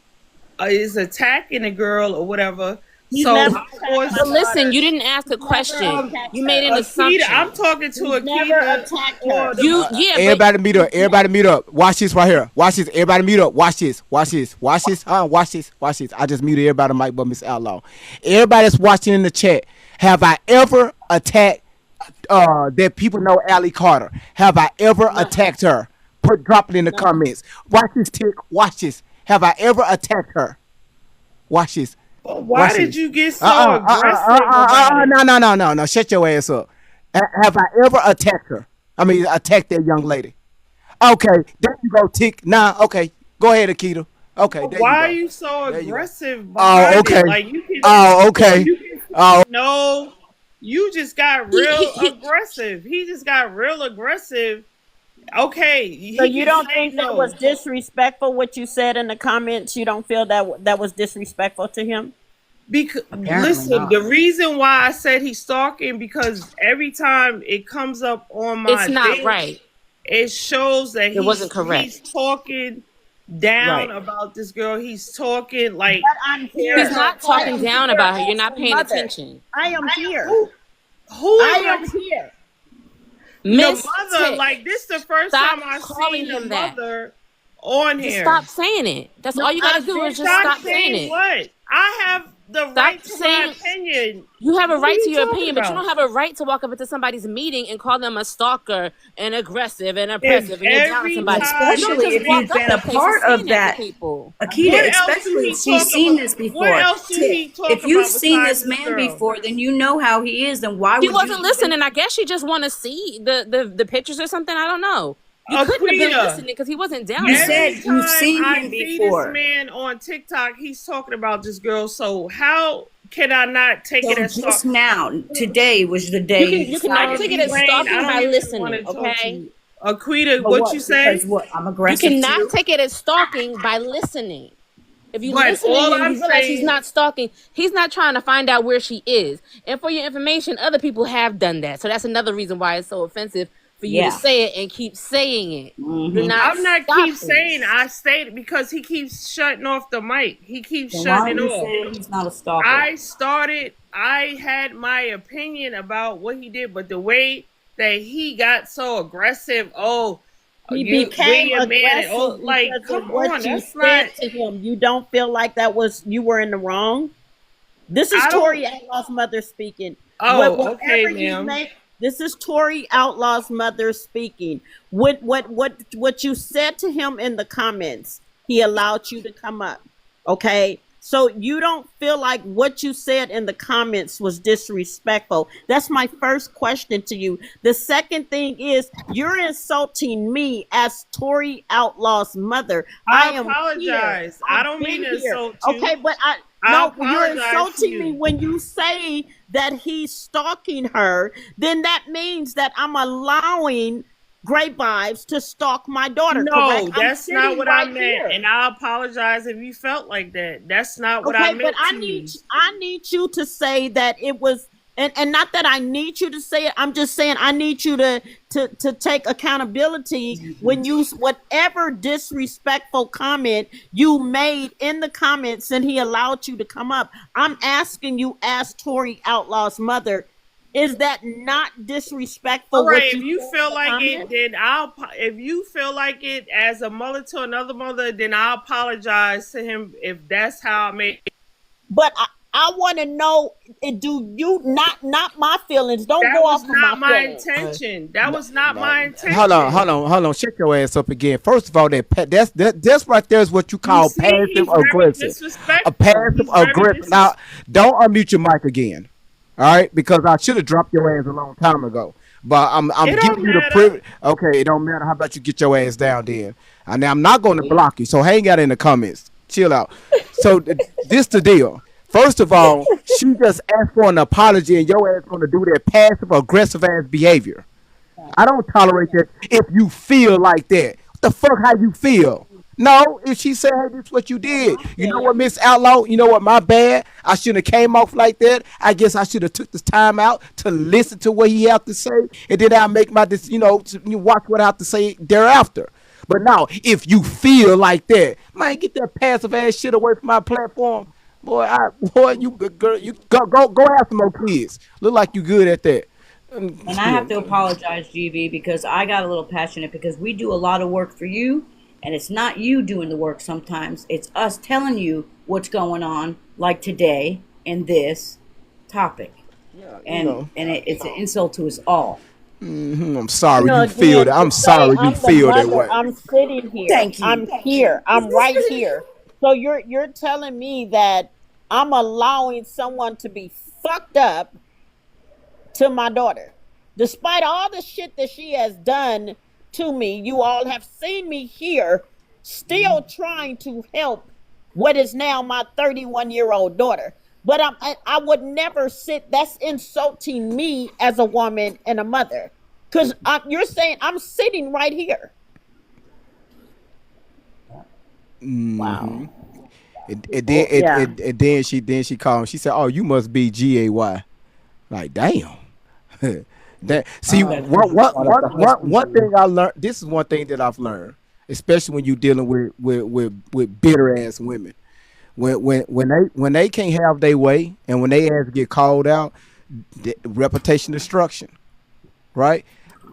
is attacking a girl or whatever. He's so never of course, But listen, you didn't ask a question. You made an assumption. I'm talking to He's never Akita. attacked or her. the- You, yeah, but Everybody mute up. Everybody mute up. Watch this right here. Watch this. Everybody mute up. Watch this. Watch this. Watch this. Watch this. Watch this. I just muted everybody mic but Miss Outlaw. Everybody that's watching in the chat. Have I ever attacked that people know Allie Carter? Have I ever attacked her? Drop it in the comments. Watch this, Tick. Watch this. Have I ever attacked her? Watch this. Why Watch did this. you get so aggressive about it? No. Shut your ass up. Have I ever attacked her? I mean, attacked that young lady. Okay, there you go, Tick. Nah, okay. Go ahead, Akita. Okay, there Why are you go. you so There you go. aggressive? Oh, behind okay. It? Like you can, Oh, okay. you can- Oh, No, you just got real aggressive. He just got real aggressive. Okay. So you don't think no. that was disrespectful? What you said in the comments, you don't feel that was disrespectful to him? Because Apparently listen, not. the reason why I said he's stalking because every time it comes up on my it's not thing, right. it shows that It wasn't correct. He's talking down Right. about this girl. He's talking like But I'm here. He's not talking down about her. You're not paying Mother. attention. I am here. who I is am the here. Miss mother? Tick, Like this the first stop time I've calling seen the him that. mother on just here. stop saying it. That's all you gotta do is just Stop stop saying it. what? I have the right to my saying- opinion. You have a What right are to you your talking opinion, but you about? don't have a right to walk up into somebody's meeting and call them a stalker and aggressive and oppressive and you're down on every somebody. time- You don't Especially just if walk you've up been to a places part saying of that. to people. Akita, What else do especially he if she's talk seen about? this before. What else do he talk If you've about seen besides this man girl? before, then you know how he is. Then why would She you? wasn't listening. I guess she just want to see the pictures or something. I don't know. You couldn't have been Akita, listening because he wasn't down You there. said every you've time seen I him see before. this man on TikTok, he's talking about this girl. So how can I not take So it as just stalking? now, today was the day. You cannot take it as Wayne, stalking I don't by even listening, wanna talk to okay? you. Akita, But what you say? Because what? I'm You aggressive cannot too. take it as stalking by listening. If you But listen all and I'm you realize he's saying- not stalking, he's not trying to find out where she is. And for your information, other people have done that. So that's another reason why it's so offensive for you Yeah. to say it and keep saying it. Mhm. You're not I'm not stopping. keep saying I stated because he keeps shutting off the mic. He keeps Then why shutting are it you off. saying he's not a stalker? I had my opinion about what he did, but the way that he got so aggressive, He you became be a man, aggressive and, like, because come of what on, you that's said not. to him. You don't feel like you were in the wrong. This is I don't- Tori Outlaw's mother speaking. Oh, Whatever okay, he ma'am. this is Tori Outlaw's mother speaking. What you said to him in the comments, he allowed you to come up. Okay. So you don't feel like what you said in the comments was disrespectful? That's my first question to you. The second thing is you're insulting me as Tori Outlaw's mother. I I am here. apologize. I I've don't mean been to here. insult Okay, you. but I no, you're apologize to insulting me you. when you say that he's stalking her. Then that means that I'm allowing Great Vibes to stalk my daughter, correct? No, I'm that's not sitting what I right meant, here. and I apologize if you felt like that. That's not what I Okay, but meant to you. I need you to say that it was, and not that I need you to say it. I'm just saying I need you to take accountability when you whatever disrespectful comment you made in the comments and he allowed you to come up. I'm asking you, as Tori Outlaw's mother, is that not disrespectful All right, what if you you said in feel the like it, comment? then if you feel like it as a mother to another mother, then I'll apologize to him if that's how I made it. But I want to know, do you not my feelings? Don't That go was off of my not my feelings. intention. That was not No, my hold on, intention. hold on, hold on. Shut your ass up again. First of all, that's right there is what you You call see, passive he's very aggressive. A disrespectful. passive He's very aggressive. Now, disrespectful. don't unmute your mic again. All right, because I should have dropped your ass a long time ago. But I'm It giving don't you the matter. privilege. Okay, it don't matter. How about you get your ass down then? And I'm not going to block you. So hang out in the comments. Chill out. So this the deal. First of all, she just asked for an apology, and your ass going to do that passive aggressive ass behavior. I don't tolerate that. If you feel like that, what the fuck? How you feel? No, if she said, "Hey, this is what you did," you know what, Miss Outlaw? You know what? My bad. I shouldn't have came off like that. I guess I should have took this time out to listen to what he have to say, and then I'll make my, you watch what I have to say thereafter. But now, if you feel like that, man, get that passive ass shit away from my platform, boy. Boy, you good girl, you go have some more kids. Look like you good at that. And I have to apologize, GV, because I got a little passionate because we do a lot of work for you, and it's not you doing the work sometimes. It's us telling you what's going on, like today in this topic. It's an insult to us all. I'm sorry you feel Again, that. to I'm say sorry you I'm the feel that mother, way. I'm sitting here. Thank you. I'm here. I'm right here. So you're telling me that I'm allowing someone to be fucked up to my daughter. Despite all the shit that she has done to me, you all have seen me here still trying to help what is now my 31-year-old daughter. But I would never sit, that's insulting me as a woman and a mother. Because you're saying I'm sitting right here. Wow. Yeah. And then she called. She said, "Oh, you must be GAY." Like, damn. That see one thing I learned. This is one thing that I've learned, especially when you dealing with bitter ass women. When they can't have their way, and when they ass get called out, reputation destruction. Right,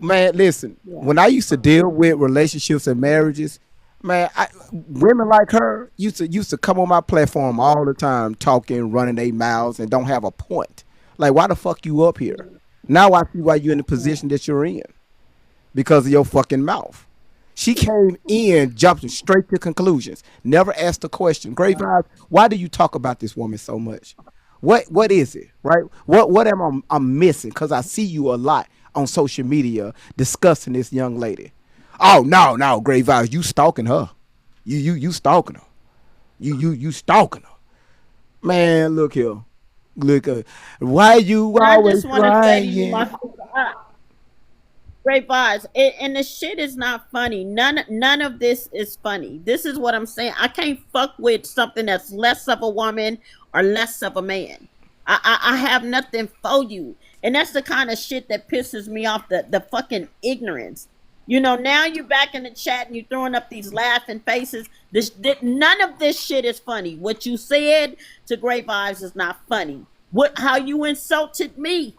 man. Listen, when I used to deal with relationships and marriages, man, women like her used to come on my platform all the time, talking, running their mouths, and don't have a point. Like, why the fuck you up here? Now I see why you're in the position that you're in, because of your fucking mouth. She came in jumping straight to conclusions, never asked a question. Great vibes. Why do you talk about this woman so much? What is it, right? What am I'm missing? Because I see you a lot on social media discussing this young lady. Oh no, Great vibes. You stalking her. You stalking her. You stalking her. Man, look here. Look, why you And I always just want to say to you, crying? Great vibes. And the shit is not funny. None of this is funny. This is what I'm saying. I can't fuck with something that's less of a woman or less of a man. I have nothing for you. And that's the kind of shit that pisses me off, the fucking ignorance. Now you're back in the chat and you're throwing up these laughing faces. None of this shit is funny. What you said to Great Vibes is not funny. How you insulted me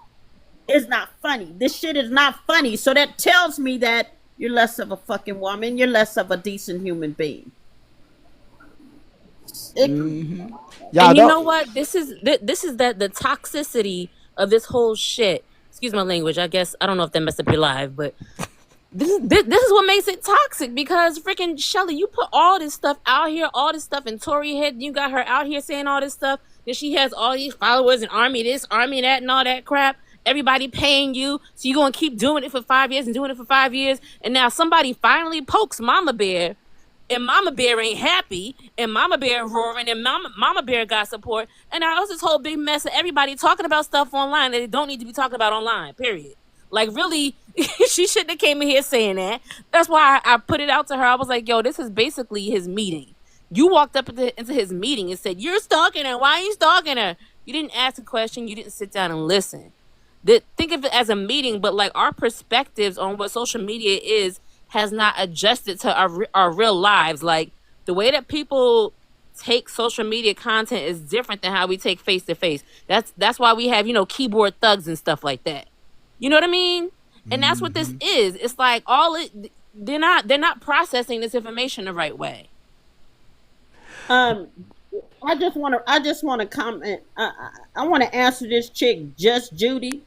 is not funny. This shit is not funny. So that tells me that you're less of a fucking woman. You're less of a decent human being. Y'all And you know don't. what? This is the toxicity of this whole shit. Excuse my language. I guess I don't know if that messed up your live, but this is what makes it toxic because freaking Shelly, you put all this stuff out here, all this stuff in Tori head. You got her out here saying all this stuff. That she has all these followers and army this, army that, and all that crap. Everybody paying you, so you gonna keep doing it for 5 years and doing it for 5 years. And now somebody finally pokes Mama Bear, and Mama Bear ain't happy, and Mama Bear roaring, and Mama Bear got support. And now it's this whole big mess of everybody talking about stuff online that they don't need to be talking about online. Period. Like really, she shouldn't have came in here saying that. That's why I put it out to her. I was like, yo, this is basically his meeting. You walked up into his meeting and said, you're stalking her. Why are you stalking her? You didn't ask a question. You didn't sit down and listen. Think of it as a meeting, but like our perspectives on what social media is has not adjusted to our real lives. Like the way that people take social media content is different than how we take face to face. That's why we have, keyboard thugs and stuff like that. You know what I mean? And that's what this is. It's like they're not processing this information the right way. I just want to comment. I want to answer this chick, Just Judy.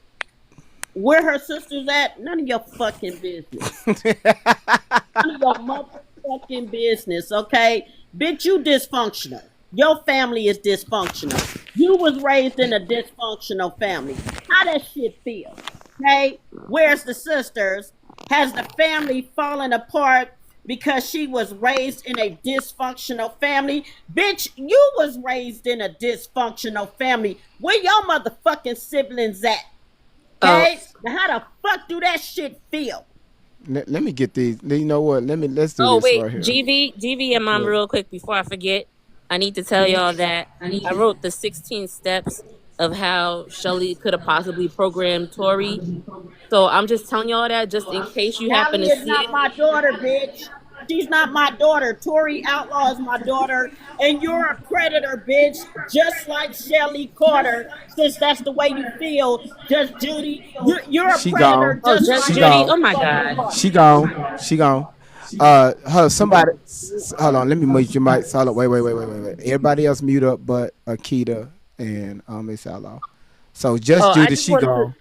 Where her sisters at? None of your fucking business. None of your motherfucking business, okay? Bitch, you dysfunctional. Your family is dysfunctional. You was raised in a dysfunctional family. How that shit feel? Okay? Where's the sisters? Has the family fallen apart because she was raised in a dysfunctional family? Bitch, you was raised in a dysfunctional family. Where your motherfucking siblings at? Okay? Now how the fuck do that shit feel? Let me get these. You know what? Let's do this wait, right here. GV and Mom, real quick before I forget, I need to tell y'all that I wrote the 16 steps of how Shelly could have possibly programmed Tori. So I'm just telling y'all that just in case you happen to see is not it. my daughter, bitch. She's not my daughter. Tori Outlaw is my daughter, and you're a predator, bitch. Just like Shelly Carter, since that's the way you feel. Just Judy, you're a She predator. gone. Just Just She Judy. like gone. Oh my God. She gone. She gone. Somebody. Hold on. Let me mute your mic. Hold on. Wait. Everybody else mute up, but Akita and Miss Outlaw. So just Judy. She gone.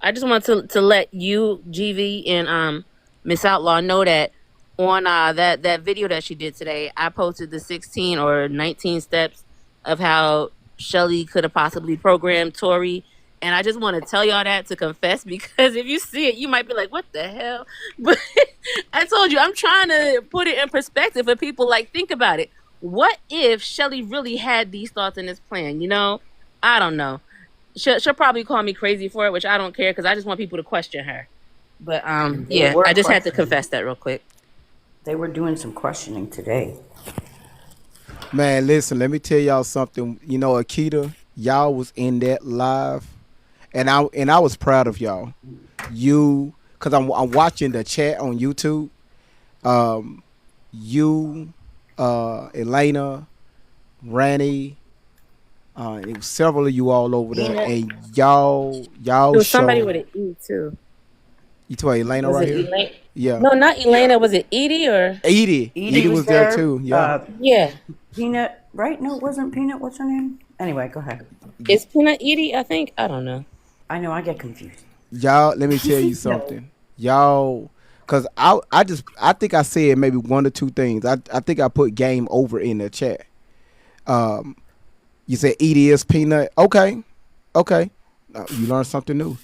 I just want to let you, GV, and Miss Outlaw know that on that video that she did today, I posted the 16 or 19 steps of how Shelly could have possibly programmed Tori. And I just want to tell y'all that to confess, because if you see it, you might be like, what the hell? But I told you, I'm trying to put it in perspective for people. Like, think about it. What if Shelly really had these thoughts in this plan? I don't know. She'll probably call me crazy for it, which I don't care, because I just want people to question her. But yeah, I just had to confess that real quick. They were doing some questioning today. Man, listen, let me tell y'all something. Akita, y'all was in that live, and I was proud of y'all. Because I'm watching the chat on YouTube. Elena, Ranny, it was several of you all over there, and y'all There was somebody showed. with an E too. You talking Elena Was right it here? Elaine? Yeah. No, not Elena. Was it Edie or? Edie was there too. Yeah. Yeah. Peanut, right? No, it wasn't Peanut. What's her name? Anyway, go ahead. Is Peanut Edie? I think. I don't know. I know, I get confused. Y'all, let me tell you something. Y'all, because I think I said maybe one or two things. I think I put game over in the chat. You said Edie is Peanut. Okay. You learned something new.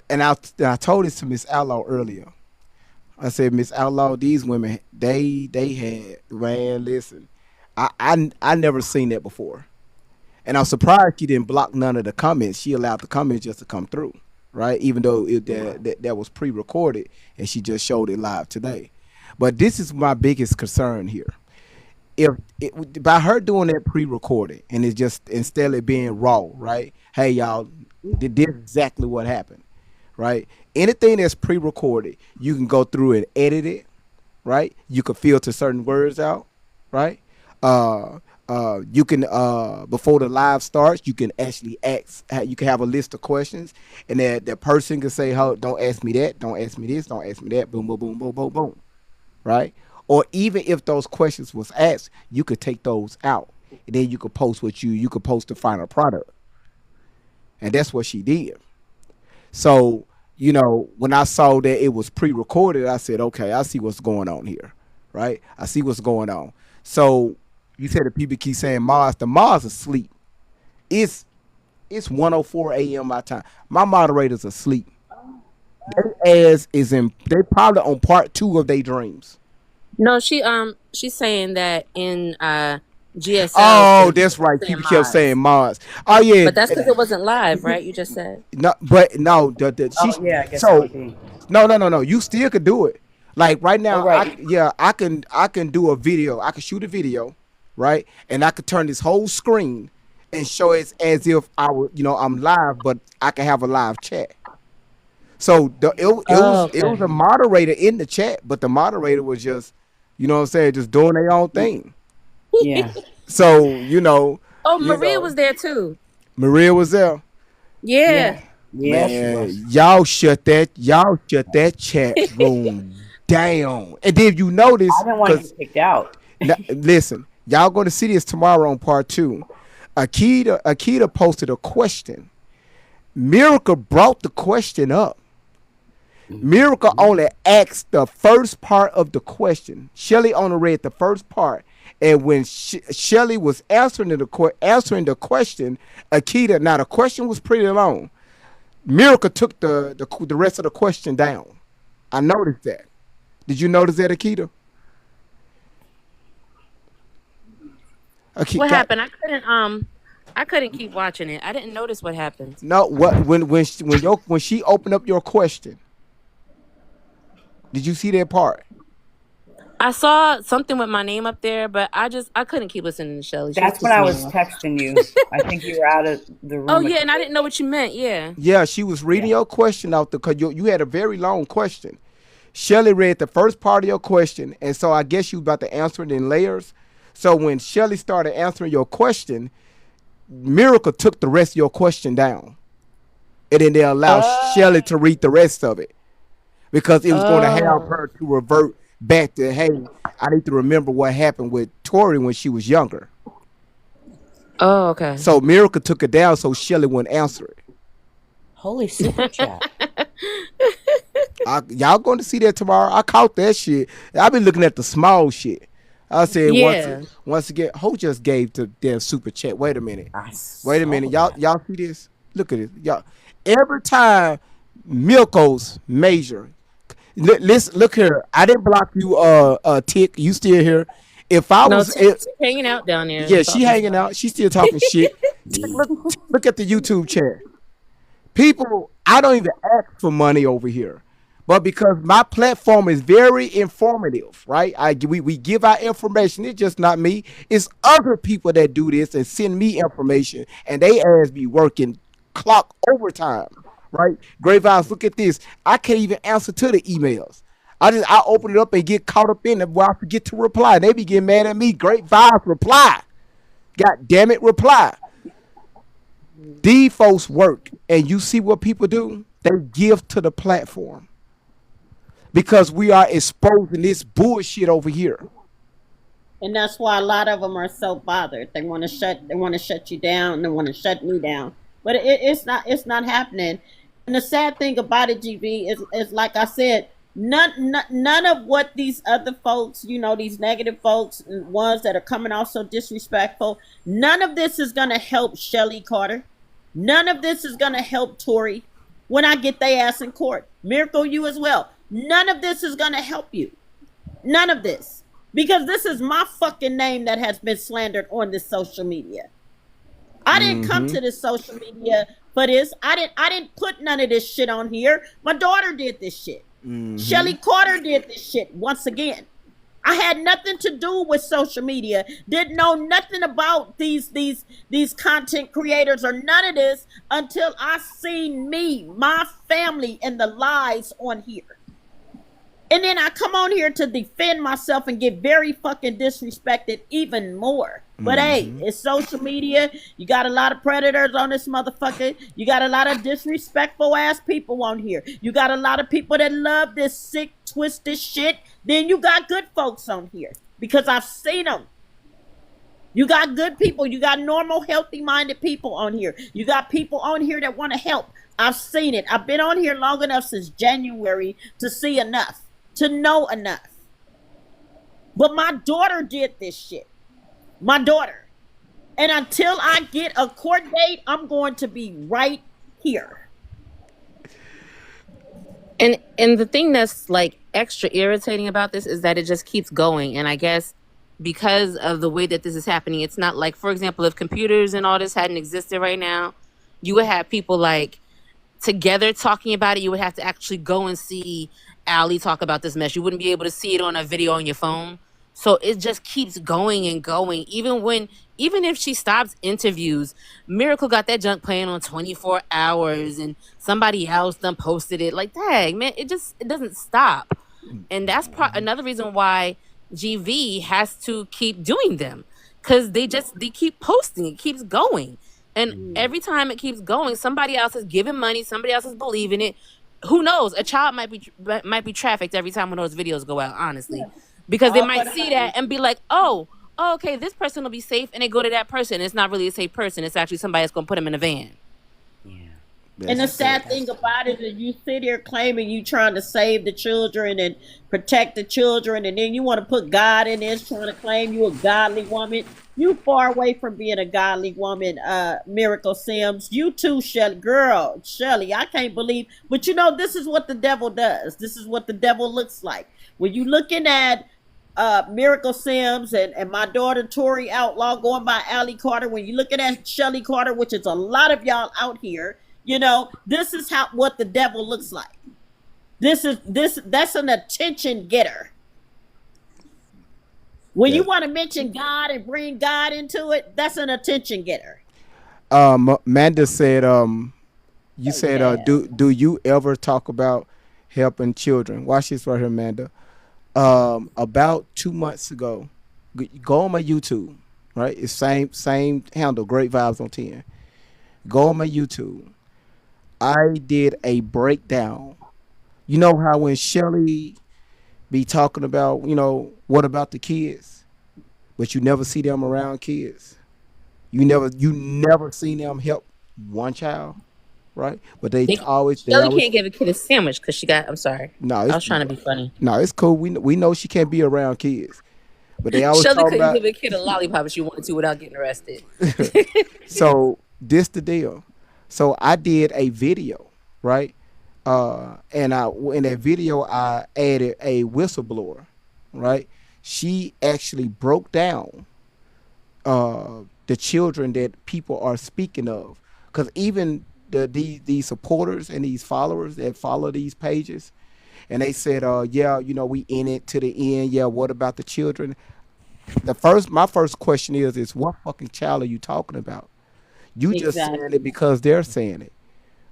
And I told this to Miss Outlaw earlier. I said, Miss Outlaw, these women, they had, man, listen, I never seen that before. And I'm surprised she didn't block none of the comments. She allowed the comments just to come through, right? Even though that was pre-recorded, and she just showed it live today. But this is my biggest concern here. By her doing that pre-recorded, and it's just instead of being raw, right? Hey, y'all, this is exactly what happened, right? Anything that's pre-recorded, you can go through and edit it, right? You can filter certain words out, right? You can before the live starts, you can actually ask. You can have a list of questions, and that person can say, "Oh, don't ask me that. Don't ask me this. Don't ask me that." Boom, boom, boom, boom, boom, boom. Right? Or even if those questions was asked, you could take those out, and then you could post you could post the final product, and that's what she did. So when I saw that it was pre-recorded, I said, okay, I see what's going on here, right? I see what's going on. So you said that people keep saying Mars. The Mars asleep. It's 1:04 a.m. my time. My moderators asleep. Their ass is in. They probably on part 2 of their dreams. No, she's saying that in GSL Oh, they that's right. saying People kept Mars. saying Mars. Oh yeah. But that's because it wasn't live, right? You just said. No, but no. She. Oh yeah, I guess that So would be. no. You still could do it. Like right Oh now, right. I can do a video. I can shoot a video, right? And I could turn this whole screen and show it as if I'm live, but I can have a live chat. So Oh, it was okay. a moderator in the chat, but the moderator was just, what I'm saying, just doing their own thing. Yeah. So Oh, you Maria know, was there too. Maria was there. Yeah. Yeah. Yeah, she Man, was. y'all shut that chat room down. And then you I notice, didn't want to because get kicked out. listen, y'all going to see this tomorrow on part 2. Akita posted a question. Miracle brought the question up. Miracle only asked the first part of the question. Shelly only read the first part, and when Shelly was answering the question, Akita. Now the question was pretty long. Miracle took the rest of the question down. I noticed that. Did you notice that, Akita? What Akita. happened? I couldn't keep watching it. I didn't notice what happened. No, what when she opened up your question, did you see that part? I saw something with my name up there, but I couldn't keep listening to Shelly. She was That's when I pissing me was off. texting you. I think you were out of the room. Oh yeah, and I didn't know what you meant. Yeah. Yeah, she was reading your question out because you had a very long question. Shelly read the first part of your question, and so I guess you about to answer it in layers. So when Shelly started answering your question, Miracle took the rest of your question down, and then they allowed Shelly to read the rest of it because it was going to have Oh. her to revert back to, hey, I need to remember what happened with Tori when she was younger. Oh, okay. So Miracle took it down so Shelly wouldn't answer it. Holy super chat. Y'all going to see that tomorrow. I caught that shit. I've been looking at the small shit. I said Yeah. once again, Ho just gave to their super chat. Wait a minute. I Wait a saw minute. that. Y'all see this? Look at it. Y'all. Every time Milko's major. Listen, look here. I didn't block you, Tick. You still here. If I No, was Tick's hanging out down there. yeah, she talking hanging stuff. out. She still talking shit. Tick, look at the YouTube chat. People, I don't even ask for money over here, but because my platform is very informative, right? We give out information. It's just not me. It's other people that do this and send me information, and they ass be working clock overtime, right? Great Vibes, look at this. I can't even answer to the emails. I open it up and get caught up in it while I forget to reply. They be getting mad at me. Great Vibes, reply. God damn it, reply. These folks work, and you see what people do? They give to the platform because we are exposing this bullshit over here. And that's why a lot of them are so bothered. They want to shut you down. They want to shut me down. But it's not happening. And the sad thing about it, GB, is like I said, none of what these other folks, these negative folks, and ones that are coming off so disrespectful, none of this is gonna help Shelly Carter. None of this is gonna help Tori when I get their ass in court. Miracle, you as well. None of this is gonna help you. None of this. Because this is my fucking name that has been slandered on this social media. I didn't come to this social media for this. I didn't put none of this shit on here. My daughter did this shit. Shelly Carter did this shit once again. I had nothing to do with social media. Didn't know nothing about these content creators or none of this until I seen me, my family, and the lies on here. And then I come on here to defend myself and get very fucking disrespected even more. But hey, it's social media. You got a lot of predators on this motherfucker. You got a lot of disrespectful ass people on here. You got a lot of people that love this sick, twisted shit. Then you got good folks on here because I've seen them. You got good people. You got normal, healthy-minded people on here. You got people on here that want to help. I've seen it. I've been on here long enough since January to see enough, to know enough. But my daughter did this shit. My daughter. And until I get a court date, I'm going to be right here. And the thing that's like extra irritating about this is that it just keeps going. And I guess because of the way that this is happening, it's not like, for example, if computers and all this hadn't existed right now, you would have people like together talking about it. You would have to actually go and see Allie talk about this mess. You wouldn't be able to see it on a video on your phone. So it just keeps going and going. Even if she stops interviews, Miracle got that junk playing on 24 hours and somebody else done posted it. Like, dang, man, it doesn't stop. And that's another reason why GV has to keep doing them, because they keep posting. It keeps going. And every time it keeps going, somebody else is giving money, somebody else is believing it. Who knows? A child might be trafficked every time one of those videos go out, honestly. Because they might see that and be like, oh, okay, this person will be safe, and they go to that person. It's not really a safe person. It's actually somebody that's going to put them in a van. And the sad thing about it is you sit here claiming you trying to save the children and protect the children, and then you want to put God in this, trying to claim you a godly woman. You far away from being a godly woman, Miracle Sims. You too, Shelly. Girl, Shelly, I can't believe. But you know, this is what the devil does. This is what the devil looks like. When you looking at Miracle Sims and my daughter Tori Outlaw going by Allie Carter, when you looking at Shelly Carter, which is a lot of y'all out here, you know, this is what the devil looks like. That's an attention getter. When you want to mention God and bring God into it, that's an attention getter. Manda said, you said, do you ever talk about helping children? Watch this right here, Manda. About 2 months ago, go on my YouTube, right? It's same handle, Great Vibes on 10. Go on my YouTube. I did a breakdown. You know how when Shelly be talking about, you know, what about the kids? But you never see them around kids. You never seen them help one child, right? But Shelly can't give a kid a sandwich because she got. I'm sorry. No, I was trying to be funny. No, it's cool. We know she can't be around kids, but they always Shelly talk couldn't about. give a kid a lollipop if she wanted to without getting arrested. So this the deal. So I did a video, right? And in that video I added a whistleblower, right? She actually broke down the children that people are speaking of, because even these supporters and these followers that follow these pages, and they said, yeah, you know, we in it to the end. Yeah, what about the children? My first question is what fucking child are you talking about? You just saying it because they're saying it,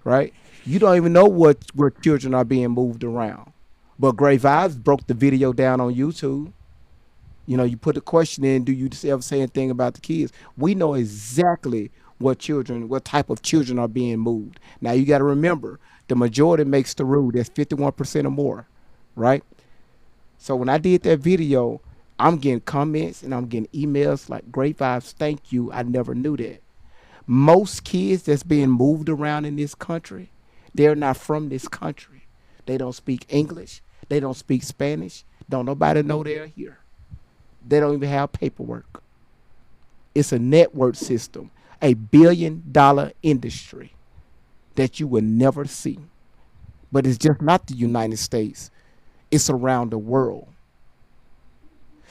right? You don't even know where children are being moved around. But Great Vibes broke the video down on YouTube. You know, you put the question in, do you ever say anything about the kids? We know exactly what type of children are being moved. Now, you got to remember, the majority makes the rule. That's 51% or more, right? So when I did that video, I'm getting comments and I'm getting emails like, Great Vibes, thank you. I never knew that. Most kids that's being moved around in this country, they're not from this country. They don't speak English. They don't speak Spanish. Don't nobody know they're here. They don't even have paperwork. It's a network system, a $1 billion industry that you will never see. But it's just not the United States. It's around the world.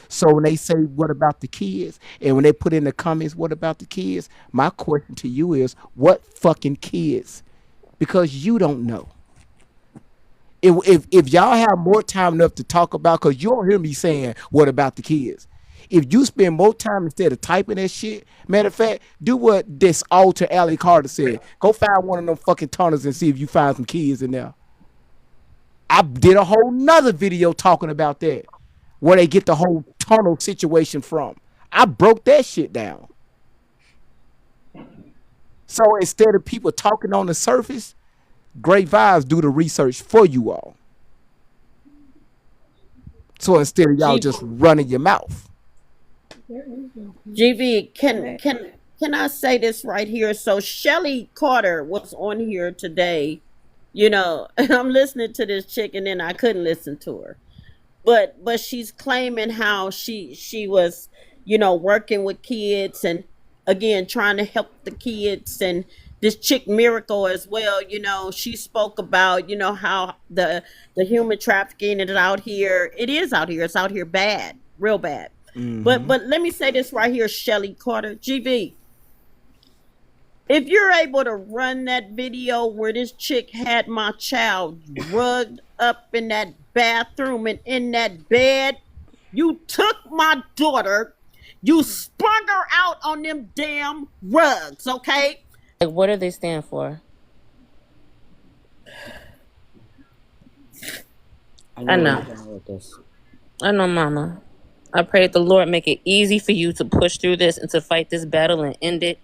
So when they say, what about the kids? And when they put in the comments, what about the kids? My question to you is, what fucking kids? Because you don't know. If y'all have more time enough to talk about, because you don't hear me saying, what about the kids? If you spend more time instead of typing that shit, matter of fact, do what this alter Allie Carter said. Go find one of them fucking tunnels and see if you find some kids in there. I did a whole nother video talking about that, where they get the whole tunnel situation from. I broke that shit down. So instead of people talking on the surface, Great Vibes do the research for you all. So instead of y'all just running your mouth. GV, can can I say this right here? So Shelly Carter was on here today, you know, and I'm listening to this chick and then I couldn't listen to her. But she's claiming how she was, you know, working with kids and again trying to help the kids, and this chick Miracle as well, you know, she spoke about, you know, how the human trafficking is out here. It is out here. It's out here bad, real bad. But let me say this right here, Shelly Carter, GV. If you're able to run that video where this chick had my child drugged up in that bathroom and in that bed, you took my daughter, you sprung her out on them damn rugs, okay? Like, what do they stand for? I know. I know, Mama. I pray that the Lord make it easy for you to push through this and to fight this battle and end it.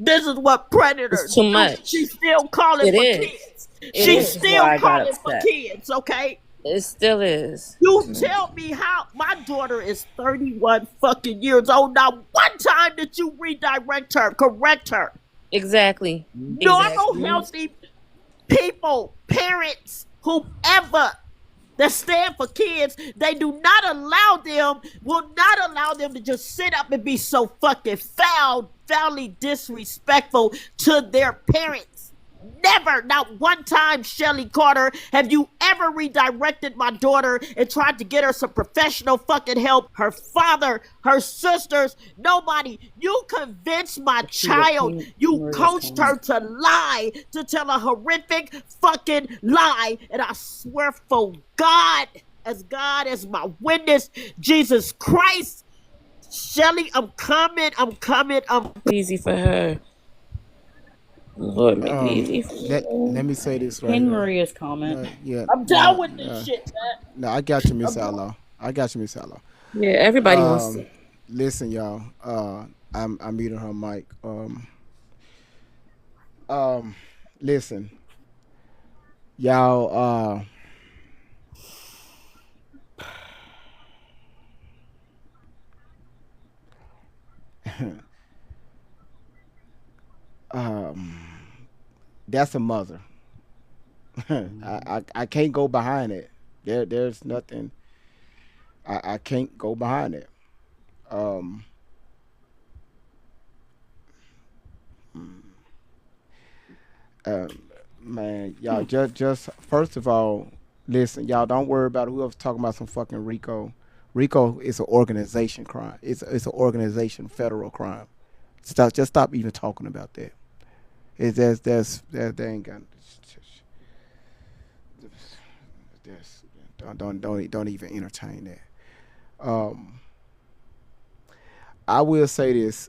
This is what predators It's too do. much. She's still calling It for is. kids. It She's is. still Why I got calling for upset. kids, okay? It still is. You tell me how my daughter is 31 fucking years old. Not one time did you redirect her, correct her. Exactly. Normal, healthy people, parents, whoever that stand for kids, they do not allow them, will not allow them to just sit up and be so fucking foully disrespectful to their parents. Never, not one time, Shelly Carter, have you ever redirected my daughter and tried to get her some professional fucking help. Her father, her sisters, nobody. You convinced my child. You coached her to lie, to tell a horrific fucking lie. And I swear for God as my witness, Jesus Christ, Shelly, I'm coming. Easy for her. Lord, make it easy for her. Let me say this right In here. Maria's comment. Yeah. I'm done with this shit, man. No, I got you, Miss Outlaw. Yeah, everybody wants to. Listen, y'all. I'm muting her mic. Listen, y'all. That's a mother. I can't go behind it. There's nothing. I can't go behind it. Man, y'all just first of all, listen, y'all don't worry about whoever's talking about some fucking Rico. Rico is an organization crime. It's an organization federal crime. Stop even talking about that. They ain't got. Don't even entertain that. I will say this.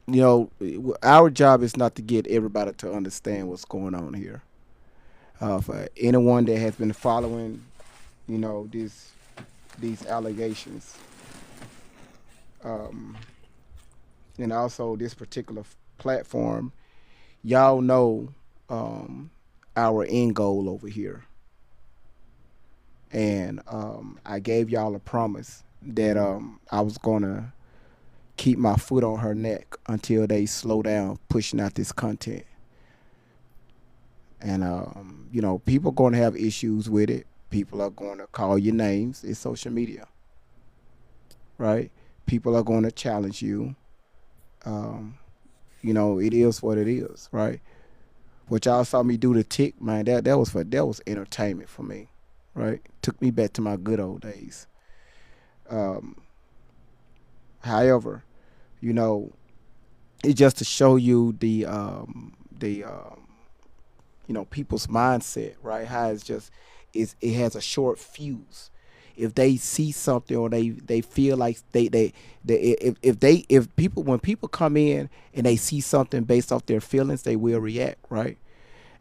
You know, our job is not to get everybody to understand what's going on here. For anyone that has been following, you know, these allegations, and also this particular platform, y'all know our end goal over here. And I gave y'all a promise that I was gonna keep my foot on her neck until they slow down pushing out this content. And you know, people are going to have issues with it. People are going to call you names. It's social media, right? People are going to challenge you. You know, it is what it is, right? What y'all saw me do to Tick, man, that was entertainment for me, right? Took me back to my good old days. However, you know, it's just to show you the you know, people's mindset, right? How it's just it has a short fuse. If they see something or they feel like if people when people come in and they see something based off their feelings, they will react, right?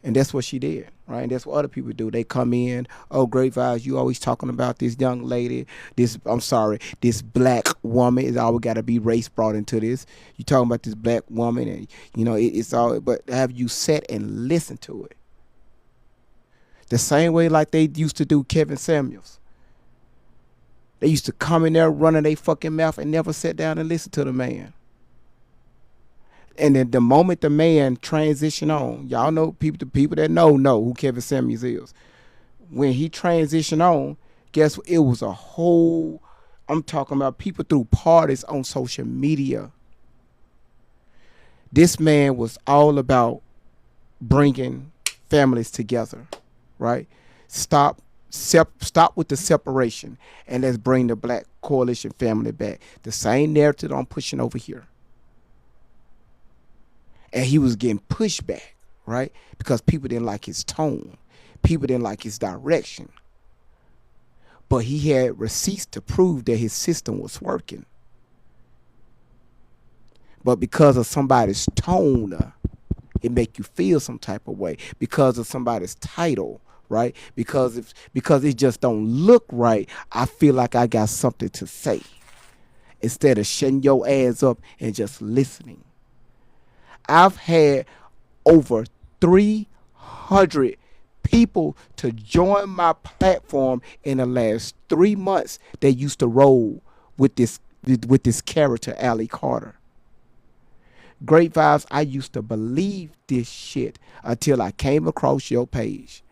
And that's what she did, right? And that's what other people do. They come in, oh, great vibes. You always talking about this young lady, this black woman. Is always got to be race brought into this. You talking about this black woman, and you know it's all. But have you sat and listened to it? The same way like they used to do Kevin Samuels. They used to come in there running their fucking mouth and never sit down and listen to the man. And then the moment the man transition on, y'all know the people that know who Kevin Samuels is. When he transitioned on, guess what? It was a whole, I'm talking about people threw parties on social media. This man was all about bringing families together, right? Stop with the separation and let's bring the Black coalition family back. The same narrative I'm pushing over here. And he was getting pushed back, right? Because people didn't like his tone. People didn't like his direction. But he had receipts to prove that his system was working. But because of somebody's tone, it make you feel some type of way. Because of somebody's title, right? Because it just don't look right, I feel like I got something to say. Instead of shutting your ass up and just listening. I've had over 300 people to join my platform in the last 3 months that used to roll with this character, Allie Carter. Great Vibes, I used to believe this shit until I came across your page.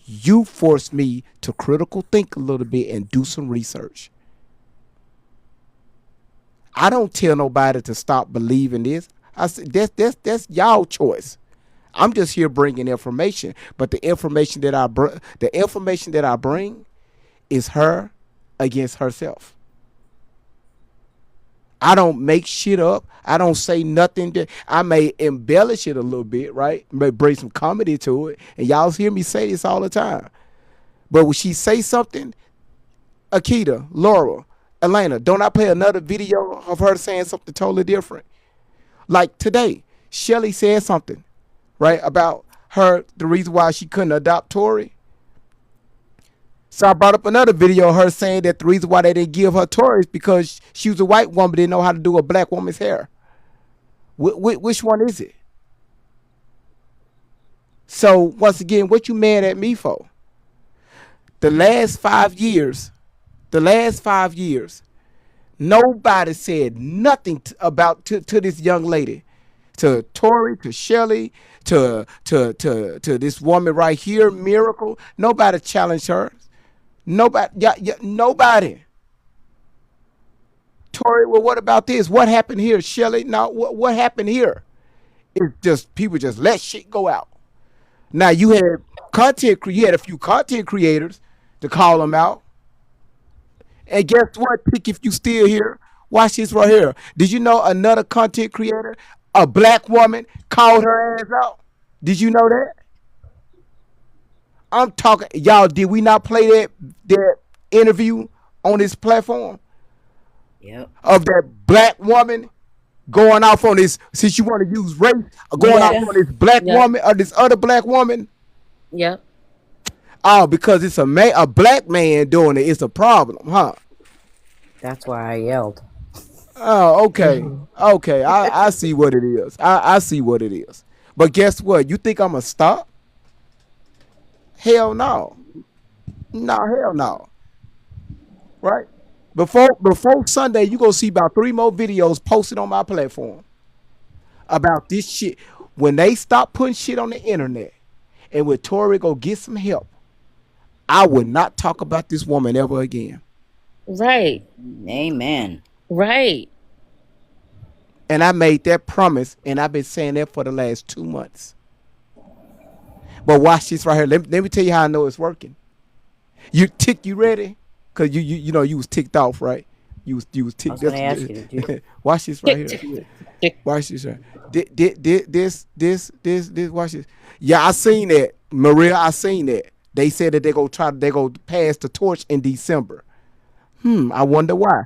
You forced me to critical think a little bit and do some research. I don't tell nobody to stop believing this. I said that's y'all choice. I'm just here bringing information, but the information that I bring is her against herself. I don't make shit up. I don't say nothing that I may embellish it a little bit, right? May bring some comedy to it, and y'all hear me say this all the time. But when she say something, Akita, Laura, Elena, don't I play another video of her saying something totally different? Like today, Shelly said something, right, about her, the reason why she couldn't adopt Tori. So I brought up another video of her saying that the reason why they didn't give her Tori is because she was a white woman, didn't know how to do a black woman's hair. Which one is it? So once again, what you mad at me for? The last 5 years, nobody said nothing about to this young lady, to Tori, to Shelly, to this woman right here, Miracle. Nobody challenged her. Nobody. Tori, well, what about this? What happened here, Shelly? Now, what happened here? It's just people just let shit go out. Now you had a few content creators to call them out. And guess what, Pick, if you still here, watch this right here. Did you know another content creator, a black woman, called her ass out? Did you know that? I'm talking, y'all, did we not play that interview on this platform? Yep. Of that black woman going off on this, since you want to use race, going off on this black woman or this other black woman? Yep. Oh, because it's a black man doing it, it's a problem, huh? That's why I yelled. Oh, okay. Okay, I see what it is. I see what it is. But guess what? You think I'm going to stop? Hell no. No, hell no. Right? Before Sunday, you going to see about 3 more videos posted on my platform about this shit. When they stop putting shit on the internet and when Tori go get some help, I would not talk about this woman ever again. Right. Amen. Right. And I made that promise, and I've been saying that for the last 2 months. But watch this right here. Let me tell you how I know it's working. You ready? Cause you know you was ticked off, right? You was ticked. I was gonna ask you to do. Watch this right here. Watch this right. This. Watch this. Yeah, I seen that, Maria. I seen that. They said that they go pass the torch in December. I wonder why.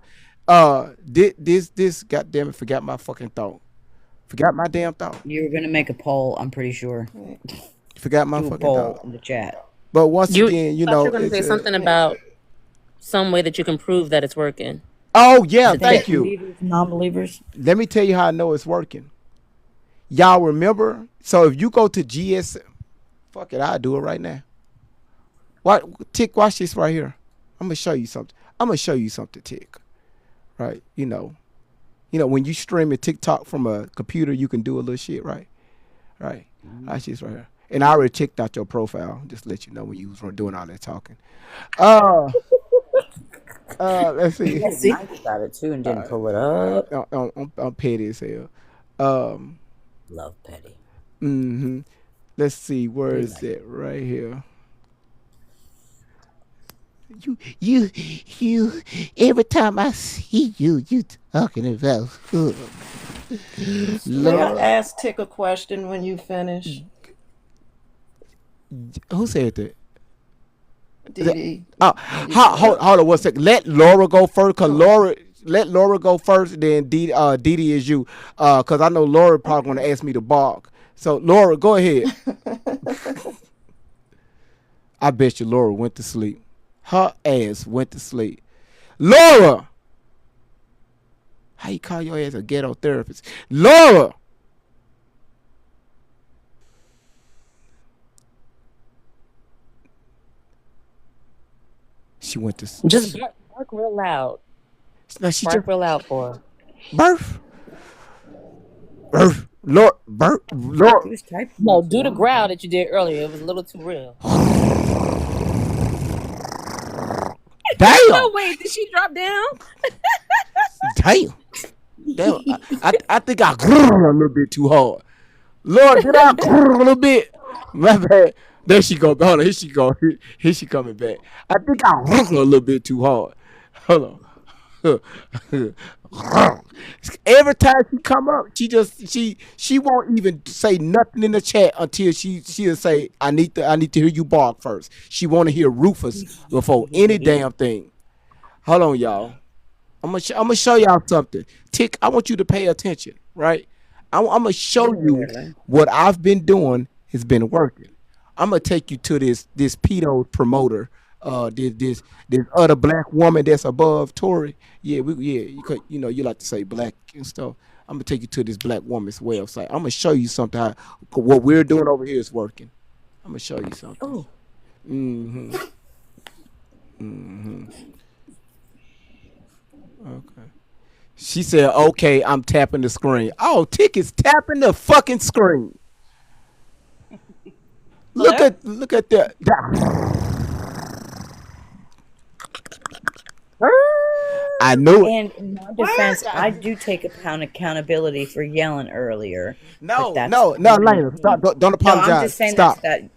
This goddamn it, forgot my fucking thought. Forgot my damn thought. You were gonna make a poll, I'm pretty sure. Forgot my Do a fucking poll thought. in the chat. But once again, you know, you're gonna say something about some way that you can prove that it's working. Oh yeah, thank you. Believers, non-believers. Let me tell you how I know it's working. Y'all remember? So if you go to GSM, fuck it, I'll do it right now. Tick, watch this right here. I'm gonna show you something. Tick. Right? When you stream a TikTok from a computer, you can do a little shit, right? Right. Watch this right here. And I already checked out your profile. Just to let you know when you was doing all that talking. Let's see. Nice about it too, and didn't pull it up. I'm petty as hell. Love petty. Let's see. Where is it? Right here. You. Every time I see you talking about. May I ask Tick a question when you finish? Who said that? Dee. Hold on 1 second. Let Laura go first, let Laura go first. Then Dee is you, cause I know Laura probably gonna ask me to bark. So Laura, go ahead. I bet you Laura went to sleep. Her ass went to sleep. Laura, how you call your ass a ghetto therapist? Laura. She went to just bark real loud. No, she bark just real loud for her. Birth. Lord. No, do the growl that you did earlier. It was a little too real. Damn. Oh wait, did she drop down? Damn. I think I grew a little bit too hard. Lord, did I grew a little bit? My bad. There she go. Hold on. Here she go. Here she coming back. I think I grew a little bit too hard. Hold on. Every time she come up, she won't even say nothing in the chat until she'll say, I need to hear you bark first. She want to hear Rufus before any damn thing. Hold on, y'all. I'm gonna show y'all something. Tick, I want you to pay attention, right? I'm gonna show you what I've been doing has been working. I'm gonna take you to this pedo promoter. This other black woman that's above Tory. You like to say black and stuff. I'm gonna take you to this black woman's website. I'm gonna show you something. How what we're doing over here is working. I'm gonna show you something. Oh. Okay. She said, "Okay, I'm tapping the screen." Oh, Tick is tapping the fucking screen. Look at that. I knew it. And in my defense, I do take accountability for yelling earlier. No, Lena, stop. Don't apologize. No, I'm just saying Stop. that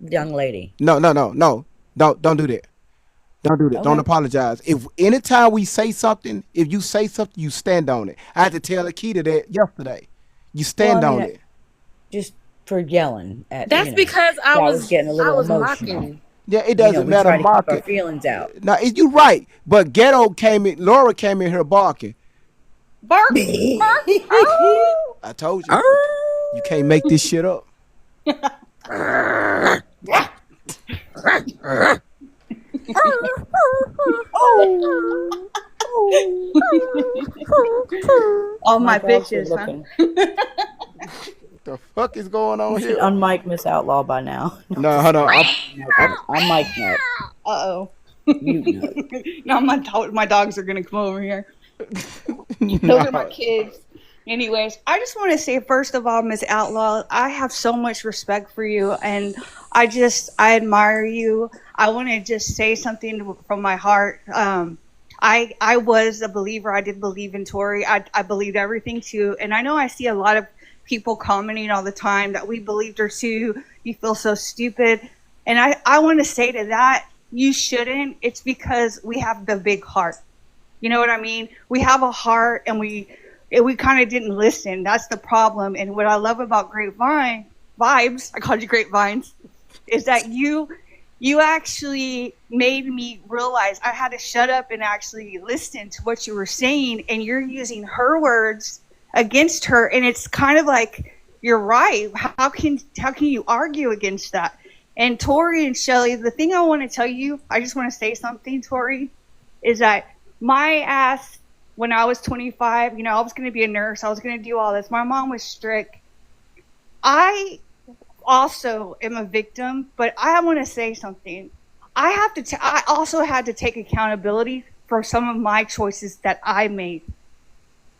young lady. No. Don't do that. Don't do that. Okay. Don't apologize. If anytime we say something, if you say something, you stand on it. I had to tell Akita that yesterday. You stand on it. Just for yelling at. That's because I was getting a little emotional. mocking. Yeah, it doesn't we matter. try to keep Marking our feelings out. No, you're right. But Ghetto came in. Laura came in here barking. Bark. I told you. You can't make this shit up. All my bitches, huh? The fuck is going on here? Unmic Miss Outlaw by now. No, hold on. I'm mic now. Uh-oh. You Now my dogs are going to come over here. Those are my kids. Anyways, I just want to say, first of all, Miss Outlaw, I have so much respect for you, and I admire you. I want to just say something from my heart. I was a believer. I did believe in Tory. I believed everything too, and I know I see a lot of people commenting all the time that we believed her too. You feel so stupid, and I want to say to that, you shouldn't. It's because we have the big heart. You know what I mean? We have a heart, and we kind of didn't listen. That's the problem. And what I love about Grapevine Vibes, I called you Grapevines, is that you actually made me realize I had to shut up and actually listen to what you were saying, and you're using her words against her, and it's kind of like, you're right. How can you argue against that? And Tori and Shelly, the thing I want to tell you, I just want to say something, Tori, is that my ass, when I was 25, I was going to be a nurse. I was going to do all this. My mom was strict. I also am a victim, but I want to say something. I also had to take accountability for some of my choices that I made.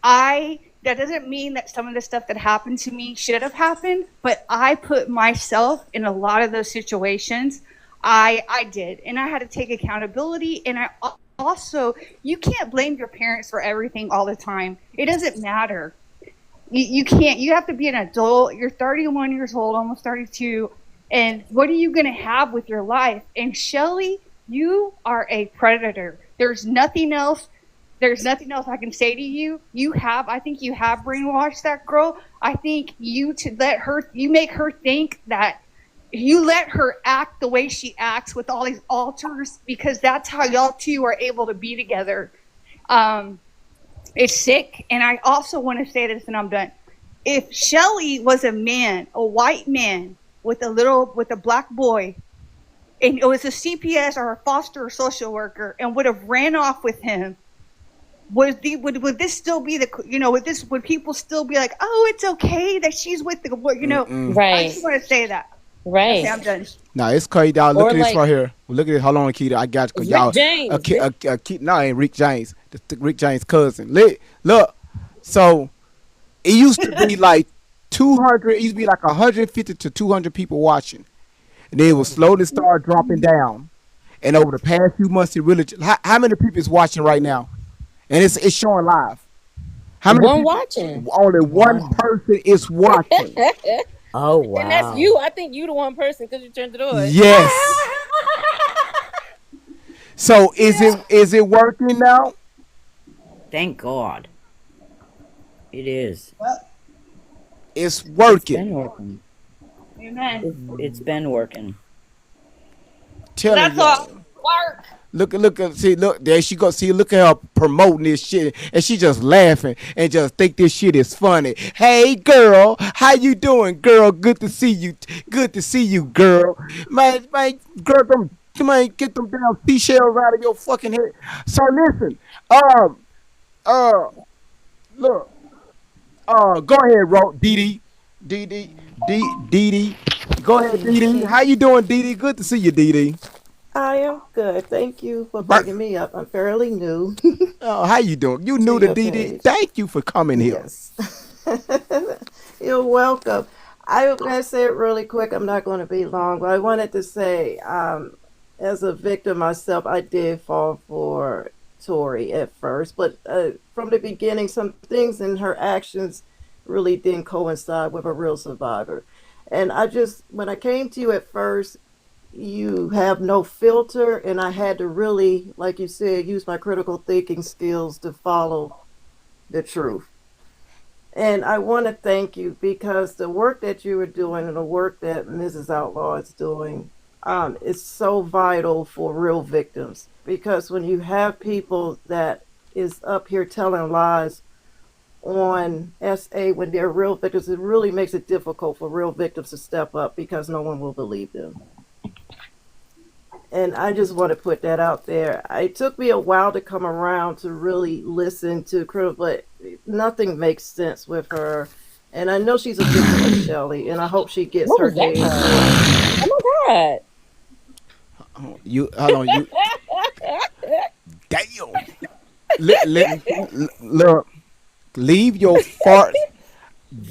That doesn't mean that some of the stuff that happened to me should have happened, but I put myself in a lot of those situations. I did, and I had to take accountability. And also, you can't blame your parents for everything all the time. It doesn't matter. You can't. You have to be an adult. You're 31 years old, almost 32, and what are you going to have with your life? And Shelly, you are a predator. There's nothing else. There's nothing else I can say to you. I think you have brainwashed that girl. I think you make her think that you let her act the way she acts with all these alters, because that's how y'all two are able to be together. It's sick. And I also want to say this, and I'm done. If Shelly was a man, a white man with a black boy, and it was a CPS or a foster or social worker, and would have ran off with him, would this still be would people still be like, oh, it's okay that she's with the, Right. I just want to say that. Right. Okay, I'm done. Nah, it's crazy, y'all. Look Or at this like- right here. Look at it. Hold on, Keita. I got you. Rick Y'all, James. no, ain't Rick James. Rick James' cousin. Look. So it used to be like 200. It used to be like 150 to 200 people watching, and then it will slowly start dropping down. And over the past few months, it really. How many people is watching right now? And it's showing live. How many One people? watching. Only one person is watching. Oh wow. And that's you. I think you the one person because you turned it on. Yes. So is it working now? Thank God. It is. It's It's working. been working. Amen. It's been working. Telling That's y'all. all. Work. Look, there she go. See, look at her promoting this shit, and she just laughing and just think this shit is funny. Hey, girl, how you doing, girl? Good to see you. Good to see you, girl. Man, girl, get them damn seashells out of your fucking head. So listen, look, go ahead, Dee Dee. Go ahead, Dee Dee. How you doing, Dee Dee? Good to see you, Dee Dee. I am good. Thank you for bringing me up. I'm fairly new. Oh, how you doing? You new To to your Dee Dee? page. Thank you for coming here. Yes. You're welcome. I'm going to say it really quick. I'm not going to be long, but I wanted to say, as a victim myself, I did fall for Tori at first, but from the beginning, some things in her actions really didn't coincide with a real survivor. And when I came to you at first, you have no filter, and I had to really, like you said, use my critical thinking skills to follow the truth. And I want to thank you because the work that you are doing and the work that Mrs. Outlaw is doing is so vital for real victims. Because when you have people that is up here telling lies on SA when they're real victims, it really makes it difficult for real victims to step up because no one will believe them. And I just want to put that out there. It took me a while to come around to really listen to critical, but nothing makes sense with her. And I know she's a victim of Shelly, and I hope she gets What her was that? days. Oh my You hold on, you damn. Look, leave your fart.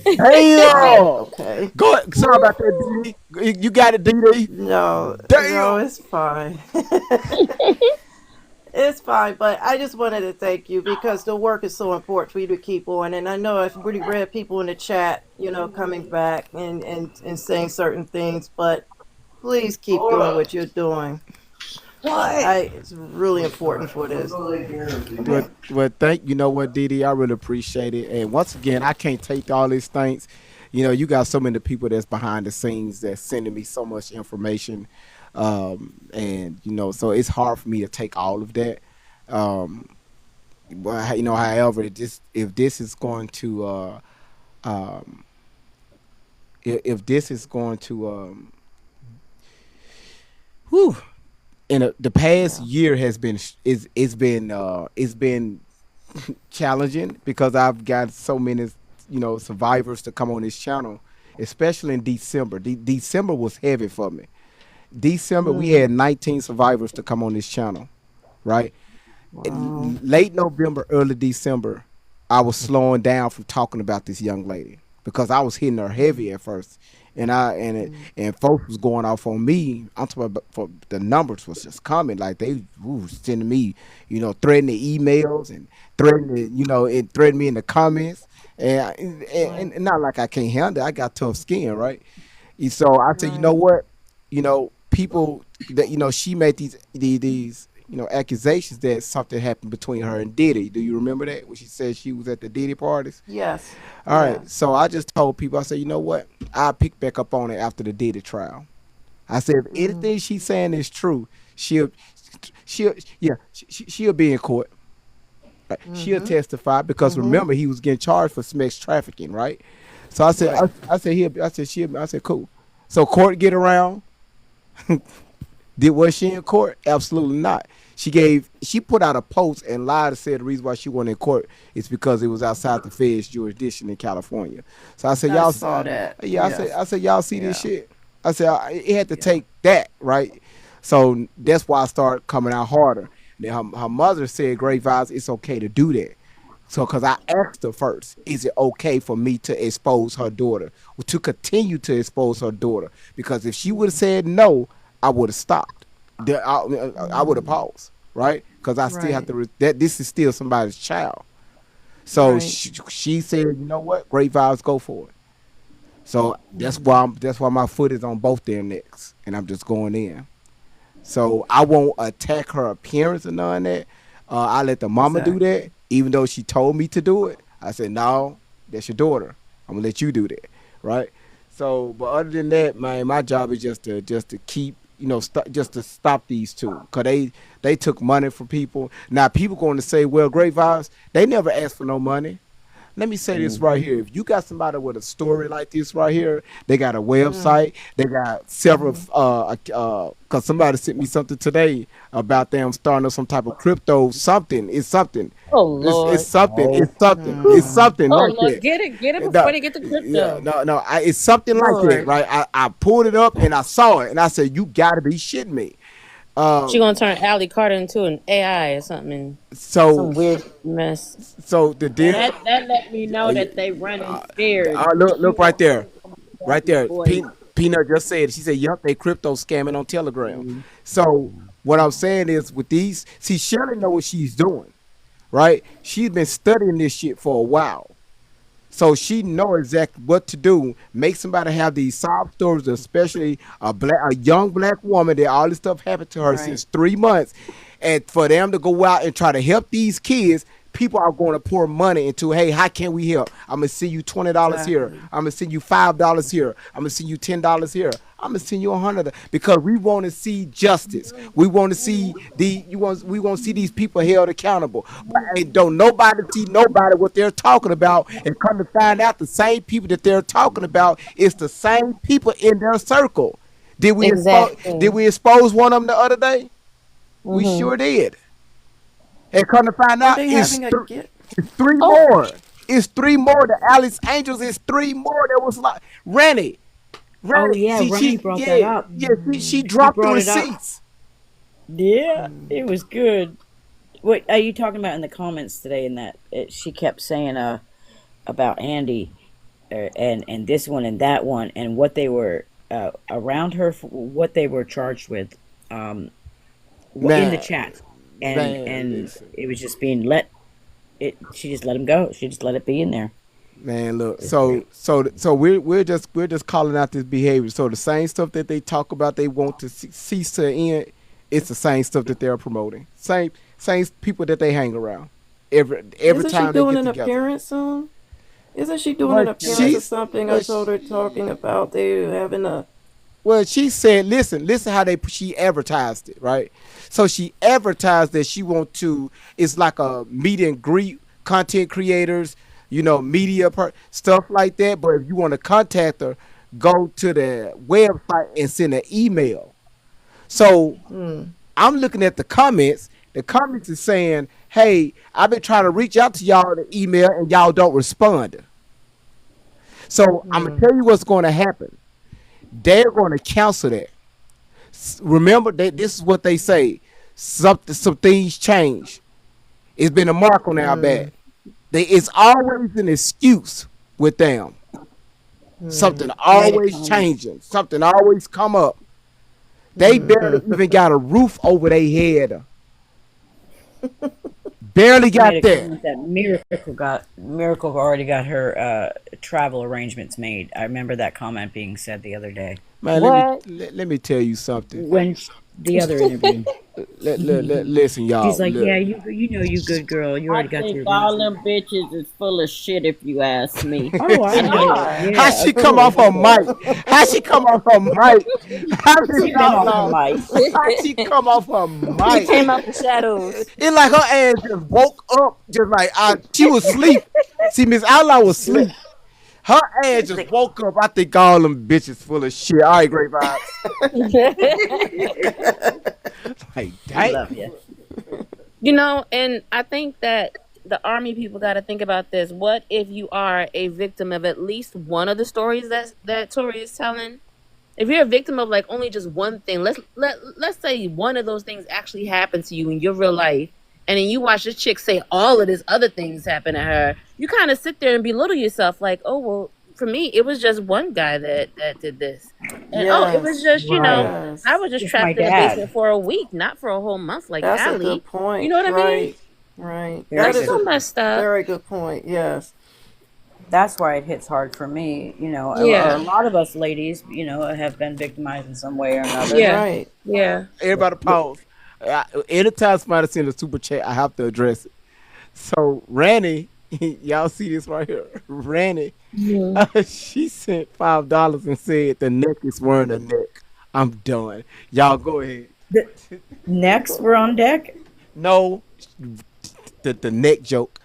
Damn. Okay. Go ahead. Sorry about that, Dee Dee. You got it, Dee Dee. No, Damn. it's fine. It's fine, but I just wanted to thank you because the work is so important for you to keep on. And I know I've really read people in the chat, coming back and saying certain things, but please keep doing what you're doing. It's really important for this. Well, you know what, Dee Dee, I really appreciate it. And once again, I can't take all these things. You got so many people that's behind the scenes that's sending me so much information. And so it's hard for me to take all of that. But however, if this is going to if this is going to whew, and the past year has been it's been challenging because I've got so many survivors to come on this channel, especially in December. December was heavy for me, December, we Mm. had 19 survivors to come on this channel, right? Wow. Late November, early December, I was slowing down from talking about this young lady because I was hitting her heavy at first, and and folks was going off on me. I'm talking about for the numbers was just coming like they was sending me, threatening emails and threatening, and threatening me in the comments, Right. and not like I can't handle it. I got tough skin, right? And so I said, you know Right. what? People that she made these accusations that something happened between her and Diddy. Do you remember that when she said she was at the Diddy parties? Yes. All right. Yes. So I just told people, I said, you know what? I'll pick back up on it after the Diddy trial. I said, if Mm. anything she's saying is true, she'll she'll be in court. Right? She'll Mhm. testify because Mhm. remember he was getting charged for sex trafficking, right? So I said, Right. I said he, I said she, I said cool. So court get around. Was she in court? Absolutely not. She put out a post and lied and said the reason why she wasn't in court is because it was outside the Fed's jurisdiction in California. So I said, I y'all, saw that. yeah, Yes. I said y'all see this Yeah. shit. I said it had to Yeah. take that right. So that's why I started coming out harder. Then her mother said, "Great vibes, it's okay to do that." So, because I asked her first, is it okay for me to expose her daughter, or to continue to expose her daughter? Because if she would have said no, I would have stopped. I would have Mm. paused, right? Because I still have Right. to. That this is still somebody's child. So Right. she said, you know what? Great vibes, go for it. So that's why my foot is on both their necks, and I'm just going in. So I won't attack her appearance or none of that. I let the mama do that, Exactly. even though she told me to do it. I said, no, that's your daughter. I'm gonna let you do that, right? So, but other than that, man, my job is just to keep, just to stop these two, cause they took money from people. Now people going to say, well, Great Vibes, they never asked for no money. Let me say this right here. If you got somebody with a story like this right here, they got a Mm. website, they got several Mhm. cause somebody sent me something today about them starting up some type of crypto something. It's something. Oh It's Lord. something. Oh. It's something. It's Mm. something Oh like Lord. that. Get it before No, they get the yeah, crypto. no. It's something like that, Lord. right? I pulled it up and I saw it and I said, you gotta be shitting me. She Um, gonna turn Allie Carter into an AI or something, so some weird mess. so the Now deal. that let me know that they running scared. She Look right wants there. to come back Right with there. voice. Peanut just said, she said, yup, they crypto scamming on Telegram. So what I'm saying is with these, see, Shelly know what she's doing, right? She's been studying this shit for a while. So she know exactly what to do. Make somebody have these sob stories, especially a young black woman that all this stuff happened to her Right. since 3 months, and for them to go out and try to help these kids. People are going to pour money into, hey, how can we help? I'm gonna send you $20 here. Exactly. I'm gonna send you $5 here. I'm gonna send you $10 here. I'm gonna send you 100 because we want to see justice. We want to see we want to see these people held accountable. But ain't don't nobody see nobody what they're talking about, and come to find out the same people that they're talking about is the same people in their circle. Did Exactly. we expose one of them the other day? We Mm-hmm. sure did. And come to find Are out, they having a get? it's three Oh, more. It's three more. The Alice Angels is three more. That was like Rennie. Oh Rennie. yeah, See, Ronnie she brought that yeah, up. yeah, she He dropped the brought it up. receipts. Yeah, Mm. it was good. What are you talking about in the comments today? In that she kept saying about Andy, and this one and that one and what they were around her, what they were charged with, um, in the Man, chat, man, and listen. it was just being let. She just let him go. She just let it be in there. Man, look. It's great. So we're just calling out this behavior. So the same stuff that they talk about, they want to cease to end. It's the same stuff that they're promoting. Same people that they hang around. Every Isn't she time they doing get an together. appearance soon? Isn't she doing an But appearance or she's something? I well, told her talking about they having a. she said, listen how she advertised it, right? So she advertised that she want to. It's like a meet and greet content creators, media stuff like that. But if you want to contact her, go to the website and send an email. So Mm. I'm looking at the comments. The comments is saying, "Hey, I've been trying to reach out to y'all in the email and y'all don't respond." So I'm gonna Mm. tell you what's going to happen. They're going to cancel that. Remember that this is what they say. Some things change. It's been a mark on our back. It's always an excuse with them. Something Made a always comment. changing. Something always come up. They barely even got a roof over their head. Barely She made got a that. comment that Miracle already got her travel arrangements made. I remember that comment being said the other day Man, What? let me tell you something. when the other interview. Listen, y'all. She's like, Look. "Yeah, you know, you good girl. You I already got think your all arrangement." them bitches is full of shit if you ask me. Oh, I I know. know. How Yeah, she come off her mic? How she come off her mic? How she she came off the outlaw? mic. How she come off her She mic? came out the shadows. It's like her ass just woke up, just like she was asleep. See, Miss Outlaw was asleep. Her ass just woke up. I think all them bitches full of shit. All right, great vibes. Like, I dang. love you. You know, and I think that the army people got to think about this. What if you are a victim of at least one of the stories that Tori is telling? If you're a victim of like only just one thing, let's say one of those things actually happened to you in your real life, and then you watch this chick say all of this other things happen to her, you kind of sit there and belittle yourself, like, oh well, for me it was just one guy that did this, and oh it was Yes, just Right. I yes. was just It's my trapped in a dad. basement for a week, not for a whole month like That's a Allie. good You point. know what I mean? Right, right. Very That That's is good so a point. messed up. very good point. Yes. That's why it hits hard for me. You know, a Yeah, lot of us ladies, you know, have been victimized in some way or another. yeah, Right. yeah. Everybody pause. Anytime somebody send a super chat, I have to address it. So Ranny, y'all see this right here. Ranny, Mhm. she sent $5 and said the neck is wearing a neck. I'm done. Y'all go ahead. The, next, we're on deck. No, the neck joke.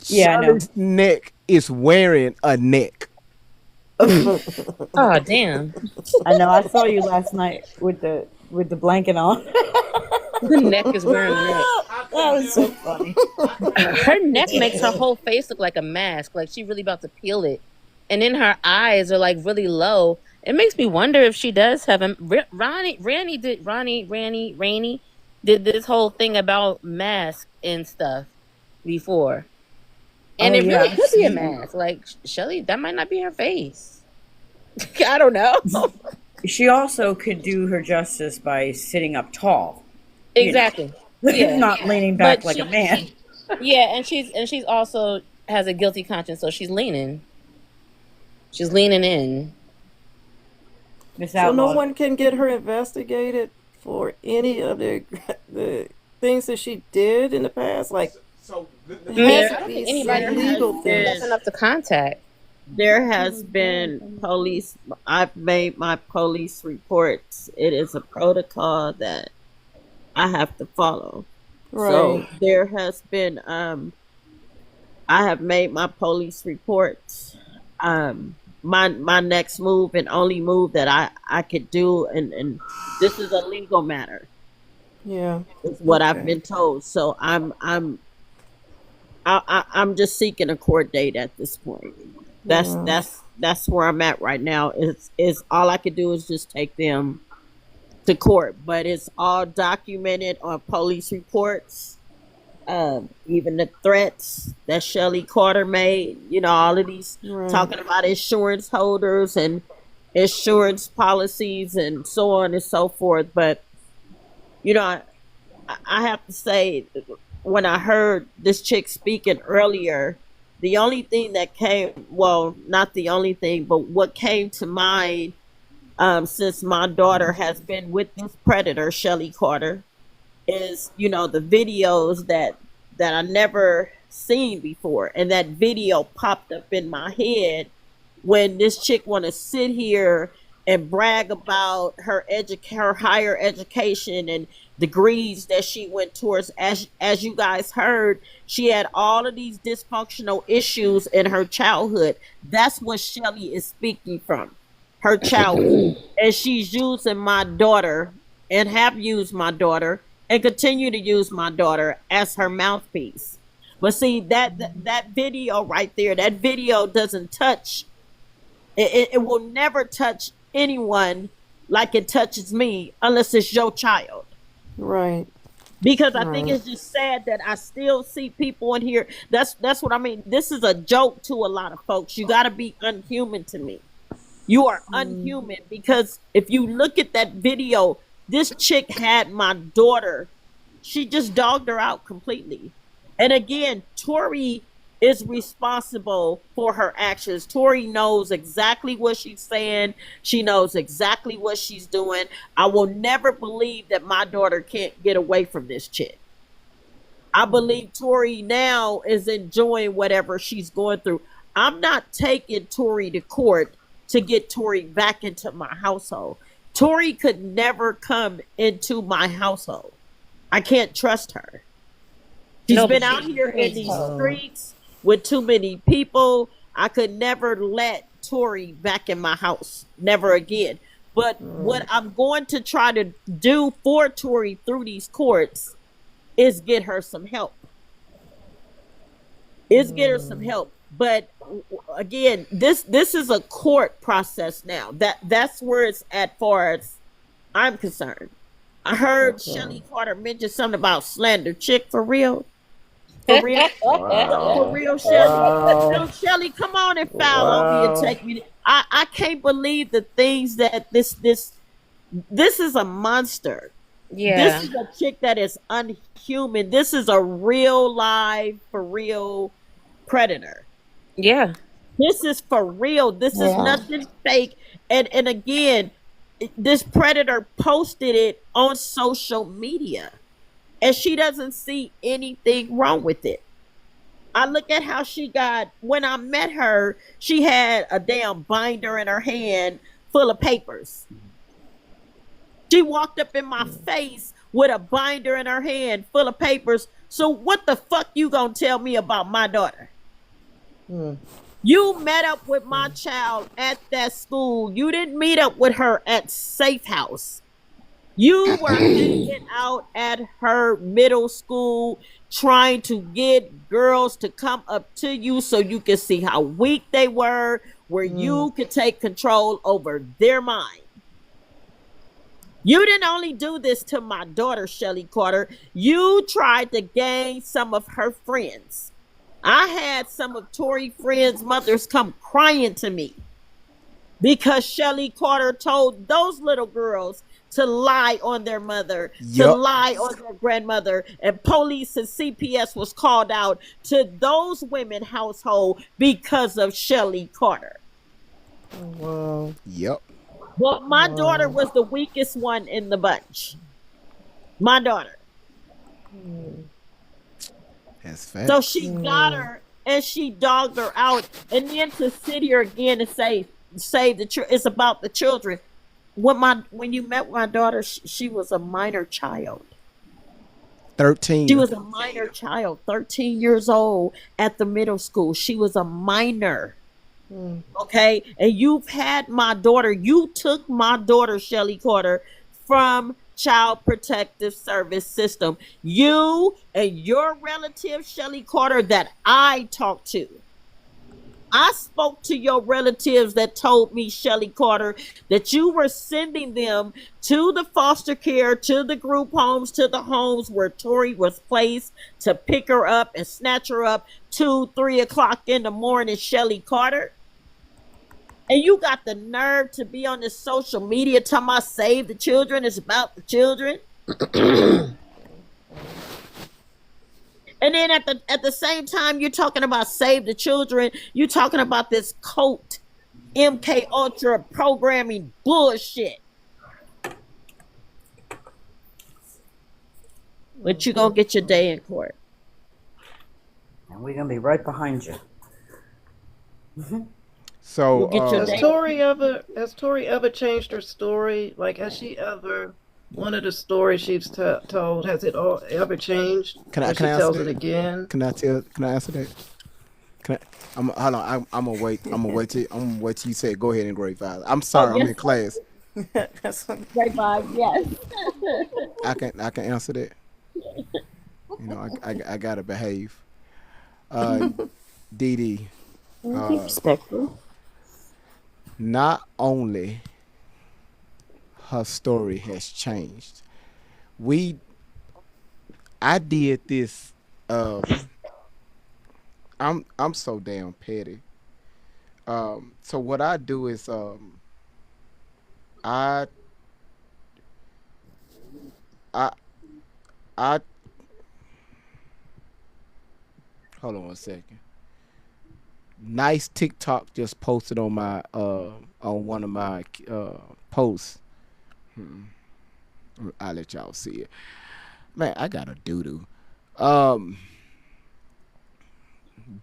Yeah, I know. Shirley's neck is wearing a neck. Oh damn, I know. I saw you last night with the blanket on. the neck is wearing a neck. That was so funny. Her neck makes her whole face look like a mask, like she really about to peel it, and then her eyes are like really low. It makes me wonder if she does have a Rainey did this whole thing about mask and stuff before, and Oh it yeah, really I've could be a seen. mask. Like Shelly, that might not be her face. I don't know. She also could do her justice by sitting up tall. You know, Exactly. Yeah, not leaning back but like a man. yeah, and she's also has a guilty conscience, so she's leaning in. Miss So no Outlaw. one can get her investigated for any of the things that she did in the past. Like it Yeah, has I to don't be think some anybody has legal that's things. enough to contact. There has been police. I've made my police reports. It is a protocol that I have to follow. So Right. there has been. I have made my police reports. My next move and only move that I could do, and this is a legal matter, Yeah. is what I've Okay. been told. So I'm just seeking a court date at this point. That's Yeah. that's that's where I'm at right now. Is all I could do is just take them to court, but it's all documented on police reports. Even the threats that Shelley Carter made, all of these Right. talking about insurance holders and insurance policies and so on and so forth. But I, I have to say, when I heard this chick speaking earlier, the only thing that well, not the only thing, but what came to mind, since my daughter has been with this predator, Shelly Carter, is the videos that I never seen before, and that video popped up in my head when this chick want to sit here and brag about her higher education and degrees that she went towards. As you guys heard, she had all of these dysfunctional issues in her childhood. That's what Shelly is speaking from, her childhood, and she's using my daughter, and have used my daughter, and continue to use my daughter as her mouthpiece. But see, that video right there, that video doesn't touch. It will never touch anyone like it touches me unless it's your child. Right. Because I think Right. it's just sad that I still see people in here. That's what I mean. This is a joke to a lot of folks. You got to be unhuman to me. You are unhuman because if you look at that video, this chick had my daughter. She just dogged her out completely. And again, Tori is responsible for her actions. Tori knows exactly what she's saying. She knows exactly what she's doing. I will never believe that my daughter can't get away from this chick. I believe Tori now is enjoying whatever she's going through. I'm not taking Tori to court to get Tori back into my household. Tori could never come into my household. I can't trust her. She's No, been but out she here in needs these help. streets with too many people. I could never let Tori back in my house. Never again. But what I'm going to try to do for Tori through these courts is get her some help. But again, this is a court process now. That's where it's at far as I'm concerned. I heard Shelly Carter mention something about slander. Chick, for real? For real? For real, Shelly? Wow. No, Shelly, come on and file on me and Wow. take me. I can't believe the things that this is a monster. Yeah. This is a chick that is unhuman. This is a real live, for real predator. Yeah. This is for real. This is Yeah. nothing fake. And again, this predator posted it on social media, and she doesn't see anything wrong with it. I look at how she got, when I met her, she had a damn binder in her hand full of papers. She walked up in my face with a binder in her hand full of papers. So what the fuck you gonna tell me about my daughter? You met up with my child at that school. You didn't meet up with her at Safe House. You were hanging out at her middle school trying to get girls to come up to you so you could see how weak they were, where you could take control over their mind. You didn't only do this to my daughter, Shelly Carter. You tried to gain some of her friends. I had some of Tori friends' mothers come crying to me because Shelly Carter told those little girls to lie on their mother, to Yup. lie on their grandmother, and police and CPS was called out to those women household because of Shelly Carter. Wow. Yep. But my daughter was the weakest one in the bunch. My daughter. That's fact. So she got her and she dogged her out. And then to sit here again and say it's about the children. When you met my daughter, she was a minor child. 13. She was a minor child, 13 years old at the middle school. She was a minor. Okay. And you've had my daughter. You took my daughter, Shelly Carter, from Child Protective Service System. You and your relative, Shelly Carter, that I talked to. I spoke to your relatives that told me, Shelly Carter, that you were sending them to the foster care, to the group homes, to the homes where Tori was placed to pick her up and snatch her up 2-3 o'clock in the morning, Shelly Carter. And you got the nerve to be on this social media talking about save the children. It's about the children. And then at the same time you're talking about save the children, you're talking about this cult MK Ultra programming bullshit. But you're gonna get your day in court. And we're gonna be right behind you. So You'll get your Has day. Tori ever changed her story? Like, has she ever, one of the stories she's told, has it all ever changed? Can I Or she answer tells that? it again? Can I answer that? Hold on. I'm gonna wait. I'm gonna wait till you say it. Go ahead and grade 5. I'm sorry. I'm yes. in class. Great vibe, yes. I can answer that. You know, I gotta behave. Dee Dee, Be respectful. not only her story has changed. I did this. I'm so damn petty. So what I do is I I I hold on 1 second. Nice TikTok just posted on my on one of my posts. Hmm. I'll let y'all see it. Man, I got a doo doo. Um,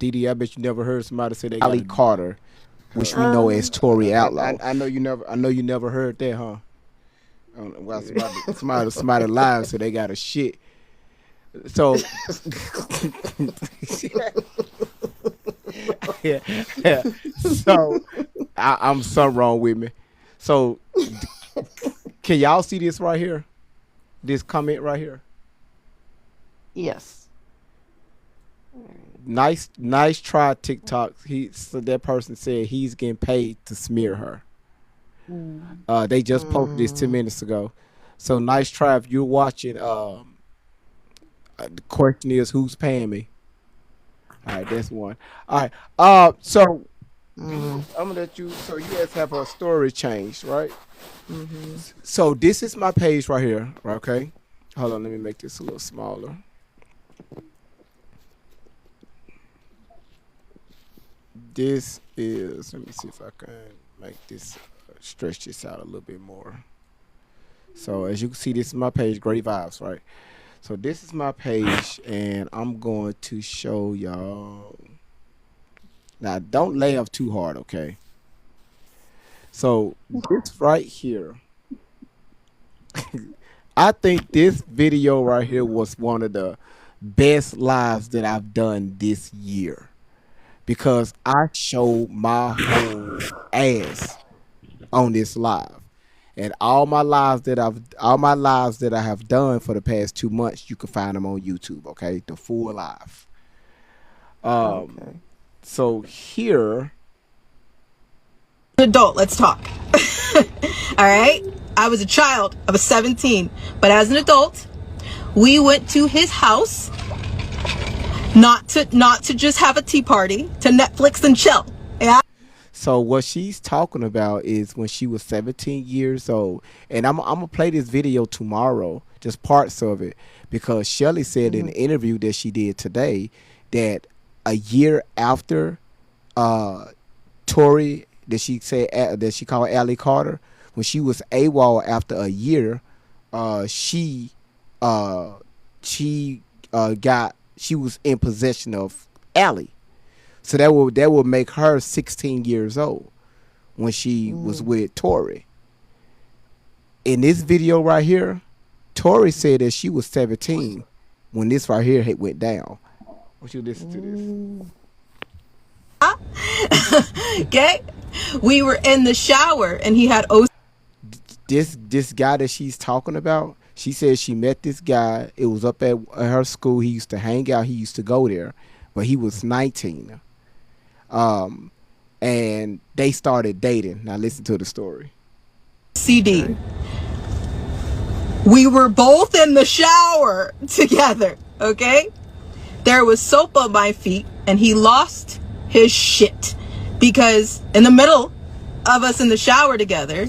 Didi, I bet you never heard somebody say they got Ali Carter, which we know as Tory Outlaw. I know you never. I know you never heard that, huh? Well, somebody live, so they got a shit. So, yeah, yeah. So I'm something wrong with me. So, can y'all see this right here? This comment right here. Yes. Nice try, TikTok. So that person said he's getting paid to smear her. They just posted this 10 minutes ago. So nice try. If you're watching, the question is who's paying me. All right, that's one. All right. So I'm gonna let you. So you guys have a story changed, right? So this is my page right here. Okay. Hold on. Let me make this a little smaller. This is. Let me see if I can make this stretch this out a little bit more. So as you can see, this is my page. Great vibes, right? So this is my page, and I'm going to show y'all. Now, don't laugh too hard, okay? So this right here, I think this video right here was one of the best lives that I've done this year because I showed my whole ass on this live. And all my lives that I have done for the past 2 months, you can find them on YouTube. Okay, the full live. Okay. So here, Adult, let's talk. All right, I was a child. I was 17, but as an adult, we went to his house, not to just have a tea party, to Netflix and chill. Yeah. so what she's talking about is when she was 17 years old, and I'm gonna play this video tomorrow, just parts of it, because Shelly said in the interview that she did today that a year after Tory, that she said that she called Ali Carter, when she was AWOL after a year, she was in possession of Ali. So that would make her 16 years old when she was with Tory. In this video right here, Tory said that she was 17 when this right here went down. I want you to listen to this. Okay, we were in the shower and he had This guy that she's talking about, she said she met this guy. It was up at her school. He used to hang out. He used to go there, but he was 19. And they started dating. Now listen to the story. CD. We were both in the shower together, okay? There was soap on my feet and he lost his shit because in the middle of us in the shower together,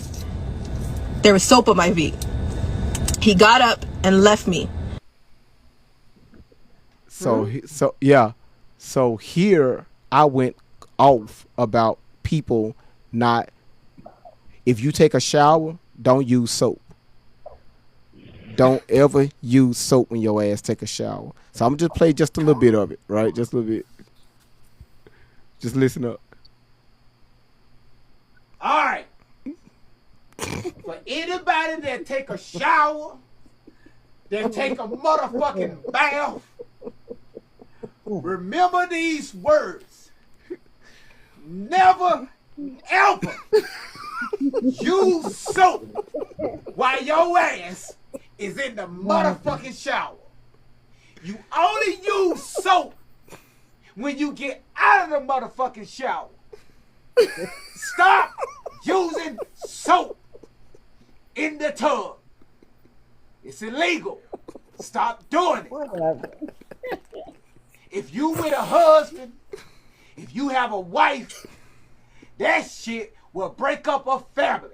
there was soap on my feet. He got up and left me. So So here I went off about people not. If you take a shower, don't use soap. Don't ever use soap when your ass take a shower. So I'm gonna just play just a little bit of it, right? Just a little bit. Just listen up. All right. For anybody that take a shower, that take a motherfucking bath, remember these words. Never, ever use soap while your ass is in the motherfucking shower. You only use soap when you get out of the motherfucking shower. Stop using soap. in the tub. It's illegal. Stop doing it. Whatever. If you with a husband, if you have a wife, that shit will break up a family.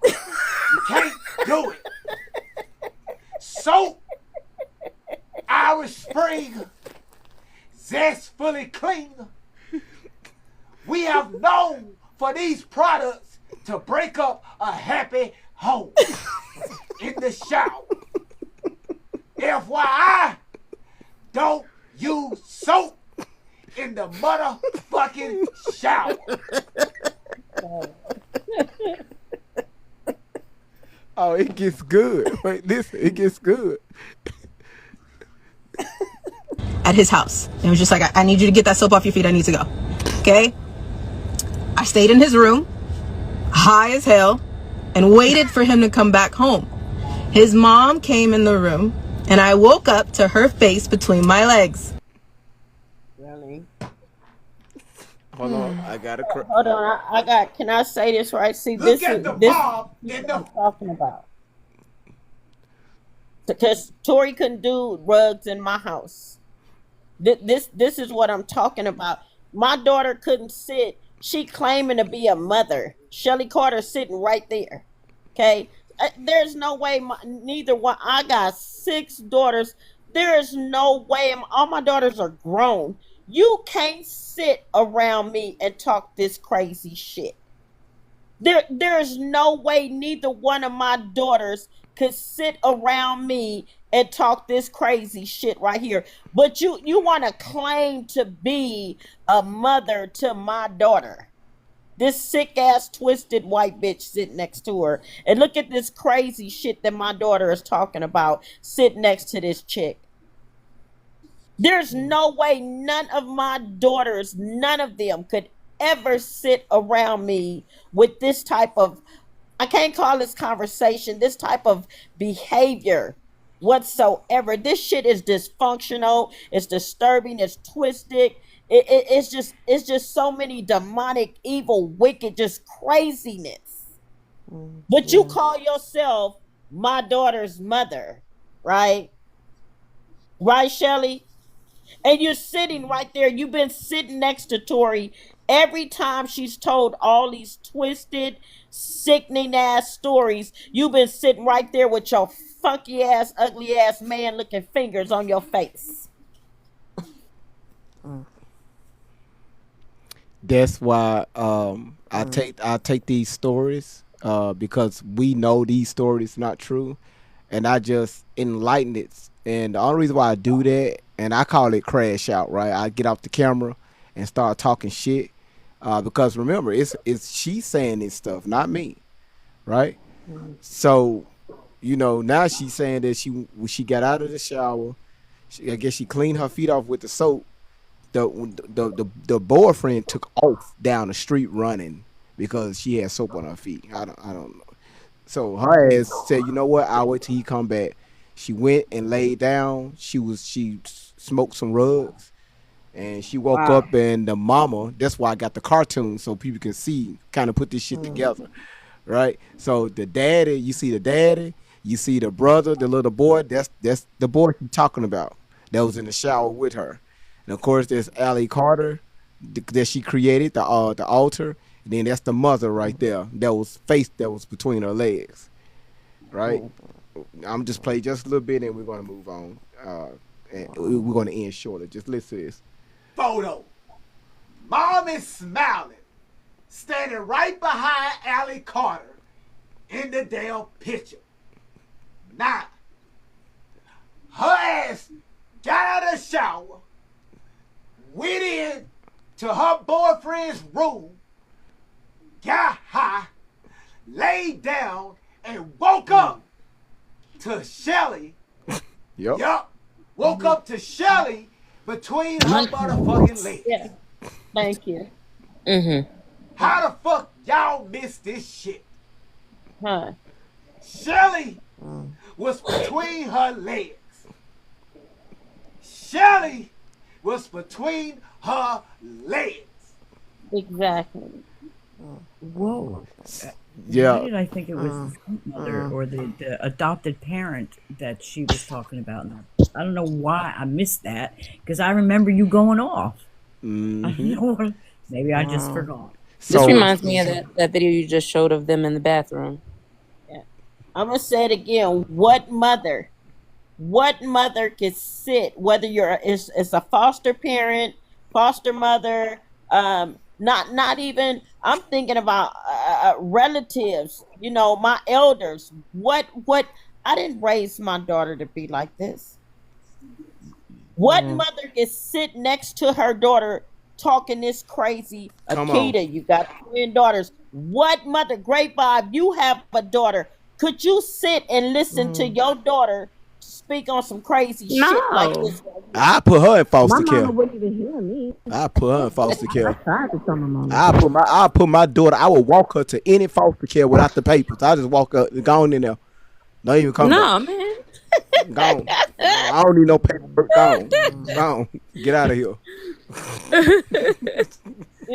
You can't do it. Soap, Irish Spring, Zestfully Clean. We have known for these products to break up a happy home in the shower. FYI, don't use soap in the motherfucking shower. Oh, it gets good. Wait, listen, it gets good. At his house. And it was just like, I need you to get that soap off your feet. I need to go. Okay? I stayed in his room, high as hell, and waited for him to come back home. His mom came in the room, and I woke up to her face between my legs. Really? Hold on, I gotta. Hold on, I got. Can I say this right? See, Look this at is the this mom is in what I'm the talking about. Because Tori couldn't do rugs in my house. This is what I'm talking about. My daughter couldn't sit. She claiming to be a mother. Shelly Carter sitting right there. Okay, there's no way. Neither one. I got 6 daughters. There is no way. All my daughters are grown. You can't sit around me and talk this crazy shit. There's no way neither one of my daughters could sit around me and talk this crazy shit right here. But you want to claim to be a mother to my daughter. This sick ass twisted white bitch sitting next to her. And look at this crazy shit that my daughter is talking about sitting next to this chick. There's no way none of my daughters, none of them could ever sit around me with this type of, I can't call this conversation, this type of behavior whatsoever. This shit is dysfunctional. It's disturbing. It's twisted. It's just so many demonic, evil, wicked, just craziness. But you call yourself my daughter's mother, right? Right, Shelly? And you're sitting right there. You've been sitting next to Tori every time she's told all these twisted, sickening ass stories. You've been sitting right there with your funky ass, ugly ass man looking fingers on your face. That's why I take these stories because we know these stories not true, and I just enlighten it. And the only reason why I do that, and I call it crash out, right? I get off the camera and start talking shit because remember, it's she saying this stuff, not me, right? So now she's saying that when she got out of the shower, I guess she cleaned her feet off with the soap. The boyfriend took off down the street running because she had soap on her feet. I don't know. So her ass said, "You know what? I'll wait till he come back." She went and laid down. She smoked some rugs, and she woke up. And the mama. That's why I got the cartoon so people can see, kind of put this shit together, right? So the daddy, you see the daddy, you see the brother, the little boy. That's the boy she's talking about. That was in the shower with her. And of course, there's Allie Carter that she created, the altar. And then that's the mother right there. That was between her legs, right? I'm just play just a little bit, and we're gonna move on. And we're gonna end shortly. Just listen to this photo. Mom is smiling, standing right behind Allie Carter in the damn picture. Now, her ass got out of the shower, went in to her boyfriend's room, got high, laid down, and woke up to Shelly. Yup. Woke up to Shelly between her motherfucking legs. Yeah. Thank you. How the fuck y'all missed this shit? Huh? Shelly was between her legs. Shelly was between her legs. Exactly. Whoa. Why Yeah. did I think it was the stepmother or the adopted parent that she was talking about? I don't know why I missed that because I remember you going off. I don't Mm-hmm. know what, maybe I just Wow. forgot. This So reminds me of that video you just showed of them in the bathroom. Yeah. I'm gonna say it again. What mother can sit, whether you're is a foster parent, foster mother, not even, I'm thinking about relatives, my elders. What I didn't raise my daughter to be like this. What Yeah. mother can sit next to her daughter talking this crazy? come on. Akita, you got twin daughters. What mother, Great Bob, you have a daughter. Could you sit and listen to Mm. your daughter speak on some crazy shit like No. this? I put her in My foster mama care. wouldn't even hear me. I put her in foster I care. tried to tell my mama. I put my daughter. I would walk her to any foster care without the papers. I just walk up, gone in there. Don't even come back. No, man. Gone. I don't need no paperwork. Gone. Gone. Get out of here.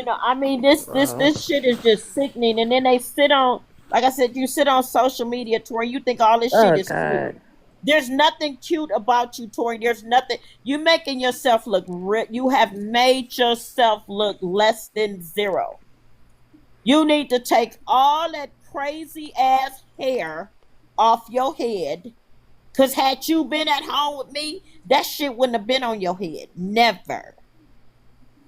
I mean, this shit is just sickening. And then they sit on, like I said, you sit on social media, Tori. You think all this shit Oh is cute. God. There's nothing cute about you, Tori. There's nothing. You making yourself look. You have made yourself look less than zero. You need to take all that crazy ass hair off your head. Cause had you been at home with me, that shit wouldn't have been on your head. Never.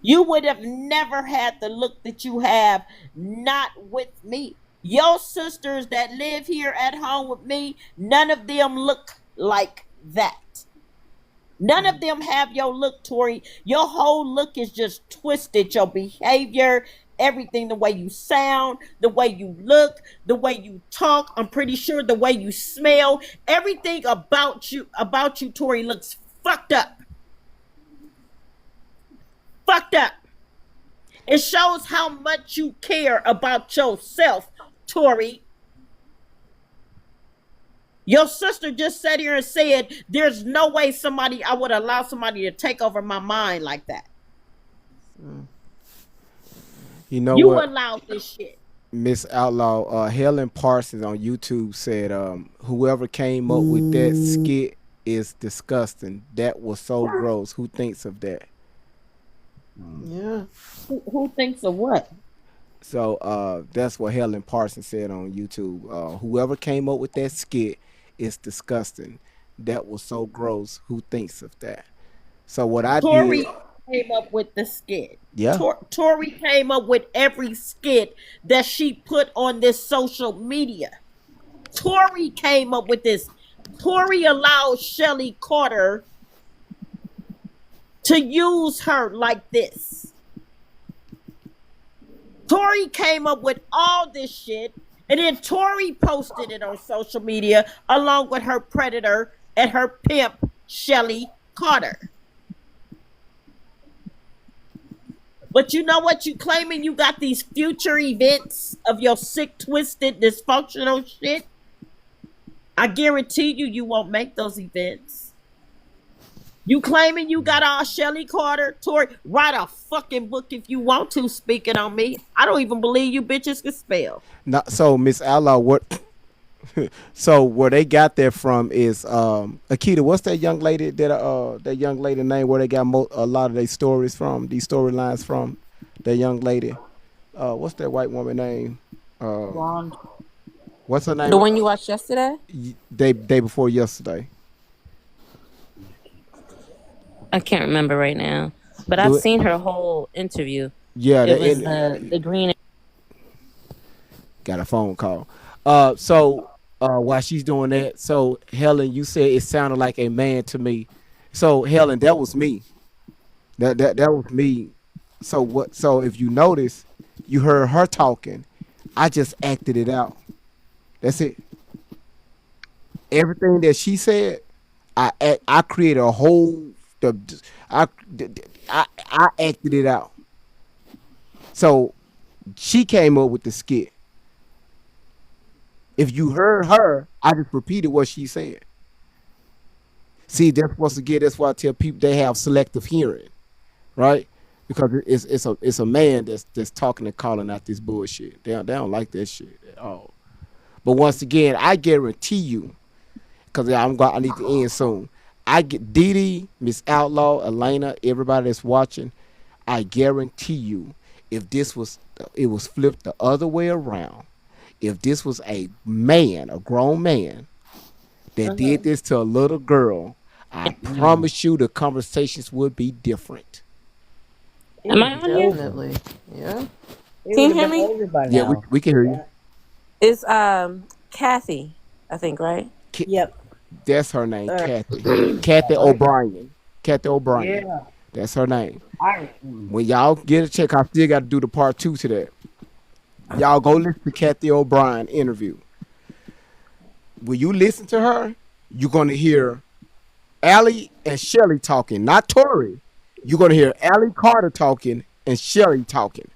You would have never had the look that you have not with me. Your sisters that live here at home with me, none of them look like that. None of them have your look, Tori. Your whole look is just twisted. Your behavior, everything, the way you sound, the way you look, the way you talk. I'm pretty sure the way you smell, everything about you, Tori, looks fucked up. Fucked up. It shows how much you care about yourself, Tori. Your sister just sat here and said, there's no way I would allow somebody to take over my mind like that. You know You what? allowed this shit. Miss Outlaw, Helen Parsons on YouTube said, whoever came up with that skit is disgusting. That was so gross. Who thinks of that? Yeah. Who thinks of what? So that's what Helen Parsons said on YouTube. Whoever came up with that skit is disgusting. That was so gross. Who thinks of that? So what I Tori did, came up with the skit. yeah, Tori came up with every skit that she put on this social media. Tori came up with this. Tori allowed Shelly Carter to use her like this. Tori came up with all this shit, and then Tori posted it on social media along with her predator and her pimp, Shelly Carter. But you know what? You claiming you got these future events of your sick, twisted, dysfunctional shit. I guarantee you won't make those events. You claiming you got all Shelly Carter, Tori, write a fucking book if you want to, speaking on me. I don't even believe you bitches can spell. so Miss Outlaw, what? So where they got that from is Akita. What's that young lady that young lady name where they got a lot of their stories from? These storylines from that young lady. What's that white woman name? Blonde. What's her name? The one you watched yesterday? Day before yesterday. I can't remember right now, but I've seen her whole interview. Yeah, it was the green. Got a phone call. So while she's doing that, so Helen, you said it sounded like a man to me. So Helen, that was me. That was me. So what? So if you notice, you heard her talking. I just acted it out. That's it. Everything that she said, I created a whole. I acted it out. So she came up with the skit. If you heard her, I just repeated what she said. See, that's once again, that's why I tell people they have selective hearing, right? because it's a man that's talking and calling out this bullshit. They don't like that shit at all. But once again, I guarantee you, because I need to end soon. I get Dee Dee, Miss Outlaw, Elena, everybody that's watching. I guarantee you, if it was flipped the other way around. If this was a man, a grown man, that did this to a little girl, I promise you the conversations would be different. Am I on here? Definitely. Yeah. Can you hear me? Yeah, we can hear you. It's Kathy, I think, right? Yep. That's her name, Kathy. Kathy O'Brien. Kathy O'Brien. Yeah. That's her name. I, When y'all get a check, I still got to do the part 2 to that. Y'all go listen to Kathy O'Brien interview. When you listen to her, you're going to hear Allie and Shelly talking, not Tori. You're going to hear Allie Carter talking and Shelly talking.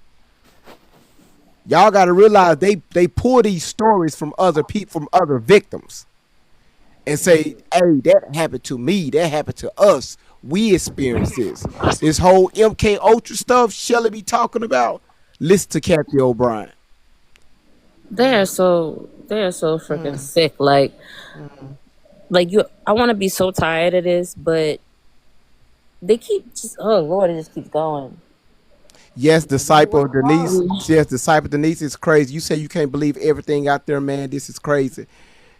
Y'all got to realize they pull these stories from other people, from other victims, and say, hey, that happened to me. That happened to us. We experienced this. This whole MK Ultra stuff Shelly be talking about, listen to Kathy O'Brien. They're so freaking sick. Like you, I want to be so tired of this, but they keep just, oh Lord, it just keeps going. Yes, disciple Denise. Yes, disciple Denise is crazy. You say you can't believe everything out there, man. This is crazy.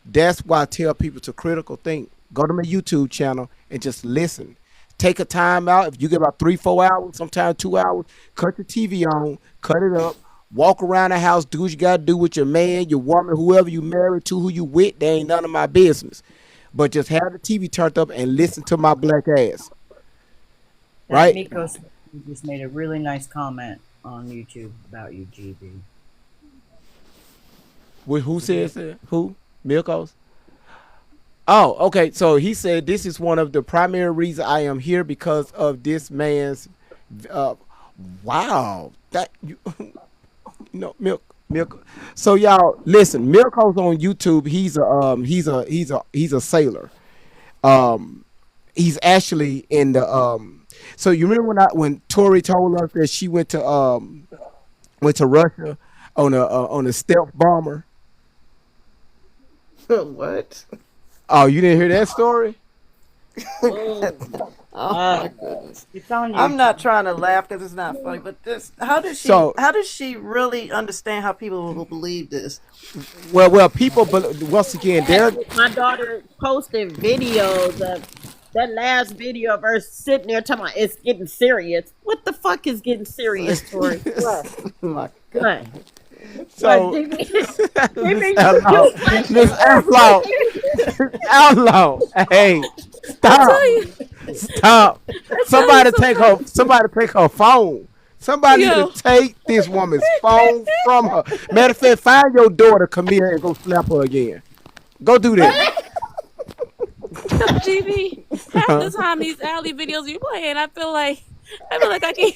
That's why I tell people to critical think. Go to my YouTube channel and just listen. Take a time out. If you get about 3-4 hours, sometimes 2 hours, cut the TV on, cut it up, walk around the house, do what you got to do with your man, your woman, whoever you married to, who you with. They ain't none of my business. But just have the TV turned up and listen to my black ass. Right? Miko just made a really nice comment on YouTube about you, GB. Who says that? Who? Milkos? Oh, okay. So he said this is one of the primary reasons I am here because of this man's. Wow, that you Milk. So y'all listen. Milkos on YouTube. He's a sailor. He's actually in the. So you remember when Tori told us that she went to Russia on a stealth bomber. What? Oh, you didn't hear that story? Oh my goodness! I'm not trying to laugh because it's not funny, but this how does she really understand how people will believe this? Well, people, once again, my daughter posted videos of that last video of her sitting there talking about it's getting serious. What the fuck is getting serious, Tori? What? My God. So, Miss Outlaw, hey, stop! Somebody take her phone. Somebody need to take this woman's phone from her. Matter of fact, find your daughter, Camille, and go slap her again. Go do that. GB, half the time these alley videos you playing, I feel like I can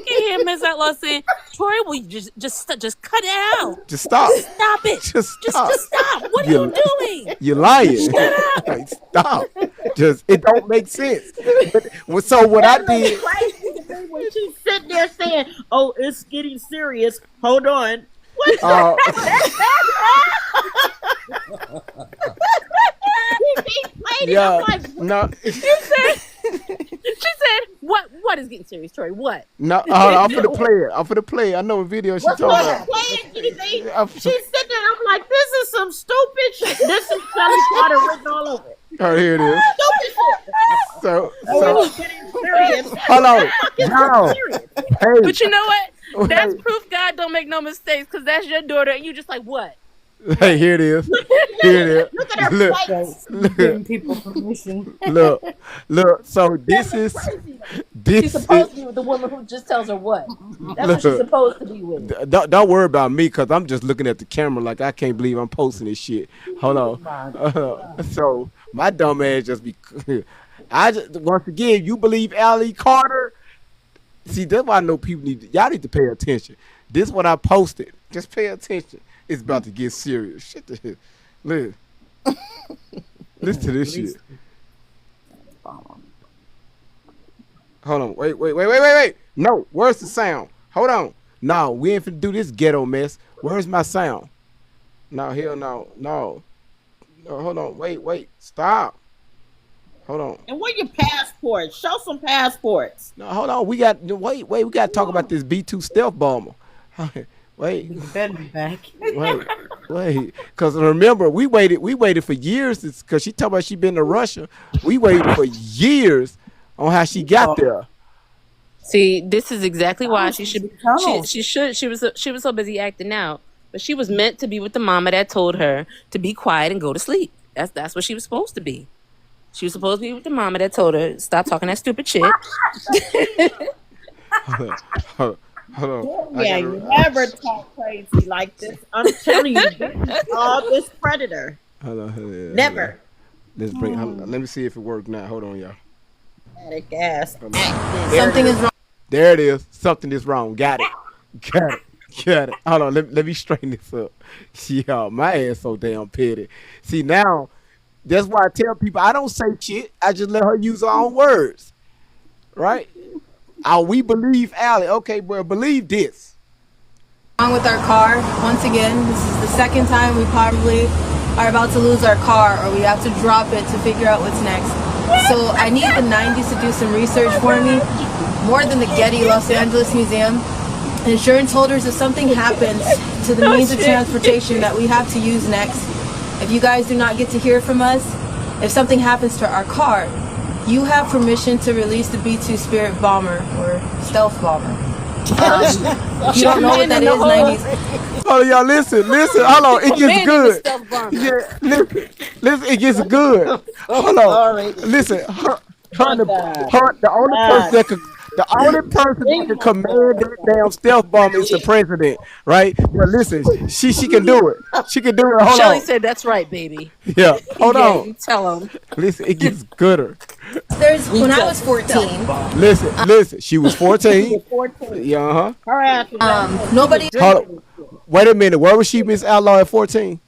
hear Miss Outlaw saying, "Tori, will you just cut it out? Just stop. Stop it. Just stop. Just stop. What are you doing? You're lying. Shut up. Like, stop. It don't make sense. So what I did when she's sitting there saying, "Oh, it's getting serious. Hold on." What? Yeah, no. She said, "What is getting serious, Tori? What?" No, I'm for the play. I know a video she talking about. She's sitting there. I'm like, this is some stupid shit. This is Shelly Carter written all over it. Oh, here it is. Stupid shit. So it's getting serious. Hold on. No. Hey. But you know what? That's proof God don't make no mistakes, because that's your daughter, and you just like, what? Hey, here it is. Here it is. Look at her face. Giving people permission. Look. So this is. She's supposed to be with the woman who just tells her what. That's what she's supposed to be with. Don't worry about me, because I'm just looking at the camera like I can't believe I'm posting this shit. Hold on. So my dumb ass just be. Once again, you believe Allie Carter? See, that's why I know people y'all need to pay attention. This is what I posted. Just pay attention. It's about to get serious. Shit the hell. Listen to this shit. Hold on. Wait. No, where's the sound? Hold on. No, we ain't finna do this ghetto mess. Where's my sound? No, hell no. No. No, hold on. Wait. Stop. Hold on. And where your passports? Show some passports. No, hold on. We got wait. We got to talk about this B2 stealth bomber. Wait. You better be back. Wait. Because remember, we waited for years because she talking about she been to Russia. We waited for years on how she got there. See, this is exactly why she should. She was so busy acting out, but she was meant to be with the mama that told her to be quiet and go to sleep. That's what she was supposed to be. She was supposed to be with the mama that told her stop talking that stupid shit. Hold on. Yeah, you never talk crazy like this. I'm telling you, this is all this predator. Hold on. Never. Let's bring. Let me see if it worked now. Hold on, y'all. Static ass. Something is wrong. There it is. Something is wrong. Got it. Hold on. Let me straighten this up. Yeah, my ass so damn petty. See, now, that's why I tell people I don't say shit. I just let her use her own words. Right? We believe Allie. Okay, well, believe this. Wrong with our car. Once again, this is the second time we probably are about to lose our car, or we have to drop it to figure out what's next. So I need the 90s to do some research for me, more than the Getty Los Angeles Museum. Insurance holders, if something happens to the means of transportation that we have to use next, if you guys do not get to hear from us, if something happens to our car, you have permission to release the B-2 Spirit Bomber or Stealth Bomber. You don't know what that is, 90s. Oh, y'all, listen. Hold on, it gets good. Yeah, listen, it gets good. Hold on. Listen, the only person that can command that damn stealth bomb is the president, right? But listen, she can do it. She can do it. Hold Shelly on. said that's right, baby. Yeah, hold on. You tell him. Listen, it gets gooder. When I was 14. Listen. She was 14. Yeah, Her ass was nobody. Hold on. Wait a minute. Where was she, Miss Outlaw, at 14?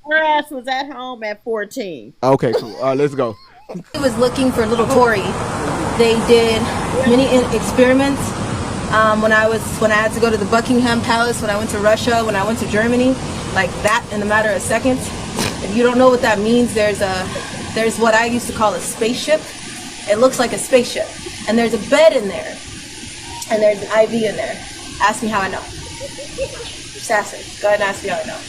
Her ass was at home at 14. Okay, cool. All right, let's go. He was looking for little Tori. They did many experiments. When I had to go to the Buckingham Palace, when I went to Russia, when I went to Germany, like that in a matter of seconds. If you don't know what that means, there's what I used to call a spaceship. It looks like a spaceship, and there's a bed in there, and there's an IV in there. Ask me how I know. Sassy, go ahead and ask me how I know.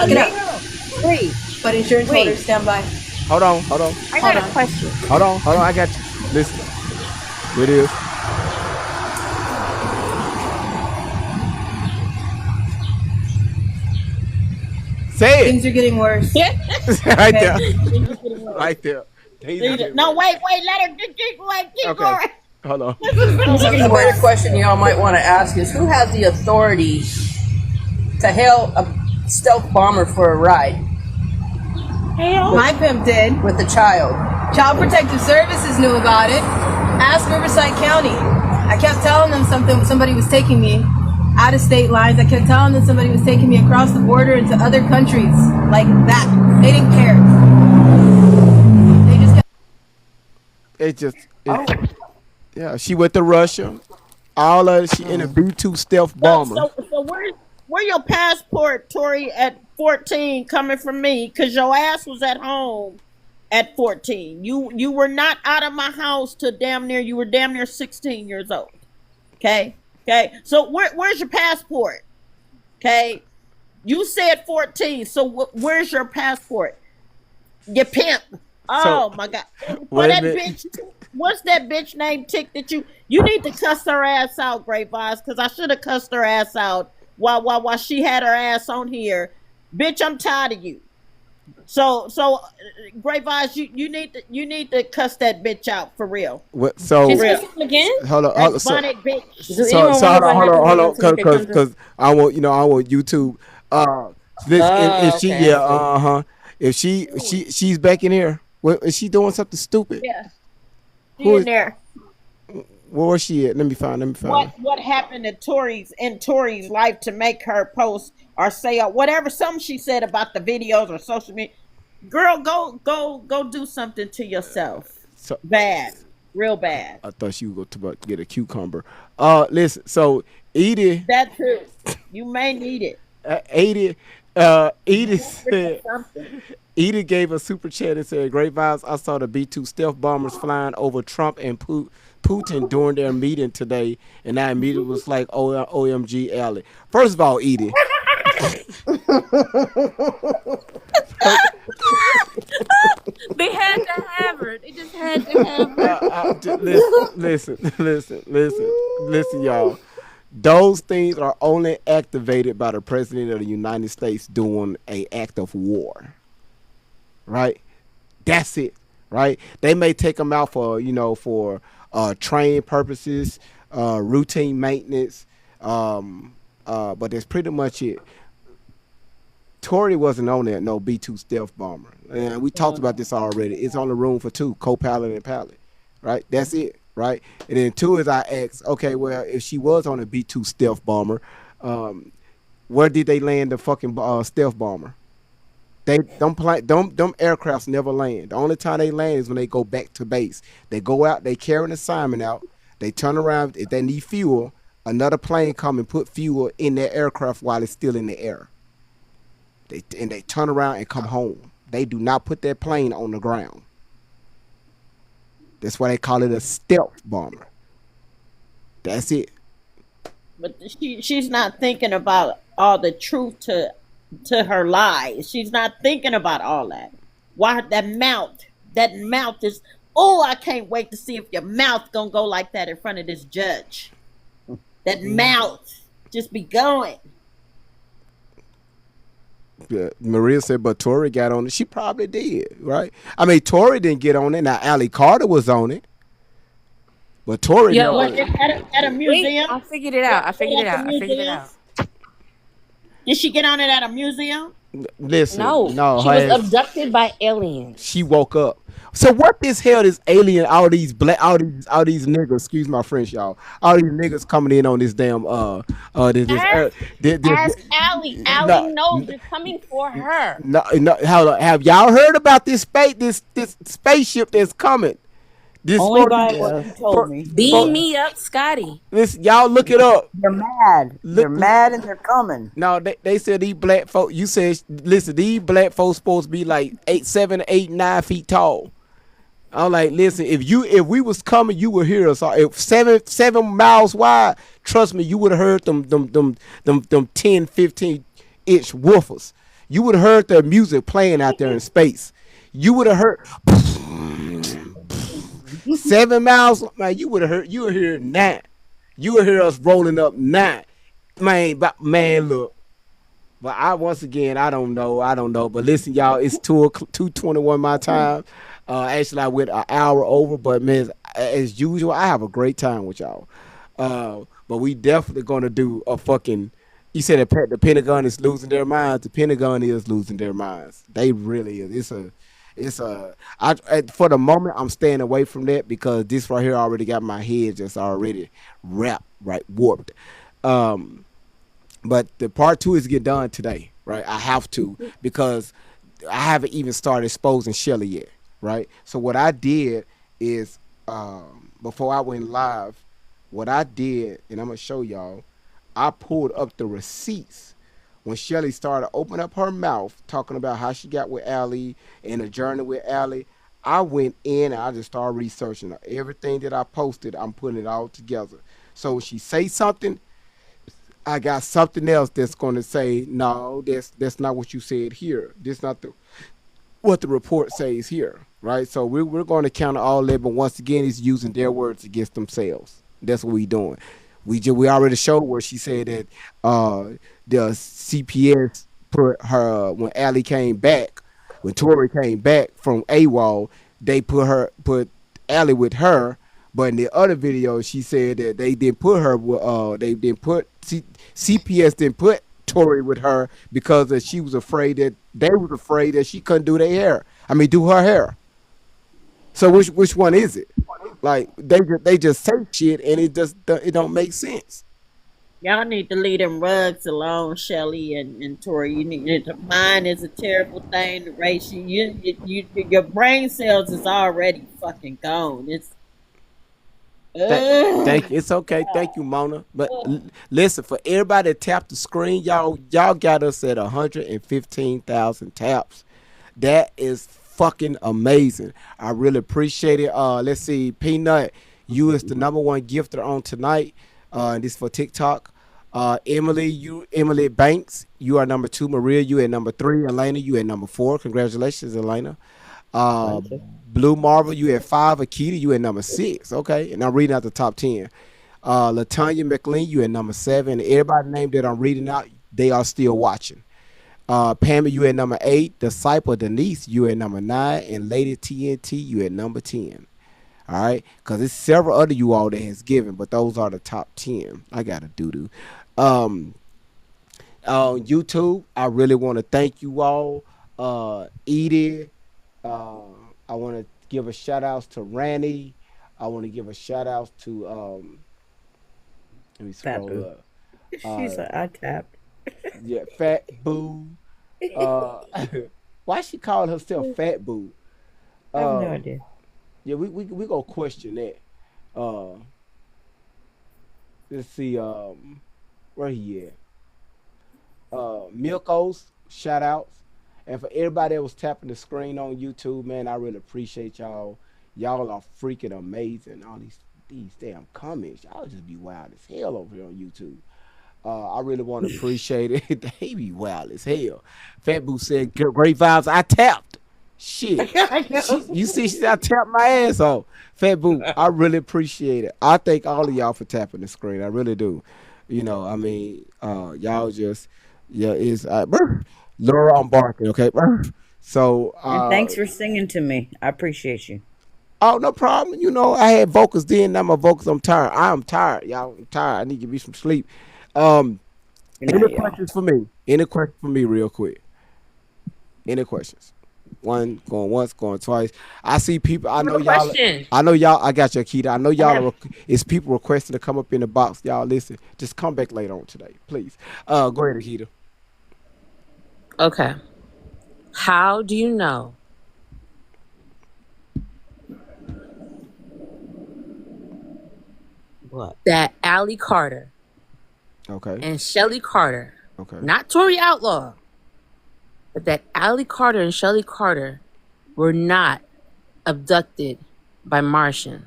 Look it up. Free. But insurance holders, stand by. Hold on. I got a question. Hold on. I got you. Listen. Here it is. Say it. Things are getting worse. Right there. Right there. No, wait, let her keep going. Hold on. A better question y'all might want to ask is, who has the authority to hail a stealth bomber for a ride? My pimp did. With the child. Child Protective Services knew about it. Ask Riverside County. I kept telling them somebody was taking me out of state lines. I kept telling them somebody was taking me across the border into other countries like that. They didn't care. They just kept... Yeah, she went to Russia. All of it, she in a B-2 stealth bomber. So where your passport, Tori, at 14 coming from me? Because your ass was at home at 14. You were not out of my house till you were damn near 16 years old. Okay? So where's your passport? Okay? You said 14, so where's your passport? Your pimp. Oh, my God. What's that bitch name Tick that you need to cuss her ass out, Great Vibes, because I should have cussed her ass out while she had her ass on here. Bitch, I'm tired of you. So Great Vibes, you need to cuss that bitch out for real. What? So again? Hold on. Bitch. Hold on, because I want YouTube. If she's back in here, is she doing something stupid? Yeah. She in there. Where was she at? Let me find. What happened in Tori's life to make her post or say whatever something she said about the videos or social media? Girl, go do something to yourself. Bad. real bad. I thought she would go to get a cucumber. Listen. So Edie, That too. You may need it. Edie For said. something. Edie gave a super chat and said, "Great vibes. I saw the B-2 stealth bombers flying over Trump and Putin during their meeting today, and I immediately was like, OMG, Allie." First of all, Edie. They had to have her. They just had to have her. Listen, y'all. Those things are only activated by the president of the United States doing an act of war. Right? That's it. Right? They may take them out for training purposes, routine maintenance, but that's pretty much it. Tory wasn't on that no B-2 stealth bomber, and we talked about this already. It's on the room for two, co-pilot and pilot. Right? That's it. Right? And then two is I asked, okay, well, if she was on a B-2 stealth bomber, where did they land the fucking stealth bomber? They them aircrafts never land. The only time they land is when they go back to base. They go out, they carry an assignment out, they turn around. If they need fuel, another plane come and put fuel in their aircraft while it's still in the air. They turn around and come home. They do not put their plane on the ground. That's why they call it a stealth bomber. That's it. But she's not thinking about all the truth to her lies. She's not thinking about all that. Why that mouth is, oh, I can't wait to see if your mouth gonna go like that in front of this judge. That mouth just be going. Yeah, Maria said, but Tory got on it. She probably did, right? I mean, Tory didn't get on it. Now, Allie Carter was on it. But Tory Yo, at a museum. I figured it out. I figured it out. Did she get on it at a museum? Listen, No, she was abducted by aliens. She woke up. So what this hell is alien? All these niggas. Excuse my French, y'all. All these niggas coming in on this damn Ask Allie. Allie knows they're coming for her. No. Have y'all heard about this spaceship that's coming? This Only by what you told me. Beam me up, Scotty. Listen, y'all look it up. They're mad. They're mad and they're coming. No, they said these black folks. You said, listen, these black folks supposed to be like 7, 8, 9 feet tall. I'm like, listen, if we was coming, you would hear us. If 7 miles wide, trust me, you would have heard them 10, 15 inch woofers. You would have heard the music playing out there in space. You would have heard 7 miles, man. You would hear 9. You would hear us rolling up 9, man. But man, look. But I don't know. But listen, y'all, it's 2:21 my time. Actually, I went an hour over, but man, as usual, I have a great time with y'all. But we definitely gonna do a fucking. You said the Pentagon is losing their minds. The Pentagon is losing their minds. They really is. For the moment, I'm staying away from that because this right here already got my head just already warped. But the part 2 is get done today, right? I have to because I haven't even started exposing Shelly yet, right? So what I did is before I went live, what I did, and I'm gonna show y'all, I pulled up the receipts when Shelly started opening up her mouth talking about how she got with Allie and the journey with Allie. I went in and I just started researching everything that I posted. I'm putting it all together. So when she say something, I got something else that's going to say, no, that's not what you said here. This not what the report says here, right? So we're going to counter all that, but once again, it's using their words against themselves. That's what we doing. We already showed where she said that the CPS put her when Allie came back, when Tori came back from AWOL, they put Allie with her. But in the other video, she said that they didn't put her. CPS didn't put Tori with her because she was afraid that she couldn't do their hair. Do her hair. So which one is it? Like they just say shit and it don't make sense. Y'all need to leave them rugs alone, Shelly and Tori. You need mine is a terrible thing to race you. Your brain cells is already fucking gone. Thank you. It's okay. Thank you, Mona. But listen, for everybody that tapped the screen, y'all got us at 115,000 taps. That is fucking amazing. I really appreciate it. Let's see, Peanut, you is the number one gifter on tonight. And this for TikTok. Emily Banks, you are number two. Maria, you at number three. Elena, you at number four. Congratulations, Elena. Uh, Thank you. Blue Marvel, you at five. Akita, you at number six. Okay, and I'm reading out the top 10. Latanya McLean, you at number seven. Everybody name that I'm reading out, they are still watching. Pammy, you at number eight. Disciple Denise, you at number nine. And Lady TNT, you at number 10. All right, because it's several other you all that has given, but those are the top 10. I got a doo doo. Um, on YouTube, I really want to thank you all. Edie, uh, I want to give a shout out to Ranny. I want to give a shout out to let me Fat scroll Boo. up. She's like, I tapped. Yeah, Fat Boo. Uh, why she called herself Fat Boo? I have no Uh, idea. yeah, we gonna question that. Uh, let's see. Where he at? Milkos, shout outs. And for everybody that was tapping the screen on YouTube, man, I really appreciate y'all. Y'all are freaking amazing. All these damn comments, y'all just be wild as hell over here on YouTube. I really want to appreciate it. They be wild as hell. Fat Boo said, Great vibes. I tapped. Shit. You see, I tapped my ass off. Fat Boo, I really appreciate it. I thank all of y'all for tapping the screen. I really do. I mean, y'all just, yeah, it's, Laura, I'm barking, okay? So, And thanks for singing to me. I appreciate you. oh, no problem. I had vocals then. Now my vocals, I'm tired. I'm tired, y'all. I'm tired. I need to get me some sleep. Um, Good any night, y'all. questions for me? Any questions for me, real quick? Any questions? One going once, going twice. I see people. I I have know a y'all. question. I know y'all. I got you, Akita. I know y'all. It's people requesting to come up in the box. Y'all listen. Just come back later on today, please. Go ahead, Akita. Okay. How do you know What? that Allie Carter Okay. and Shelly Carter, Okay. not Tori Outlaw, but that Allie Carter and Shelly Carter were not abducted by Martians?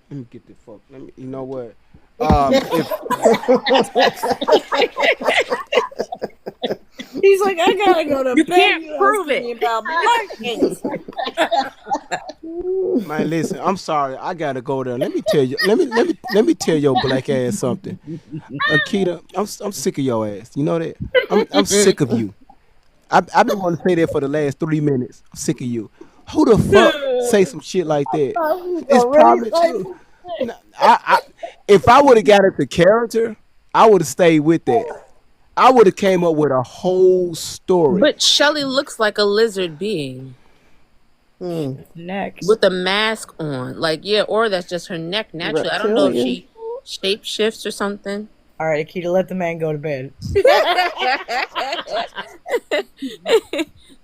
Let me get the fuck. You know what? If He's like, I gotta go to You bed. can't You prove asking me it. about Martians. man, listen. I'm sorry. I gotta go there. Let me tell you. Let me tell your black ass something. Akita, I'm sick of your ass. You know that? I'm sick of you. I've been wanting to say that for the last 3 minutes. I'm sick of you. Who the fuck say some shit like that? It's probably true. If I would have got into character, I would have stayed with that. I would have came up with a whole story. But Shelly looks like a lizard being Next. with a mask on. Like, yeah, or that's just her neck naturally. I don't know if she shape shifts or something. All right, Akita, let the man go to bed.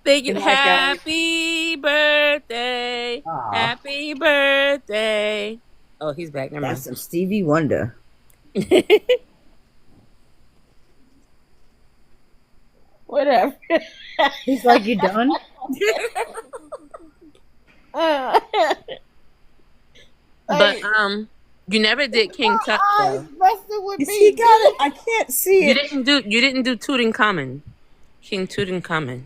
Thank you. Good night, guys. Happy birthday. Happy birthday. Oh, he's back. Never That's mind. some Stevie Wonder. Whatever. He's like, you done? But you never did King Tut though. You see, got it. I can't see You it. didn't do Tutankhamun. King Tutankhamun.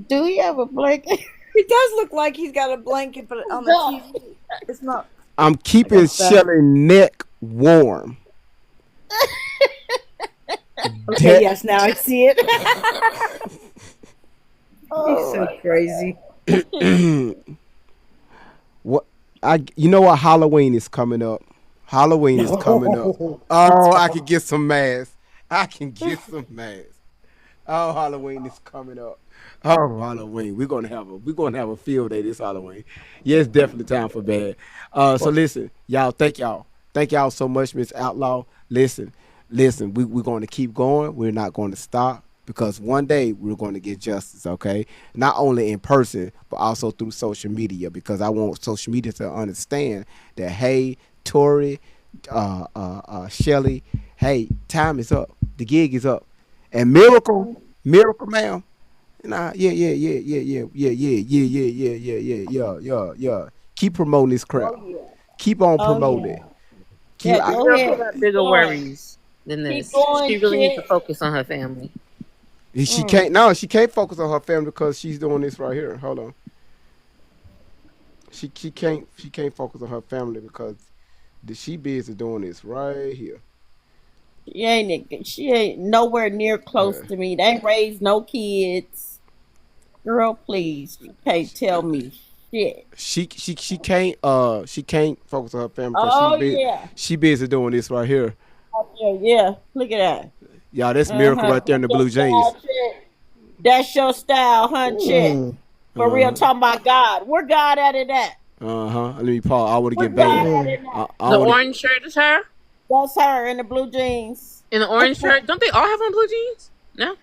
Do he have a blanket? He does look like he's got a blanket, but on the TV, it's not. I'm keeping Shelly neck warm. Okay, yes, now I see it. He's so crazy. What you know what Halloween is coming up. Halloween is coming up. Oh, I can get some masks. I can get some masks. Oh, Halloween is coming up. Oh, Halloween. We're gonna have a field day this Halloween. Yeah, it's definitely time for bad. So listen, y'all, thank y'all. Thank y'all so much, Miss Outlaw. Listen, we're going to keep going. We're not going to stop. because one day we're going to get justice. Okay, not only in person but also through social media, because I want social media to understand that, hey, Tori, Shelly, hey, time is up. The gig is up, and Miracle, ma'am. Nah, yeah. Keep promoting this crap. Oh yeah. Keep on Oh promoting yeah. it. Yeah, I, go Miracle ahead. got Keep bigger going. worries than Keep this. going, She really needs to kid. focus on her family. she can't. No, she can't focus on her family because she's doing this right here. Hold on. She can't focus on her family because she busy doing this right here. She ain't nowhere near close Uh, to me. They ain't raised no kids. Girl, please. You can't tell me shit. she can't focus on her family because Oh yeah. she busy doing this right here. Oh, yeah. Look at that. Y'all, that's Miracle Uh-huh. right there in the That's your blue jeans. style, chick. That's your style, huh, chick? Mm. For real, Uh talking about God. Where God at it at? huh. Let me pause. I want to Where get banned. God at Mm. it at? I The want to. orange shirt is her. That's her in the blue jeans. In the orange shirt. Don't they all have on blue jeans? No.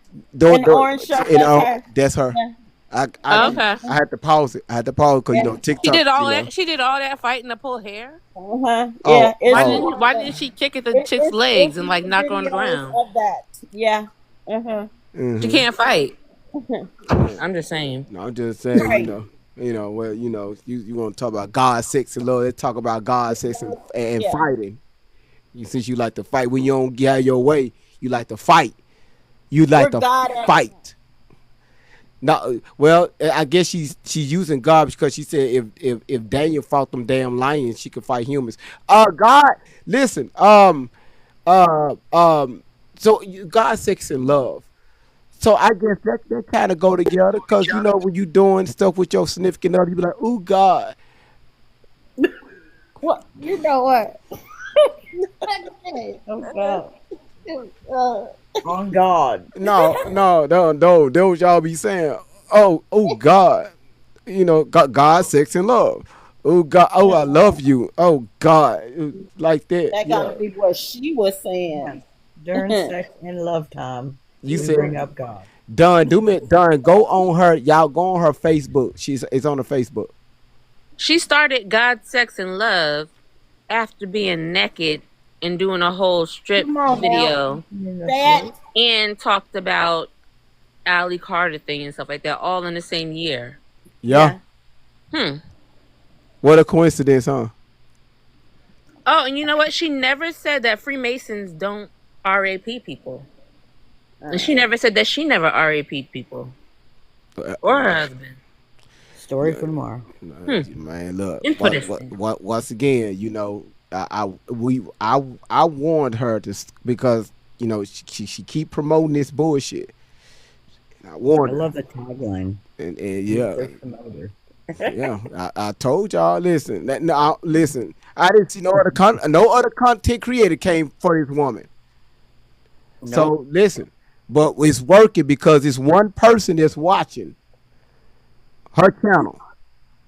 In the orange shirt, that's her. That's her. Yeah. Oh, I okay. I had to pause it. I had to pause because Yeah. She TikTok. did all that. She did all that fighting to pull hair. Uh-huh. Oh Yeah, it's Why didn't she kick at the chick's legs it's and like even knock her on the videos ground? of that. Yeah. Uh-huh. She hmm can't fight. I'm just saying. No, I'm just saying. Right. Well, you want to talk about God, sex, and love. Let's talk about God, sex, and Yeah. fighting. Since you like to fight when you don't get your way, you like to fight. You like Where to God at? fight. No, well, I guess she's using God because she said if Daniel fought them damn lions, she could fight humans. God, listen, uh, um, so God, sex, and love. So I guess that kind of go together because when you doing stuff with your significant other, you be like, "Ooh, God." What? You know what? Oh God. On God. No. That what y'all be saying. Oh, God. God, sex, and love. Oh, God. Oh, I love you. Oh, God. Like that. That Yeah. gotta be what she was saying. During sex and love time, You we bring said, up God. Done. Go on her. Y'all go on her Facebook. It's on her Facebook. She started God, Sex, and Love after being naked and doing a whole strip Come on now. video That and talked about Ali Carter thing and stuff like that all in the same year. Yeah. Hmm. What a coincidence, huh? Oh, and you know what? She never said that Freemasons don't RAP people. And she never said that she never RAP'd people. Or her husband. Story for tomorrow. Man, look. Interesting. Once again, I warned her because she keep promoting this bullshit. And I I warned her. love the tagline. And First yeah, promoter. yeah. I told y'all. Listen, listen. I didn't see no other content creator came for this woman. Nope. So listen, but it's working because it's one person that's watching her channel.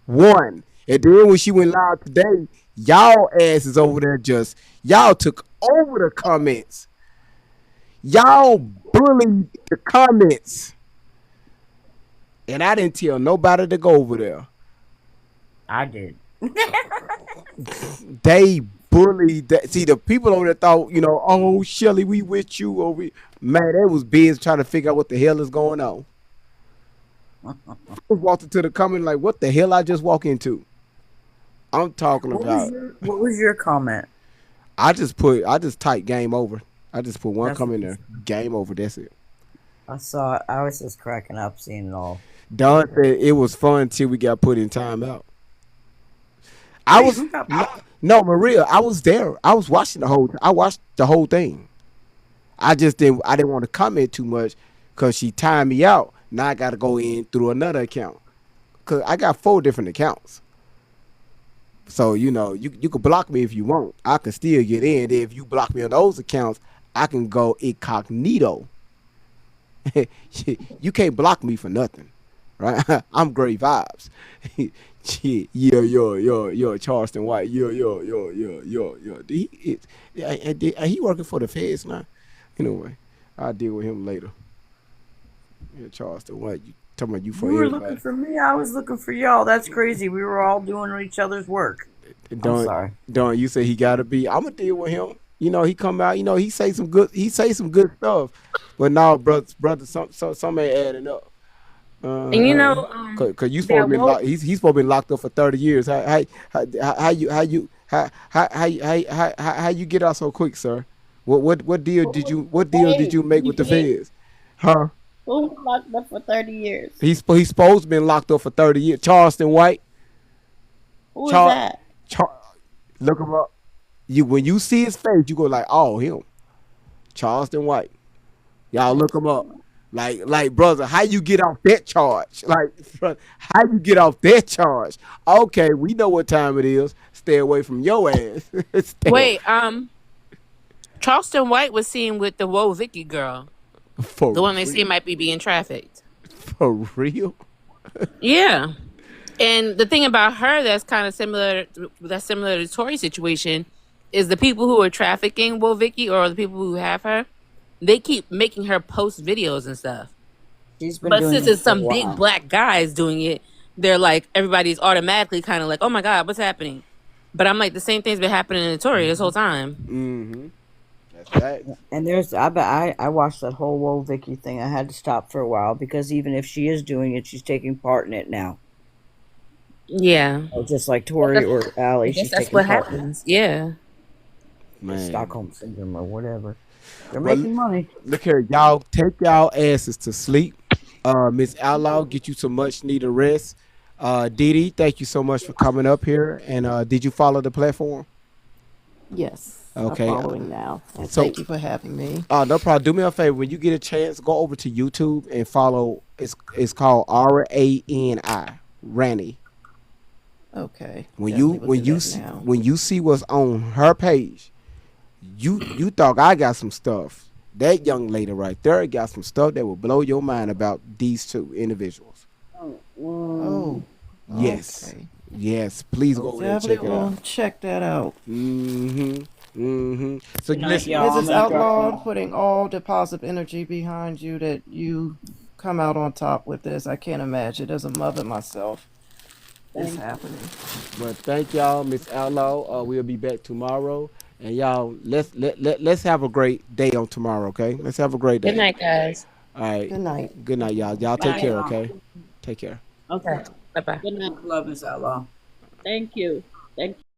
One. And then when she went live today, y'all asses over there y'all took over the comments. Y'all bullied the comments. And I didn't tell nobody to go over there. I did. They bullied that. See, the people over there thought, oh, Shelly, we with you over here. Man, they was busy trying to figure out what the hell is going on. I was walking to the comment like, what the hell I just walk into? I'm talking about. What was your comment? I just typed game over. I just put one comment there. Game over. That's it. I saw it. I was just cracking up seeing it all. Don said it was fun until we got put in timeout. I was no Maria. I was there. I was watching I watched the whole thing. I didn't want to comment too much because she timed me out. Now I got to go in through another account because I got 4 different accounts. So you can block me if you want. I can still get in. If you block me on those accounts, I can go incognito. You can't block me for nothing, right? I'm great vibes. Yo, Charleston White. Yo. He working for the feds now. Anyway, I'll deal with him later. Yeah, Charleston White. You talking about you for You were looking everybody? for me. I was looking for y'all. That's crazy. We were all doing each other's work. I'm Don't sorry. don't you say he gotta be? I'ma deal with him. You know, he come out, he say some good stuff. But now, brother, some ain't adding up. And Cause you supposed to that be woke. locked. He's supposed to be locked up for 30 years. How you get out so quick, sir? What deal did you make with the feds? Huh? Who was locked up for 30 years? He's supposed to be locked up for 30 years. Charleston White. Who is Char, that? Char, look him up. When you see his face, you go like, oh, him, Charleston White. Y'all look him up. Like, brother, how you get off that charge? Like, how you get off that charge? Okay, we know what time it is. Stay away from your ass. Wait, Charleston White was seen with the Whoa Vicky girl, For the one they real? say might be being trafficked. For real? Yeah. And the thing about her that's kind of similar to Tori's situation is the people who are trafficking Will Vicky or the people who have her, they keep making her post videos and stuff. She's been But doing since this it's for a some big while. black guys doing it, they're like everybody's automatically kind of like, oh my God, what's happening? But I'm like, the same thing's been happening to Tori this whole time. Mm-hmm. That's right. And I watched that whole Whoa Vicky thing. I had to stop for a while because even if she is doing it, she's taking part in it now. Yeah. Just like Tori or Allie, I guess she's that's taking what part. happens. Yeah. Man. Stockholm syndrome or whatever. They're Well, making money. Look here, y'all take y'all asses to sleep. Miss Outlaw, get you some much needed rest. Dee Dee, thank you so much for coming up here. And did you follow the platform? Yes. Okay. I'm following now. And So- thank you for having me. No problem. Do me a favor. When you get a chance, go over to YouTube and follow. It's called RANI. Rani. Okay. When Definitely will when do you that see, now. when you see what's on her page, you thought I got some stuff. That young lady right there got some stuff that will blow your mind about these two individuals. Oh. Yes. Okay. Yes. Please go over there and check Definitely it will out. check that out. So Good night, listen, y'all. Mrs. I'm gonna Outlaw, drop putting all the positive energy behind you that you come out on top with this. I can't imagine. As a mother myself, it's happening. but thank y'all, Miss Outlaw. We'll be back tomorrow. And y'all, let's have a great day on tomorrow, okay? Let's have a great day. Good night, guys. All right. Good night. Good night, y'all. Y'all take Bye, care, y'all. okay? Take care. Okay. Bye bye. Good night. Love Miss Outlaw. Thank you. Thank you.